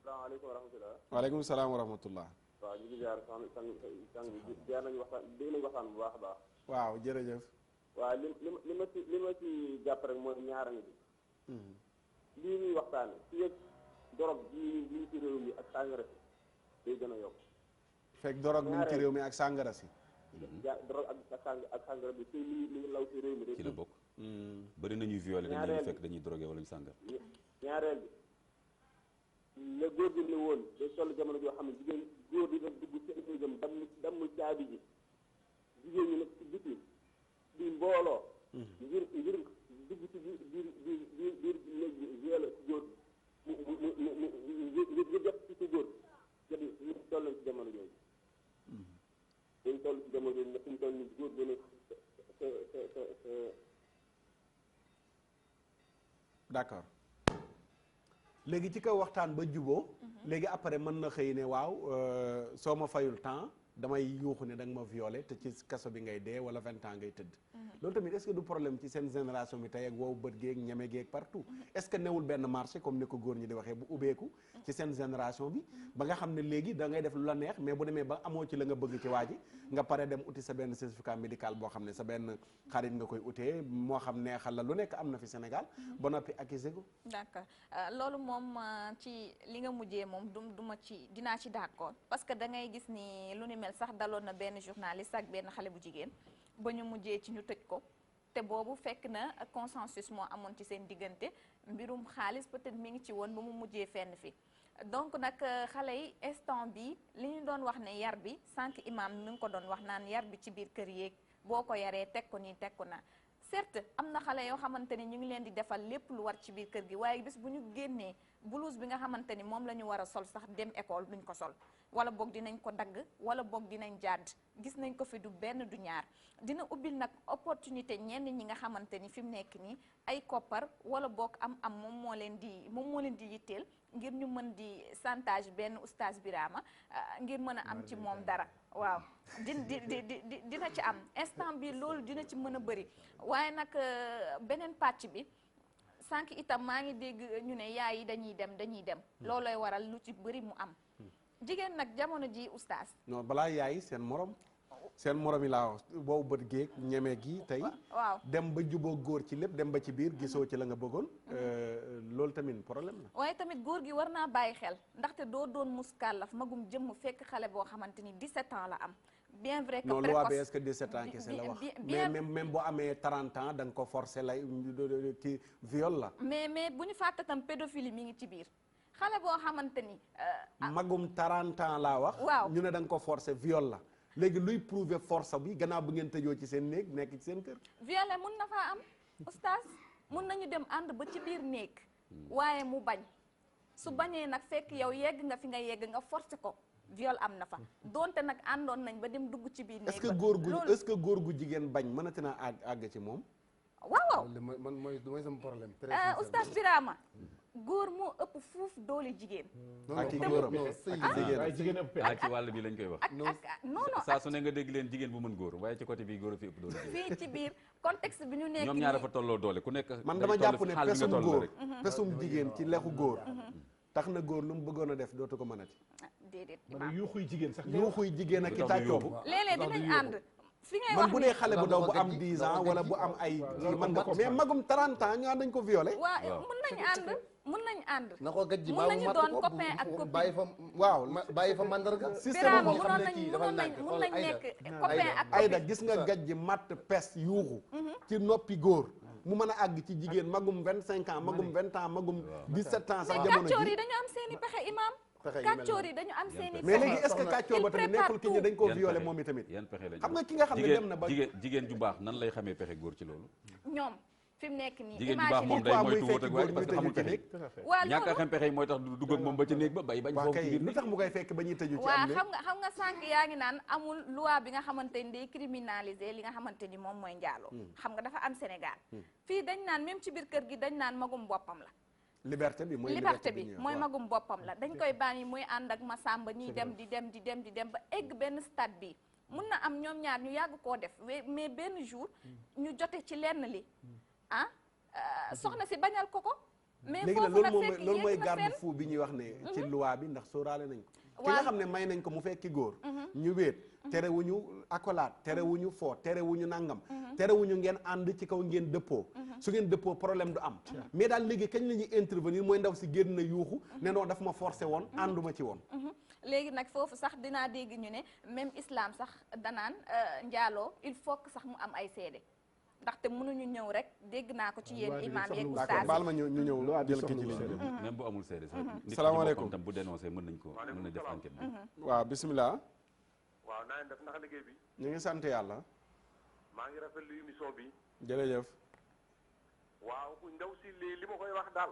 salaamaaleykum wa rahmatulah. waaleykum salaam wa rahmatullah. waaw ñu ngi ziar sang bi ziar nañu waxtaan dégg nañu waxtaan bu baax a baax. waaw jërëjëf. waaw li ma ci jàpp rek mooy ñaara ngi bi lii ñuy waxtaane ci yëg dorog ji ci réew mi ak sàngara si day gën a yokk. fekk dorog mi ci réew mi ak sàngara si. dorog ak sàngara bi ci li law ci réew mi ci la bokk bëri nañuy violé dañuy fekk dañuy drogué wala ñu sàngara ñaareel bi la góor gi ne woon day toll jamono joo xam ne jigéen góor di def dugg seen néegam damm caabi ji jigéen ñi nag ci biti di mbooloo ngir dugg ci biir néeg bi violé ci góor ngir jot ci góor jot ñu toll ci jamono jooju dañ toll ci jamono jooju nag suñu toll ni góor gën a d'accord léegi ci kaw waxtaan ba juboo léegi après mën na xëy ne waaw soo ma fayul temps damay yuuxu ne da nga ma violé te ci kaso bi ngay dee wala 20 ans ngay tëdd loolu tamit est-ce que du problème ci seen génération bi tey ak wow bët geeg ñeme geeg partout est-ce que newul benn marché comme ni ko góor ñi di waxee bu ubbeeku ci seen génération bi ba nga xam ne léegi da ngay def lu la neex mais bu demee ba amoo ci la nga bëgg ci waa ji nga pare dem uti sa benn certificat médical boo xam ne sa benn xarit nga koy utee moo xam neexal la lu nekk am na fi Sénégal ba noppi accusé ko d'accord loolu moom ci li nga mujjee moom duma ci dinaa ci d'accord parce que da ngay gis ni lu ni mel sax daloon na benn journaliste ak benn xale bu jigéen ba ñu mujjee ci ñu tëj ko te boobu fekk na consensus moo amoon ci seen diggante mbirum xaalis peut-être mi ngi ci woon ba mu mujjee fenn fi donc nag xale yi instant bi li ñu doon wax ne yar bi sànq imam mi ngi ko doon wax naan yar bi ci biir kër yeeg boo ko yaree teg ko nii teg ko na certes am na xale yoo xamante ni ñu ngi leen di defal lépp lu war ci biir kër gi waaye bis bu ñu génnee blouse bi nga xamante ni moom la ñu war a sol sax dem école duñ ko sol wala boog dinañ ko dagg wala boog dinañ jàdd gis nañ ko fi du benn du ñaar dina ubbil nag opportunité ñenn ñi nga xamante ni fi mu nekk nii ay koppar wala boog am moom moo leen di yitteel ngir ñu mën di chantage benn oustaz Birama ngir mën a am ci moom dara waaw dina ci am instant bi loolu dina ci mën a bëri waaye nag beneen pàcc bi sànq itam maa ngi dégg ñu ne yaay yi dañuy dem loolooy waral lu ci bëri mu am jigéen nag jamono ji oustaz non balaa yaay seen morom yi laa wax boobu bët géeg ñeme gi tey waaw dem ba juboo góor ci lépp dem ba ci biir gisoo ci la nga bëggoon loolu tamit problème la waaye tamit góor gi war naa bàyyi xel ndaxte doo doon muskàllaf magum jëmm fekk xale boo xamante ni 17 ans la am bien vrai que non loi bi est-ce que 17 ans kese la wax mais même boo amee 30 ans da nga ko forcer lay ki viol la mais bu ñu fàtte tam pédophilie mi ngi ci biir xale boo xamante ni magum 30 ans laa wax waaw ñu ne da nga ko forcer viol la léegi luy prouver force bi gannaaw bu ngeen tëjoo ci seen néeg nekk ci seen kër violé mun na faa am oustaz mun nañu dem ànd ba ci biir néeg waaye mu bañ su bañee nag fekk yow yegg nga fi nga yegg nga forcé ko viol am na fa donte nag àndoon nañ ba dem dugg ci biir néeg est-ce que góor gu jigéen bañ mënati naa àgg ci moom waaw man mooy sama problème oustaz Birama góor moo ëpp fuuf doole jigéen ak góoram ci wàll bi lañ koy wax non saa su ne nga dégg leen jigéen bu mën góor waaye ci côté bi góor a fi ëpp doole fii ci biir contexte bi ñu nekk ñoom ñaar dafa tolloo doole ku nekk man dama jàpp ne pesum góor pesum jigéen ci lexu góor tax na góor lu mu bëggoon a def dootu ko mënati déedéet yuuxuy jigéen sax yuuxuy jigéen ak ki tàccoo léeg-léeg dinañ ànd fi ngay man bu dee xale bu ndaw bu am 10 ans wala bu am ay man nga ko mais magum 30 ans ñu dañ ko violé waaw mun nañ ànd na ko gajji mun nañu doon copain ak copine bàyyi fa mandarga système mun nañ nekk copain ak Aïda gis nga gajji matt pes yuuxu ci noppi góor mu mën a àgg ci jigéen magum 25 ans magum 20 ans magum 17 ans sax jamono ji kàccoor yi dañu am seeni pexe imam kàccoor yi dañu am seeni pexe mais léegi est-ce que kàccoor ba tamit nekkul ki ñi dañ koo violé moom itamit xam nga ki nga xam ne dem na ba jigéen ju baax nan lay xamee pexe góor ci loolu ñoom fi mu nekk nii jigéen ju baax moom day moytu wóot ak waay parce que xamul pexe ñàkk a xam pexe yi mooy tax du dugg ak moom ba ci néeg ba bay bañ foofu ci biir lu tax mu koy fekk ba ñuy tëju ci waaw xam nga sànq yaa ngi naan amul loi bi nga xamante ni day criminaliser li nga xamante ni moom mooy njaaloo xam nga dafa am Sénégal fii dañ naan même ci biir kër gi dañ naan magum boppam la liberté bi mooy magum boppam la dañ koy bàyyi muy ànd ak Masamba ñuy dem di dem ba egg benn stade bi mun na am ñoom ñaar ñu yàgg koo def mais benn jour ñu jote ci lenn li soxna si bañal ko mais léegi nag loolu mooy garde fou bi ñuy wax ne ci loi bi ndax sóoraale nañ ko ki nga xam ne may nañ ko mu fekki góor ñu wéet terewuñu accolade terewuñu foo terewuñu nangam terewuñu ngeen ànd ci kaw ngeen dëppoo su ngeen dëppoo problème du am mais daal léegi kañ la ñuy intervenir mooy ndaw si génn na yuuxu ne non daf ma forcé woon ànduma ci woon léegi nag foofu sax dinaa dégg ñu ne même islam sax danaan njaaloo il faut que sax mu am ay seede ndaxte mënuñu ñëw rek dégg naa ko ci yéen imam yeeg oustaz baal ma ñu ñëw jël ki ci ligne même bu amul seede sax nit salaamaaleykum tam bu dénoncé mën na def enquête bi waaw bisimilah waaw naa def ndax liggéey bi ñu ngi sant yàlla maa ngi rafetlu émission bi jërëjëf waaw ndaw si li ma koy wax daal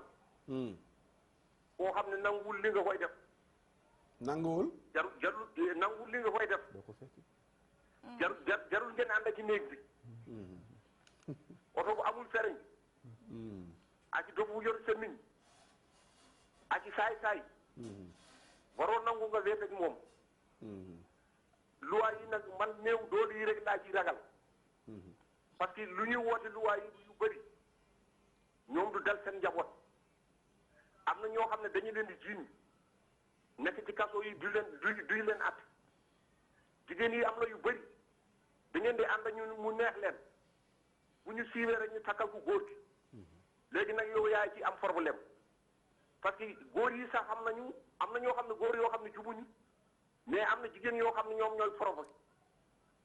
koo xam ne nanguwul li nga koy def nanguwul jarul nanguwul li nga koy def jarul ngeen ànd ci néeg bi oto bu amul feriñ ak dof bu yor semmiñ ak saay-saay waroo nangu nga weet ak moom loi yi nag man néew doole yi rek laa ci ragal parce que lu ñuy woote loi yi yu bëri ñoom du dal seen njaboot am na ñoo xam ne dañu leen di jiiñ nekk ci kaso yi duy leen at jigéen yi am na yu bëri da ngeen di ànd ñu mu neex leen bu ñu siiwee rek ñu takkal ko góor gi léegi nag yow yaay ci am problème parce que góor yi sax am na ñoo xam ne góor yoo xam ne jubuñu mais am na jigéen yoo xam ne ñoom ñooy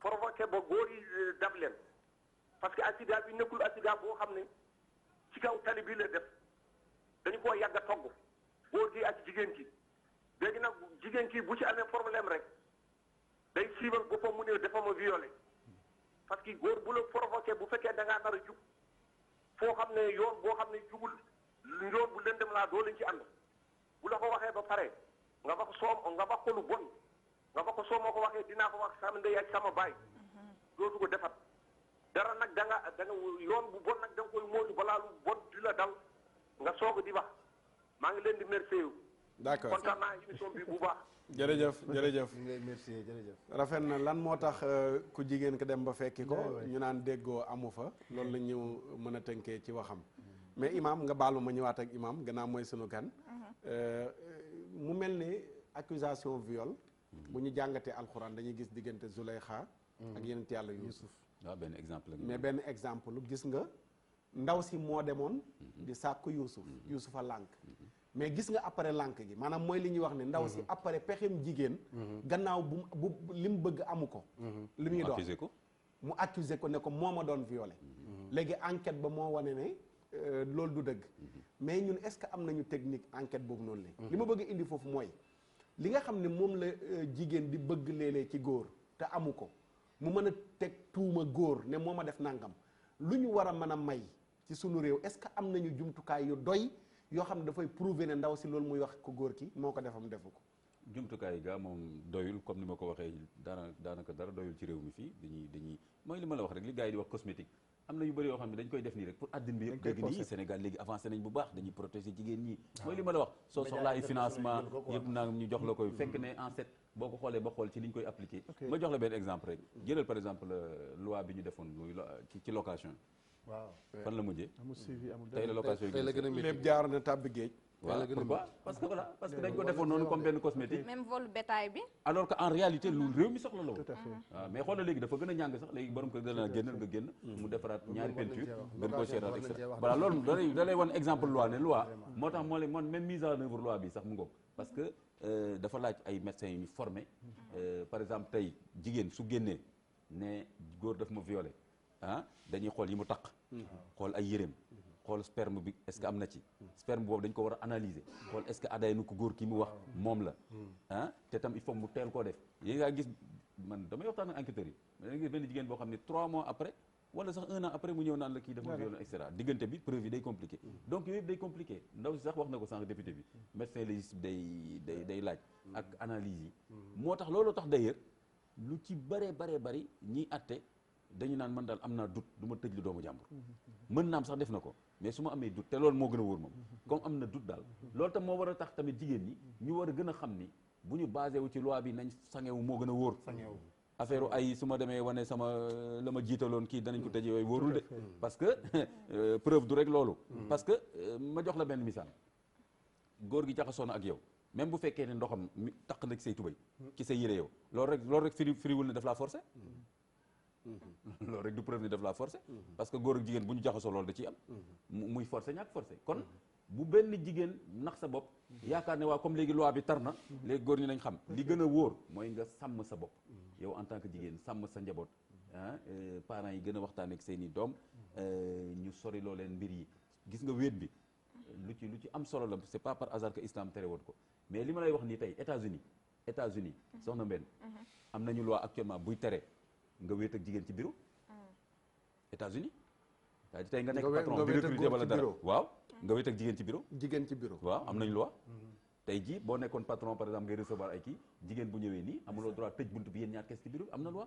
provoqué ba góor yi dab leen parce que accident bi nekkul accident boo xam ne ci kaw tali bi la def dañu koo yàgg a togg góor gi ak jigéen ki léegi nag jigéen ki bu ci amee problème rek day siiwal boppam mu ne dafa ma violé parce que góor bu la provoqué bu fekkee da ngaa nar a jub foo xam ne yoon boo xam ne jubul yoon bu lëndëm laa doo leen ci ànd bu la ko waxee ba pare nga wax ko lu bon nga wax ko soo ma ko waxee dinaa ko wax sama ndey ak sama baay dootu ko defat dara nag da nga yoon bu bon nag da nga koy moytu balaa lu bon di la dal nga soog di wax maa ngi leen di remercier yu d'accord kontaan naa émission bi bu baax jërëjëf jërëjëf ñu ngi lay remercier jërëjëf rafet na lan moo tax ku jigéen ko dem ba fekki ko ñu naan déggoo amu fa loolu la ñu mën a tënkee ci waxam mais imam nga baalu ma ñëwaat ak imam gannaaw mooy sunu kan mu mel ni accusation viol bu ñu jàngatee alxuraan dañuy gis diggante Zuleyxa ak yeneen yàlla Yuusuf waaw benn exemple mais benn exemple gis nga ndaw si moo demoon di sàkku Yuusuf a lànk mais gis nga après lànk gi maanaam mooy li ñuy wax ne ndaw si après pexem jigéen gannaaw bu li mu bëgg amu ko li muy doon mu accuser ko ne ko moo ma doon violé léegi enquête ba moo wane ne loolu du dëgg mais ñun est-ce que am nañu technique enquête boobu noonu la li ma bëgg indi foofu mooy li nga xam ne moom la jigéen di bëgg léeg-léeg ci góor te amu ko mu mën a teg tuuma góor ne moo ma def nangam lu ñu war a mën a may ci sunu réew est-ce que am nañu jumtukaay yu doy yoo xam ne dafay prouver ne ndaw si loolu muy wax ko góor ki moo ko defam defu ko jumtukaay gaa moom doyul comme ni ma ko waxee daanaka dara doyul ci réew mi fii dañuy mooy li ma la wax rek li gars yi di wax cosmétique am na yu bëri yoo xam ne dañ koy def nii rek pour àddina bi yëpp dégg nii Sénégal léegi avancé nañ bu baax dañuy protéger jigéen ñi mooy li ma la wax soo soxlaa ay financement yëpp naa ñu jox la koy fekk ne en fait boo ko xoolee ba xool ci li ñu koy appliqué ma jox la benn exemple rek jëlal par exemple loi bi ñu defoon muy ci location waaw fan la mujjee amul suivi amul tey la location yi lépp jaar na tàbbi géej voilà pourquoi parce que dañ ko defoon noonu comme benn cosmétique même vol bétail bi alors que en réalité lu réew mi soxla la woon tout à fait waaw mais xoolal léegi dafa gën a ñàng sax léegi borom kër dana génnal nga génn mu defaraat ñaari peinture gën koo seeraat et cetera voilà loolu da lay wan exemple loi ne loi moo tax moo lay man même mise en œuvre loi bi sax mu ngoog parce que dafa laaj ay médecins yu ñu formé par exemple tey jigéen su génnee ne góor daf ma violé dañuy xool yi mu taq xool ay yéreem xool sperme bi est-ce que am na ci sperme boobu dañ ko war a analyser xool est-ce que aday nu ko góor ki mu wax moom la te tam il faut mu teel koo def yéen ngaa gis man damay waxtaan ak enquêteurs yi da nga gis benn jigéen boo xam ne 3 mois après wala sax 1 an après mu ñëw naan la kii dafa violé et cetera diggante bi preuve yi day compliqué donc yooyu yëpp day compliqué ndaw si sax wax na ko sànq député bi médecin légiste bi day laaj ak analyse yi moo tax loolu tax d'ailleurs lu ci bëree bëri ñiy atte dañu naan man daal am naa doute du ma tëj lu doomu jàmbur mën naam sax def na ko mais su ma amee doute te loolu moo gën a wóor moom comme am na doute daal loolu tam moo war a tax tamit jigéen ñi ñu war a gën a xam ni bu ñu basé wu ci loi bi nañ sangewu moo gën a wóor affaire ay su ma demee wane sama la ma jiitaloon kii danañ ko tëj yooyu wóorul de parce que preuve du rek loolu parce que ma jox la benn misaal góor gi jaxasoo na ak yow même bu fekkee ne ndoxam taq na ci say tubay ci say yére yow loolu rek firiwul ne daf laa forcé loolu rek du preuve ni daf laa forcé parce que góor ak jigéen bu ñu jaxasoo loolu da ciy am muy forcé ñàkk forcé kon bu benn jigéen nax sa bopp yaakaar ne waa comme léegi loi bi tar na léegi góor ñi nañ xam li gën a wóor mooy nga sàmm sa bopp yow en tant que jigéen sàmm sa njaboot parents yi gën a waxtaan ak seeni doom ñu sori loo leen mbir yi gis nga wéet bi lu ci am solo la c'est pas par hasard que islam tere woon ko mais li ma lay wax nii tey États-Unis soxna Mbène am nañu loi actuellement buy tere nga wéet ak jigéen ci bureau États-Unis c'est-à-dire tey nga nekk patron bi recruté wala dara waaw nga wéet ak jigéen ci bureau ci bureau waaw am nañ loi tey jii boo nekkoon patron par exemple ngay recevoir ay kii jigéen bu ñëwee nii amuloo droit tëj buntu bi yéen ñaar kees ci biir am na loi.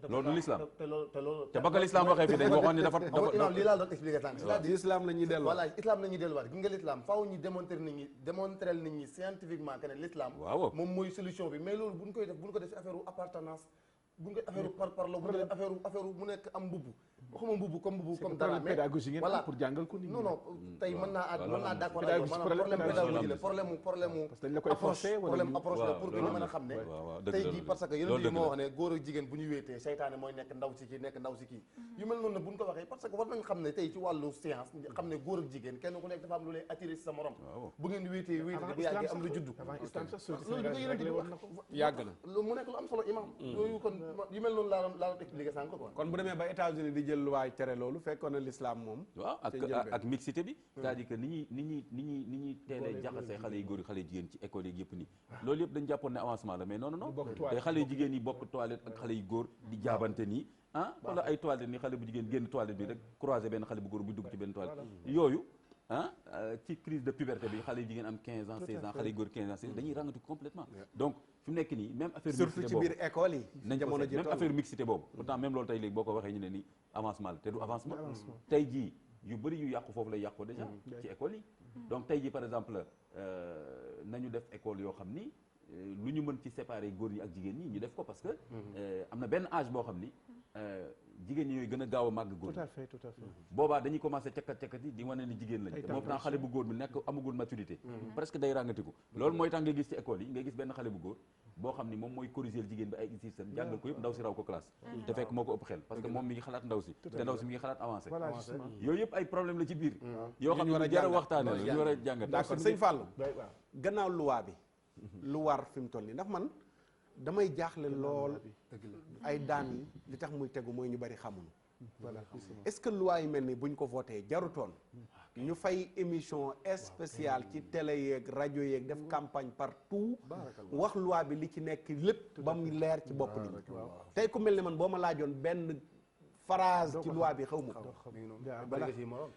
loolu du l'islam te ba ko l'islam waxee fii dañ waxoon ni dafa lii laa doon expliqué tànk c'est-à-dire islam la ñuy delluwaat voilà islam la ñuy delluwaat gi nga l'islam faaw ñu démontrer nit ñi scientifiquement que ne l'islam moom mooy solution bi mais loolu bu ñu koy def bu ñu ko def affaire appartenance bu nga affaire parlo bu nga def affaire mu nekk am mbubb waxuma mbubb comme dara mais voilà pour jàngal ko nit ñi non tey mën naa d'accord ak yow maanaam problème pédagogie la problème approche problème approche la pour que ñu mën a xam ne tey jii parce que yéen bi moo wax ne góor ak jigéen bu ñu wéetee seytaane mooy nekk ndaw si kii yu mel noonu bu ñu ko waxee parce que war nañ xam ne tey ci wàllu science xam ne góor ak jigéen kenn ku nekk dafa am lu lay attiré si sa morom bu ngeen wéetee bu yàggee am lu juddu loolu bi nga yéen di wax yàgg na lu mu nekk lu am solo imam yooyu kon yu mel noonu laa doon expliqué sànq quoi kon bu demee ba États-Unis di jël luwaay tere loolu fekkoon na l'islam moom waaw ak mixité bi c'est-à-dire que ni ñuy teelee jaxasee xale yu góor yi xale yu jigéen ci école yi yëpp nii loolu yëpp dañ jàppoon ne avancement la mais non te xale yu jigéen yi bokk toilette ak xale yu góor di jaabante nii wala ay toilette nii xale bu jigéen génn toilette bi rek croisé benn xale bu góor bu dugg ci benn toilette yooyu ci crise de puberté bi xale yu jigéen am 15 ans 16 ans xale yu góor 15 ans 16 dañuy rangatu complètement donc fi mu nekk nii même affaire surtout ci biir école yi nañ ko même affaire mixité boobu pourtant même loolu tey léegi boo ko waxee ñu ne ni avancement la te du avancement tey jii yu bëri yu yàqu foofu lay yàqu déjà ci école yi donc tey jii par exemple nañu def école yoo xam ni lu ñu mën ci séparer góor ñi ak jigéen ñi ñu def ko parce que am na benn âge boo xam ni jigéen ñi ñooy gën a gaaw a màgg góor tout à fait boobaa dañuy commencé cakkat yi di wane ni jigéen lañ te moom temps xale bu góor bi nekk amagul maturité presque day ràngatiku loolu mooy tax nga gis ci école yi nga gis benn xale bu góor boo xam ni moom mooy corriger jigéen bi ay système jàngal ko yëpp ndaw si raw ko classe te fekk moo ko ëpp xel parce que moom mi ngi xalaat ndaw si te ndaw si mi ngi xalaat avancé yooyu yëpp ay problème la ci biir yoo xam ne jar a waxtaane la ñu war a jàngat d'accord sëñ Fallou gannaaw luwaa bi lu war fi mu toll nii ndax man damay jaaxle lool ay daan yi li tax muy tegu mooy ñu bari xamuñu est-ce que loi yi mel ni buñ ko voté jarutoon ñu fay émission spéciale ci télé yeeg rajo yeeg def campagne partout wax loi bi li ci nekk lépp ba mu leer ci bopp nit ñi tey ku mel ni man boo ma laajoon benn phrase ci loi bi xaw ma ko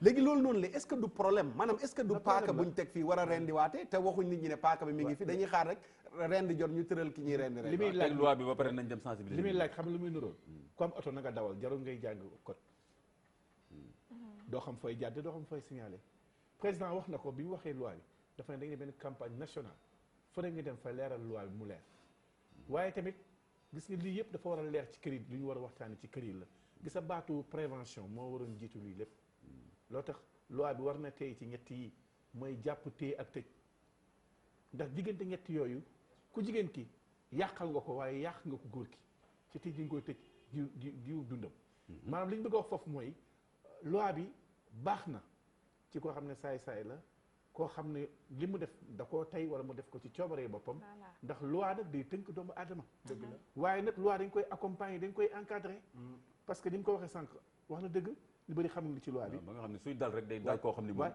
léegi loolu noonu la est-ce que du problème maanaam est-ce que du paaka buñ teg fii war a rendiwaate te waxuñ nit ñi ne paaka bi mi ngi fi dañuy xaar rek rendi jot ñu tëral ki ñuy rendi rek li muy laaj loi bi ba pare nañ dem sensibiliser li muy laaj xam lu muy nuróol comme oto na nga dawal jarul ngay jàng code doo xam fooy jàdd doo xam fooy signalé président wax na ko bi mu waxee loi bi dafa ne dañu ne benn campagne nationale fa nga dem fa leeral loi bi mu leer waaye tamit gis nga lii yëpp dafa war a leer ci kër yi lu ñu war a waxtaane ci kër yi la gis nga baatu prévention moo waroon jiitu lii lépp loo tax loi bi war na tey ci ñett yi mooy jàpp téye ak tëj ndax diggante ñett yooyu ku jigéen ki yàqal nga ko waaye yàq nga ko góor ki ci tëj gi nga koy tëj diw dundam maanaam li ñu bëgg a wax foofu mooy loi bi baax na ci koo xam ne saay-saay la koo xam ne li mu def da koo tey wala mu def ko ci coobaree boppam ndax loi nag day tënk doomu aadama dëgg la waaye nag loi dañ koy accompagner dañ koy encadrer parce que ni mu ko waxee sànq wax na dëgg ñu bëri xamuñ li ci loi bi ba nga xam ne suy dal rek day dal koo xam ne moom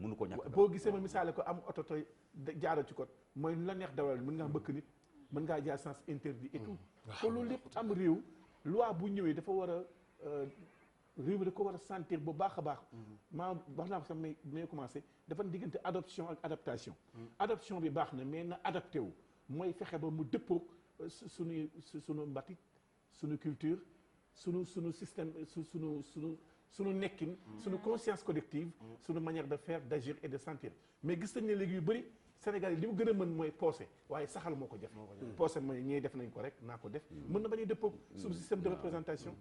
mënu ko ñàkk boo gisee ma misaale ko am oto tey jaaroo ci code mooy lu la neex dawal mën ngaa mbëkk nit mën ngaa jaar sens interdit et tout te loolu lépp am réew loi bu ñëwee dafa war a réew mi da ko war a sentir bu baax a baax maanaam wax naa ko sax may commencé dafa diggante adoption ak adaptation adoption bi baax na mais na adapté wu mooy fexe ba mu dëppoog suñu mbatit suñu culture suñu système suñu nekkin suñu conscience collective suñu manière de faire d'agir et de sentir mais gis nañ ne léegi yu bëri Sénégal yi li mu gën a mën mooy poosé waaye saxal moo ko def poosé mooy ñee def nañ ko rek naa ko def mën na bañ a dëppoog suñu système de représentation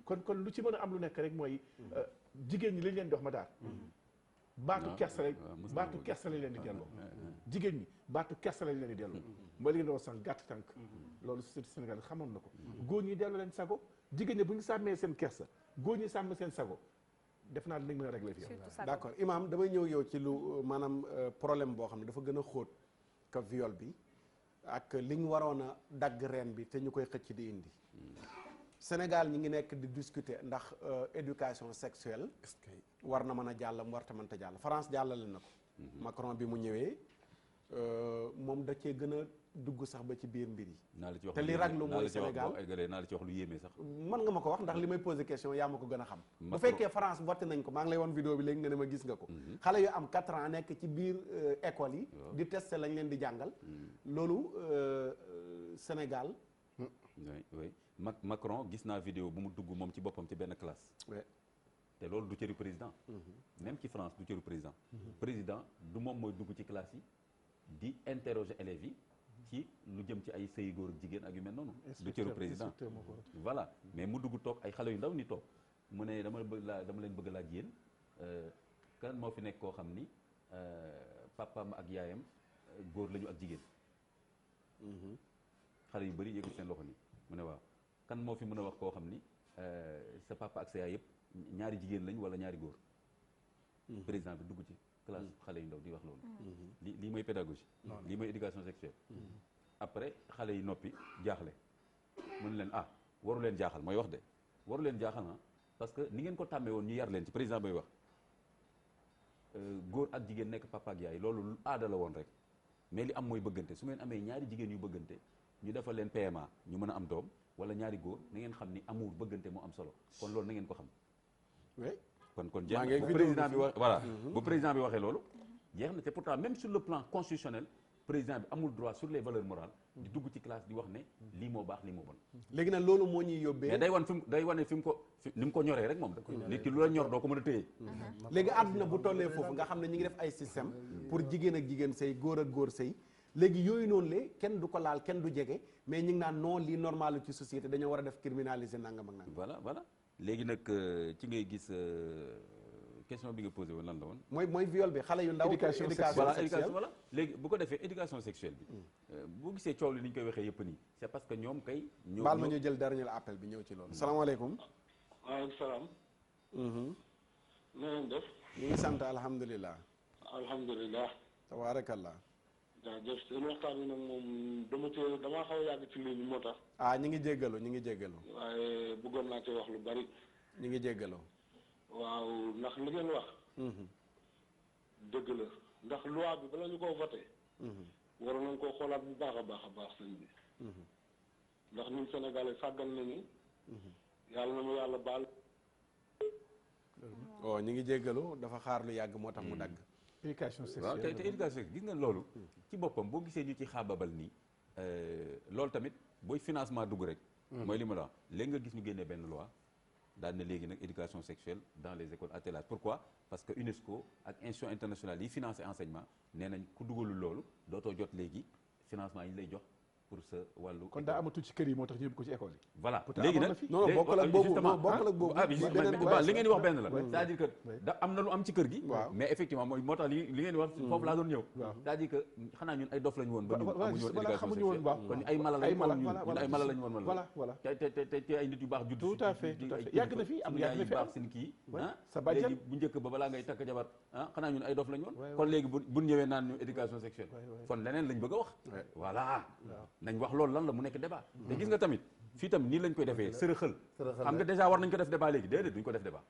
kon lu ci mën a am lu nekk rek mooy jigéen ñi lañ leen di wax ma daal baatu kersa lañ leen di delloo jigéen ñi baatu kersa lañ leen di delloo mooy li ngeen di wax sànq gàtt tànk loolu société Sénégal xamoon na ko góor ñi delloo leen sago jigéen ñi bu ñu sàmmee seen kersa góor ñi sàmm seen sago def naa dinañ mën a régler fii d'accord imam damay ñëw yow ci lu maanaam problème boo xam ne dafa gën a xóot que viol bi ak li ñu waroon a dagg reen bi te ñu koy xëcc di indi Sénégal ñi ngi nekk di discuter ndax éducation sexuelle war na mën a jàll mu warta mënta jàll France jàllale na ko Macron bi mu ñëwee moom da cee gën a dugg sax ba ci biir mbir yi. naa la ci wax te li raglu mooy Sénégal naa la ci wax lu yéeme sax. mën nga ma ko wax ndax li may posé question yaa ma ko gën a xam. bu fekkee France voté nañ ko maa ngi lay woon vidéo bi léegi nga ne ma gis nga ko. xale yu am 4 ans nekk ci biir école yi. di testé lañ leen di jàngal. loolu Sénégal. oui Macron gis naa vidéo bu mu dugg moom ci boppam ci benn classe. te loolu du cëru président. même ci France du cëru président. président du moom mooy dugg ci classe yi di interroger élèves yi ci lu jëm ci ay sëy góor ak jigéen ak yu mel noonu. du cëru président voilà mais mu dugg toog ay xale yu ndaw ni toog mu ne dama leen bëgg laaj yéen kan moo fi nekk koo xam ni papaam ak yaayam góor lañu ak jigéen. xale yu bëri yëkkati seen loxo ni mu ne waaw kan moo fi mën a wax koo xam ni sa papa ak sa yaay yëpp ñaari jigéen lañ wala ñaari góor. président bi dugg ci classe xale yu ndaw di wax loolu. lii mooy pédagogie. lii mooy éducation sexuelle. après xale yi noppi jaaxle mu ne leen waru leen jaaxal mooy wax de waru leen jaaxal parce que ni ngeen ko tàmmee woon ñu yar leen ci président bay wax góor ak jigéen nekk papa ak yaay loolu aada la woon rek mais li am mooy bëggante su ngeen amee ñaari jigéen yu bëggante ñu defal leen PMA ñu mën a am doom wala ñaari góor na ngeen xam ni amour bëggante moo am solo kon loolu na ngeen ko xam. kon jeex na bu président bi wax voilà bu président bi waxee loolu jeex na te pourtant même sur le plan constitutionnel président bi amul droit sur les valeurs morales di dugg ci classe di wax ne lii moo baax lii moo bon. léegi nag loolu moo ñuy yóbbee. mais day wane fi mu ko ñoree rek moom. nit ki lu la ñor doo ko mën a téye. léegi àdduna bu tollee foofu nga xam ne ñu ngi def ay système pour jigéen ak jigéen sëy góor ak góor sëy léegi yooyu noonu le kenn du ko laal kenn du jege mais ñu ngi naan non lii normal ci société dañoo war a def criminaliser nangam ak nangam. voilà léegi nag ci ngay gis question bi nga posé woon lan la woon. mooy viol bi xale yu ndaw. éducation sexuelle voilà léegi bu ko defee éducation sexuelle bi. boo gisee coow li ni ñu koy waxee yëpp nii c'est parce que ñoom kay. ñoo baal ma ñu jël dernier appel bi ñëw ci loolu. salaamaaleykum. waaleykum salaam. na ngeen def. ñu ngi sant alhamdulilah. alhamdulilah. tabaarakallah. jaajëf seen waxtaan bi nag moom damaa xaw a yàgg ci lii bi moo tax. ñu ngi jéggalu. waaye bëggoon naa ci wax lu bari. ñu ngi jéggalu. waaw ndax li ngeen wax. dëgg la ndax loi bi bala ñu koo voté. waroon nañ koo xoolaat bu baax a baax sëñ bi. ndax ñun Sénégalais sàggal nañu. yàlla na mu yàlla baal. ñu ngi jéggalu dafa xaar lu yàgg moo tax mu dagg. éducation sexuelle waaw te éducation gis nga loolu. ci boppam boo gisee ñu ci xaababal nii. loolu tamit booy financement dugg rek. mooy li ma la wax léegi nga gis ñu génnee benn loi. daal ne léegi nag éducation sexuelle dans les écoles attelage pourquoi parce que UNESCO ak institution internationale yi financé enseignement nee nañ ku dugalul loolu dootoo jot léegi financement yi ñu lay jox pour sa wàllu. kon daa amatul ci kër yi moo tax ñu yóbbu ko ci école yi. voilà léegi nag non bokkul ak boobu li ngeen di wax benn la c'est-à-dire que da am na lu am ci kër gi. mais effectivement mooy moo tax li ngeen di wax foofu laa doon ñëw. c'est-à-dire que xanaa ñun ay dof lañu woon ba ñu amuñu woon éducation sexuelle kon ay mala lañu woon ñun ay mala lañu woon voilà te ay nit yu baax judd tout à fait yàgg na fi am yàgg na fi baax seen kii sa bàjjen léegi bu njëkk ba balaa ngay takk jabar xanaa ñun ay dof lañu woon kon léegi bu ñëwee naan ñu éducation sexuelle kon leneen lañ bëgg a wax voilà nañ wax loolu lan la mu nekk débat te gis nga tamit fii tam nii lañ koy defee sërëxël xam nga déjà war nañ ko def débat léegi déedéet duñ ko def débat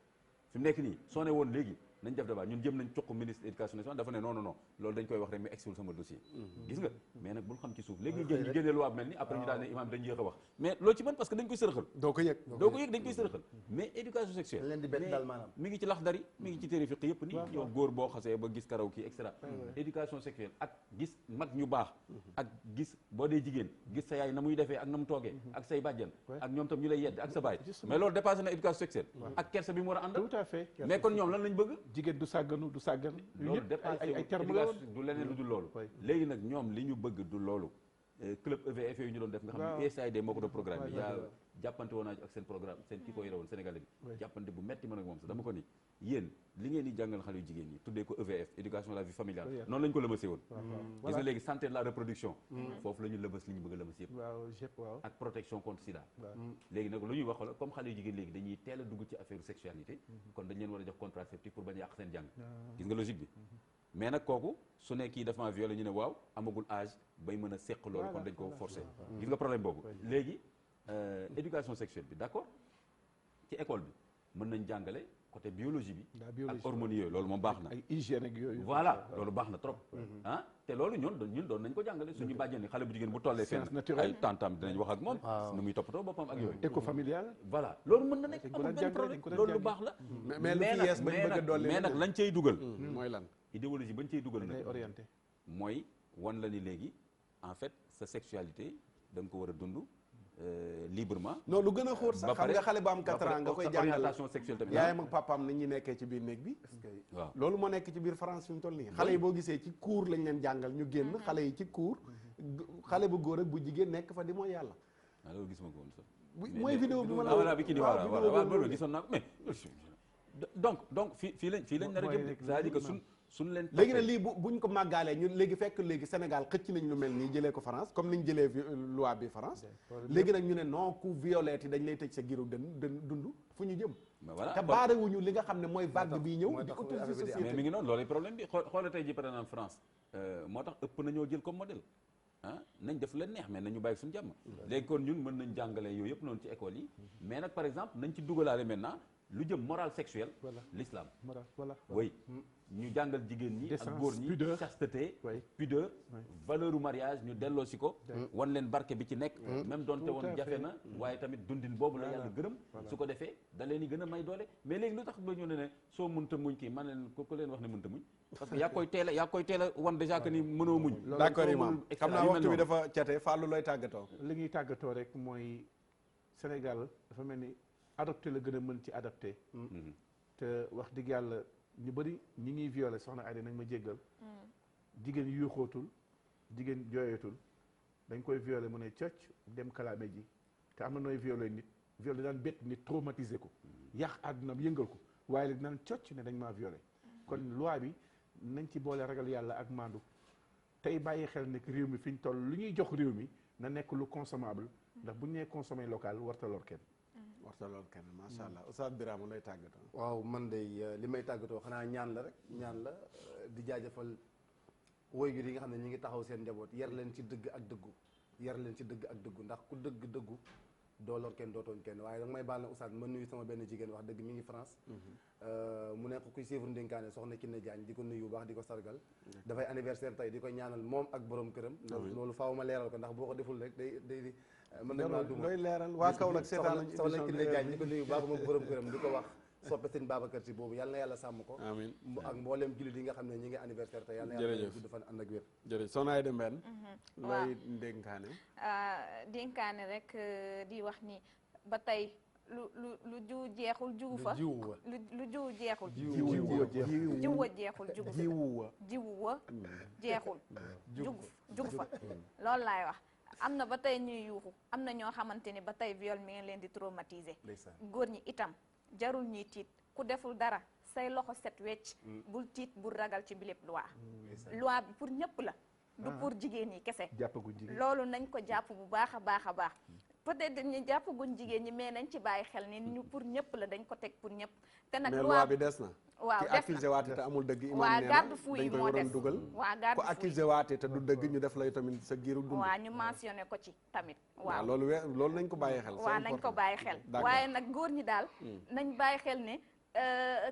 fi mu nekk nii soo ne woon léegi nañ def débat ñun jëm nañ cuq ministre éducation nationale dafa ne non loolu dañ koy wax rek mais exul sama dossier gis nga mais nag bul xam ci suuf léegi ñu génnee loi mel ni après ñu daal ne imam dañ yéex a wax mais loolu ci ban parce que dañ koy sërëxal doo ko yëg dañ koy sërëxal mais éducation sexuelle mi ngi ci Laxdari mi ngi ci téere fiq yëpp nii yow góor boo xasee ba gis karaw kii et cetera éducation sexuelle ak gis mag ñu baax ak gis boo dee jigéen gis sa yaay na muy defee ak na mu toogee ak say bàjjan ak ñoom tam ñu lay yedd ak sa baay mais loolu dépassé na éducation sexuelle ak kersa bi mu war a ànd tout à fait mais kon ñoom lan lañ bëgg jigéen du sàgganu du sàggan loolu dépassé ay terme la du leneen lu dul loolu léegi nag ñoom li ñu bëgg du loolu club EVF yooyu ñu doon def nga xam ne USAID moo ko doon programme bi yaa jàppante woon naa ak seen programme seen ki ko yore woon Sénégalais bi jàppante bu metti man ak moom sax dama ko ni yéen li ngeen di jàngal xale yu jigéen ñi tuddee ko EVF éducation à la vie familiale noonu lañ ko lëmasee woon gis nga léegi santé de la reproduction foofu la ñu lëmas li ñu bëgg a lëmas yëpp ak protection contre sida léegi nag lu ñuy wax la comme xale yu jigéen léegi dañuy teel a dugg ci affaire sexualité kon dañ leen war a jox contraceptif pour bañ a yàq seen jàng gis nga logique bi mais nag kooku su ne kii dafa ma violé ñu ne waaw amagul âge bay mën a seq loolu kon dañ ko forcer gis nga problème boobu léegi éducation sexuelle bi d'accord ci école bi mën nañ jàngale côté biologie bi biologie ak hormones yooyu loolu moom baax na ay hygiène ak yooyu voilà loolu baax na trop ah te loolu ñun doon nañ ko jàngale suñu bàjjeni xale bu jigéen bu tollee fenn ay tantam dinañ wax ak moom nu muy toppatoo boppam ak yooyu éco familial voilà loolu mën na nekk amul benn problème loolu lu baax la mais lu fi yees bañ bëgg a dolli mais nag lañ cay dugal mooy lan idéologie bañ cay dugal nag orienté mooy wan la ni léegi en fait sa sexualité da nga ko war a dund librement non lu gën a xóot sax xam nga xale bu am 4 ans nga koy jàngal orientation sexuelle tamit yaayam ak papaam ni ñuy nekkee ci biir néeg bi waaw loolu moo nekk ci biir France fi mu toll nii xale yi boo gisee ci cours lañ leen jàngal ñu génn xale yi ci cours xale bu góor ak bu jigéen nekk fa di mooy yàlla loolu gis ma ko woon sax mooy vidéo bi ma la bi kii di waaw gisoon naa ko mais donc fii lañ nar a jëm c'est-à-dire que suñ leen léegi nag lii buñ ko màggaalee ñun léegi fekk léegi Sénégal xëcc nañ lu mel nii jëlee ko France comme niñ jëlee loi bi France léegi nag ñu ne non ku violé yi dañ lay tëj sa giru dund fu ñu jëm te baarewuñu li nga xam ne mooy vague bi ñëw di autoriser société mais mi ngi noonu loolu problème bi xoola tey ji par exemple France moo tax ëpp nañoo jël comme modèle nañ def leen neex mais nañu bàyyi suñu jàmm léegi kon ñun mën nañ jàngale yooyu yëpp noonu ci école yi mais nag par exemple nañ ci dugalaale maintenant lu jëm morale sexuelle l'islam oui ñu jàngal jigéen ñi ak góor ñi chasteté pudeur valeur u mariage ñu delloo si ko wan leen barke bi ci nekk même doonte woon jafe na waaye tamit dundin boobu la yàlla gërëm su ko defee da leen di gën a may doole mais léegi lu tax ba ñu ne soo mënta muñ kii man leen ko leen wax ne mënta muñ parce que yaa koy teel a wan déjà que ni mënoo muñ d'accord imam xam naa waxtu bi dafa cate Fallou looy tàggatoo li ñuy tàggatoo rek mooy Sénégal dafa mel ni adopté la gën a mën ci adapté te wax dëgg yàlla ñu bëri ñi ngiy violé soxna Aïda nañ ma jéggal jigéen yuuxootul jigéen jooyatul dañ koy violé mu ne cocc dem kalaame ji te am na nooy violé nit violé daan bett nit traumatisé ko yàq àdduna yëngal ko waaye la dinaan cocc ne dañ maa violé kon loi bi nañ ci boole ragal yàlla ak maandu tey bàyyi xel nekk réew mi fi ñu toll lu ñuy jox réew mi na nekk lu consommable ndax bu ñu nee consommé local warta lor kenn warta lool kenn macha allah Oustaz Birame lay tàggatoo waaw man de li may tàggatoo xanaa ñaan la rek ñaan la di jaajëfal waajur yi nga xam ne ñi ngi taxaw seen njaboot yar leen ci dëgg ak dëggu yar leen ci dëgg ak dëggu ndax ku dëggu doo lor kenn doo tooñ kenn waaye danga may baal na Oustaz ma nuyu sama benn jigéen wax dëgg mi ngi France mu nekk kuy suivre ndénkaane soxna Kiné Diagne di ko nuyu bu baax di ko sargal dafay anniversaire tey di ko ñaanal moom ak borom këram loolu faaw ma leeral ko ndax boo ko deful rek day mën nañ maa duma looy leeral waa Kaolack seetaan soxna Kiné Diagne di ko nuyu bu baax moom borom këram di ko wax soppe sëñ Babacar Si boobu yàlla na yàlla sàmm ko amiin ak mboolem jullit yi nga xam ne ñi ngi anniversaire te yàlla na yàlla gudd fan ànd ak wér jërëjëf soxna Aïda Mbène looy dénkaane dénkaane rek di wax ni ba tey lu jiw jeexul jugu fa lu jiw jeexul jiw jeexul jugu jiw jeexul jugu fa loolu laay wax am na ba tey ñuy yuuxu am na ñoo xamante ni ba tey viol mi ngeen leen di traumatiser góor ñi itam jarul ñuy tiit ku deful dara say loxo set wecc bul tiit bul ragal ci bilép loi bi pour ñëpp la du pour jigéen ñi kese loolu nañ ko jàpp bu baax a baax a baax peut-être ñu jàppaguñ jigéen ñi mais nañ ci bàyyi xel ni ñu pour ñëpp la dañ ko teg pour ñëpp te nag loi bi des na waaw ki accusé waate te amul dëgg imam waaw nee garde fou yi dañ ko moo waroon des dugal waaw garde ko accusé waate te du dëgg ñu def lay tamit sa giiru dund waaw ñu mentionné ko ci tamit waaw loolu nañ ko bàyyi xel waaw nañ ko bàyyi xel waaye nag góor ñi daal nañ bàyyi xel ne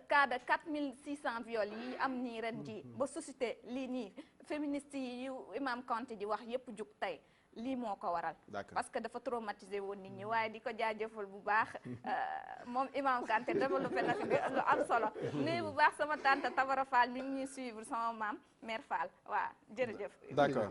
cas de 4600 viols yi am nii ren ji ba suscité lii nii féministes yi yu Imam Kanté di wax yépp jug tey lii moo ko waral parce que dafa traumatisé woon nit ñi waaye di ko jaajëfal bu baax moom Imam Kanté développé na fi lu am solo nuyu bu baax sama tante Tabara Fall mi ngi ñuy suivre sama maam mère Fall waaw jërëjëf d'accord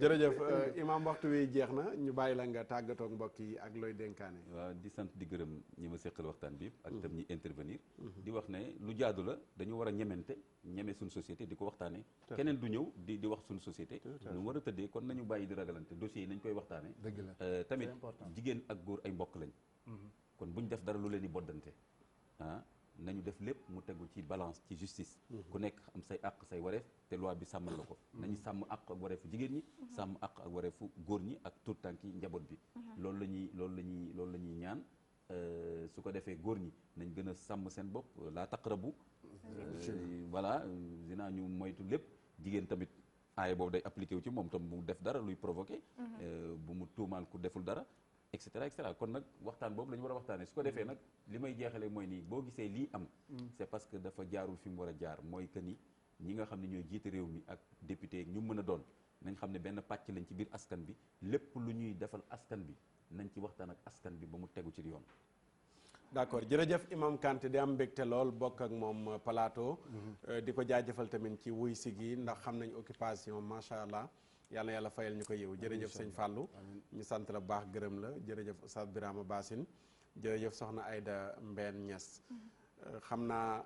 jërëjëf imam waxtu wi jeex na ñu bàyyi la nga tàggatoo ak mbokk yi ak looy dénkaane waaw di sant di gërëm ñi ma seqal waxtaan bi ak itam ñi intervenir di wax ne lu jaadu la dañu war a ñemente ñeme suñu société di ko waxtaane keneen du ñëw di wax suñu société ñu war a tëddee kon nañu bàyyi di ragalante dossiers yi nañ koy waxtaane tamit jigéen ak góor ay mbokk lañ kon buñ def dara lu leen di boddante nañu def lépp mu tegu ci balance ci justice ku nekk am say àq say wareef te loi bi sàmmal la ko nañu sàmm àq ak wareefu jigéen ñi sàmm àq ak wareefu góor ñi ak tout tànk yi njaboot bi loolu la ñuy ñaan su ko defee góor ñi nañ gën a sàmm seen bopp laa taqrabu voilà dinaa ñu moytu lépp jigéen tamit aaye boobu day appliqué wu ci moom tam mu def dara luy provoqué bu mu tuumaal ku deful dara et cetera kon nag waxtaan boobu la ñu war a waxtaanee su ko defee nag li may jeexalee mooy nii boo gisee lii am c'est parce que dafa jaarul fi mu war a jaar mooy que ni ñi nga xam ne ñooy jiite réew mi ak député ñu mën a doon nañ xam ne benn pàcc lañ ci biir askan bi lépp lu ñuy defal askan bi nañ ci waxtaan ak askan bi ba mu tegu ci yoon. d'accord jërëjëf Imam Kanté di am mbégte lool bokk ak moom plateau. di ko jaajëfal tamit ci wuy si gi ndax xam nañ occupation macha allah yàlla yàlla fayal ñu ko yow. jërëjëf sëñ Fallou ñu sant la bu baax gërëm la jërëjëf Oustaz Birama Bassine jërëjëf soxna Aïda Mbène Niass. xam naa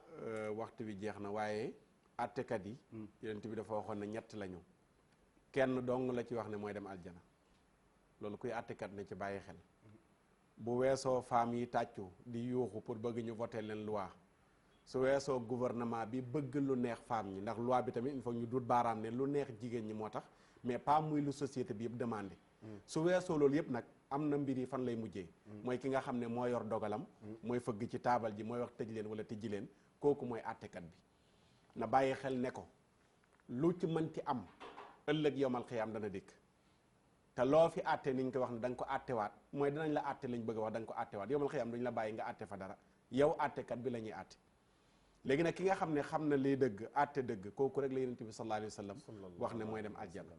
waxtu bi jeex na waaye àttekat yi. yonent bi dafa waxoon ne ñett lañu. kenn dong la ci wax ne mooy dem aljana loolu kuy àttekat ne ci bàyyi xel. bu weesoo femmes yi tàccu di yuuxu pour bëgg ñu voter leen loi su weesoo gouvernement bi bëgg lu neex femmes ñi ndax loi bi tamit il faut ñu dut baaraam ne lu neex jigéen ñi moo tax mais pas muy lu société bi yëpp demandé. su weesoo loolu yëpp nag am na mbir yi fan lay mujjee. mooy ki nga xam ne moo yor dogalam. mooy fëgg ci taabal ji mooy wax tëj leen wala tëjji leen kooku mooy àttekat bi na bàyyi xel ne ko lu ci mënti am ëllëg yowmal xiyaam dana dikk. te loo fi àtte ni ñu ko wax ne da nga ko àttewaat mooy dinañ la àtte lañ bëgg a wax da nga ko àttewaat yow mal xëy am duñ la bàyyi nga àtte fa dara yow àttekat bi la ñuy àtte léegi nag ki nga xam ne xam na liy dëgg àtte dëgg kooku rek la yonent bi sallallahu alayhi wa sallam wax ne mooy dem àjjana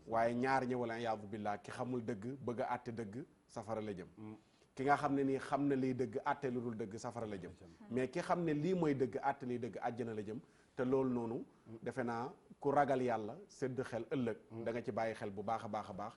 waaye ñaar ñi wala yaadu billah ki xamul dëgg bëgg a àtte dëgg safara la jëm ki nga xam ne nii xam na liy dëgg àtte lu dul dëgg safara la jëm mais ki xam ne lii mooy dëgg àtte liy dëgg àjjana la jëm te loolu noonu defe naa ku ragal yàlla sedd xel ëllëg da nga ci bàyyi xel bu baax a baax a baax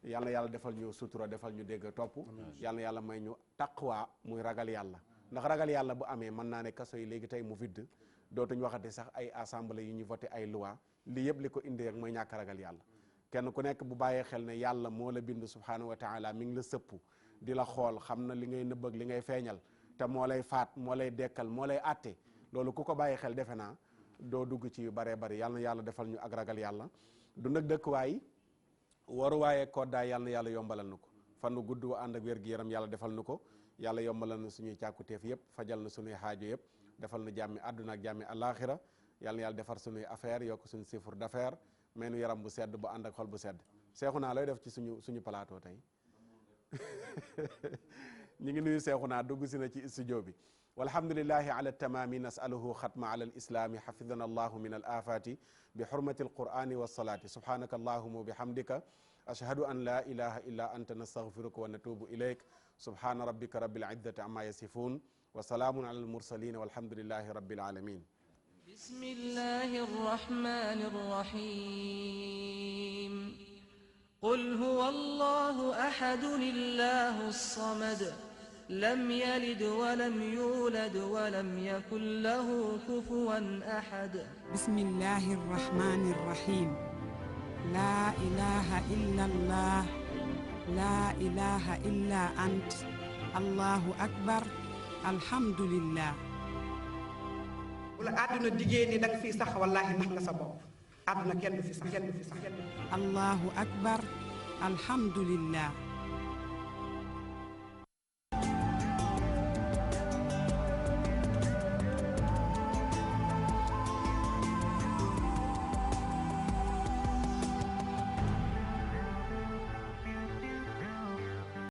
yal na yàlla defal ñu sutura defal ñu dégg topp yal na yàlla may ñu taqwa muy ragal yàlla ndax ragal yàlla bu amee mën naa ne kaso yi léegi tey mu vidd dootuñ waxati sax ay assemblée yu ñu voté ay loi lii yëpp li ko indi rek mooy ñàkk ragal yàlla kenn ku nekk bu bàyyee xel ne yàlla moo la bind subhanahu wa taala mi ngi la sëpp di la xool xam na li ngay nëbb ak li ngay feeñal te moo lay faat moo lay dekkal moo lay àtte loolu ku ko bàyyi xel defe naa doo dugg ci yu baree bari yàlla na yàlla defal ñu ak ragal yàlla du nag dëkkuwaay waruwaaye koddaay yàlla na yàlla yombalal na ko fan nu gudd wa ànd ak wér-gi-yaram yàlla defal nu ko yàlla yombalal na suñuy càkkuteef yëpp fajal na suñuy xaajo yëpp defal na jàmmi àdduna ak jàmmi àllaaxira yàlla na yàlla defar suñuy affaire yokk suñu chiffre d'affaires mais nu yaram bu sedd bu ànd ak xol bu sedd seexu naa looy def ci suñu plateau tey ñu ngi nuyu seexu naa dugg si na ci studio bi walhamdulillahi ala tamami nasaluhu xatma ala alislami xafidana allahu min alafati bi xurmati alqurani walsalati subhanaka allahuma wa bihamdika ashhadu an la ilaha illa anta nastaghfiruka wa natubu ilayk subhana rabbika rabbil izzati amma yasifun wa salaamun ala almursalin walhamdulillahi rabbil alamin bismillahi arrahmani arrahim qul huwa allahu ahadun illahu samad لم يلد ولم يولد ولم يكن له كفوا أحد بسم الله الرحمن الرحيم لا إله إلا الله لا إله إلا أنت الله أكبر الحمد لله wala àdduna diggée ni da nga fii sax wallaahi nax nga sa bopp àdduna kenn du fi sax kenn du fi sax الله أكبر الحمد لله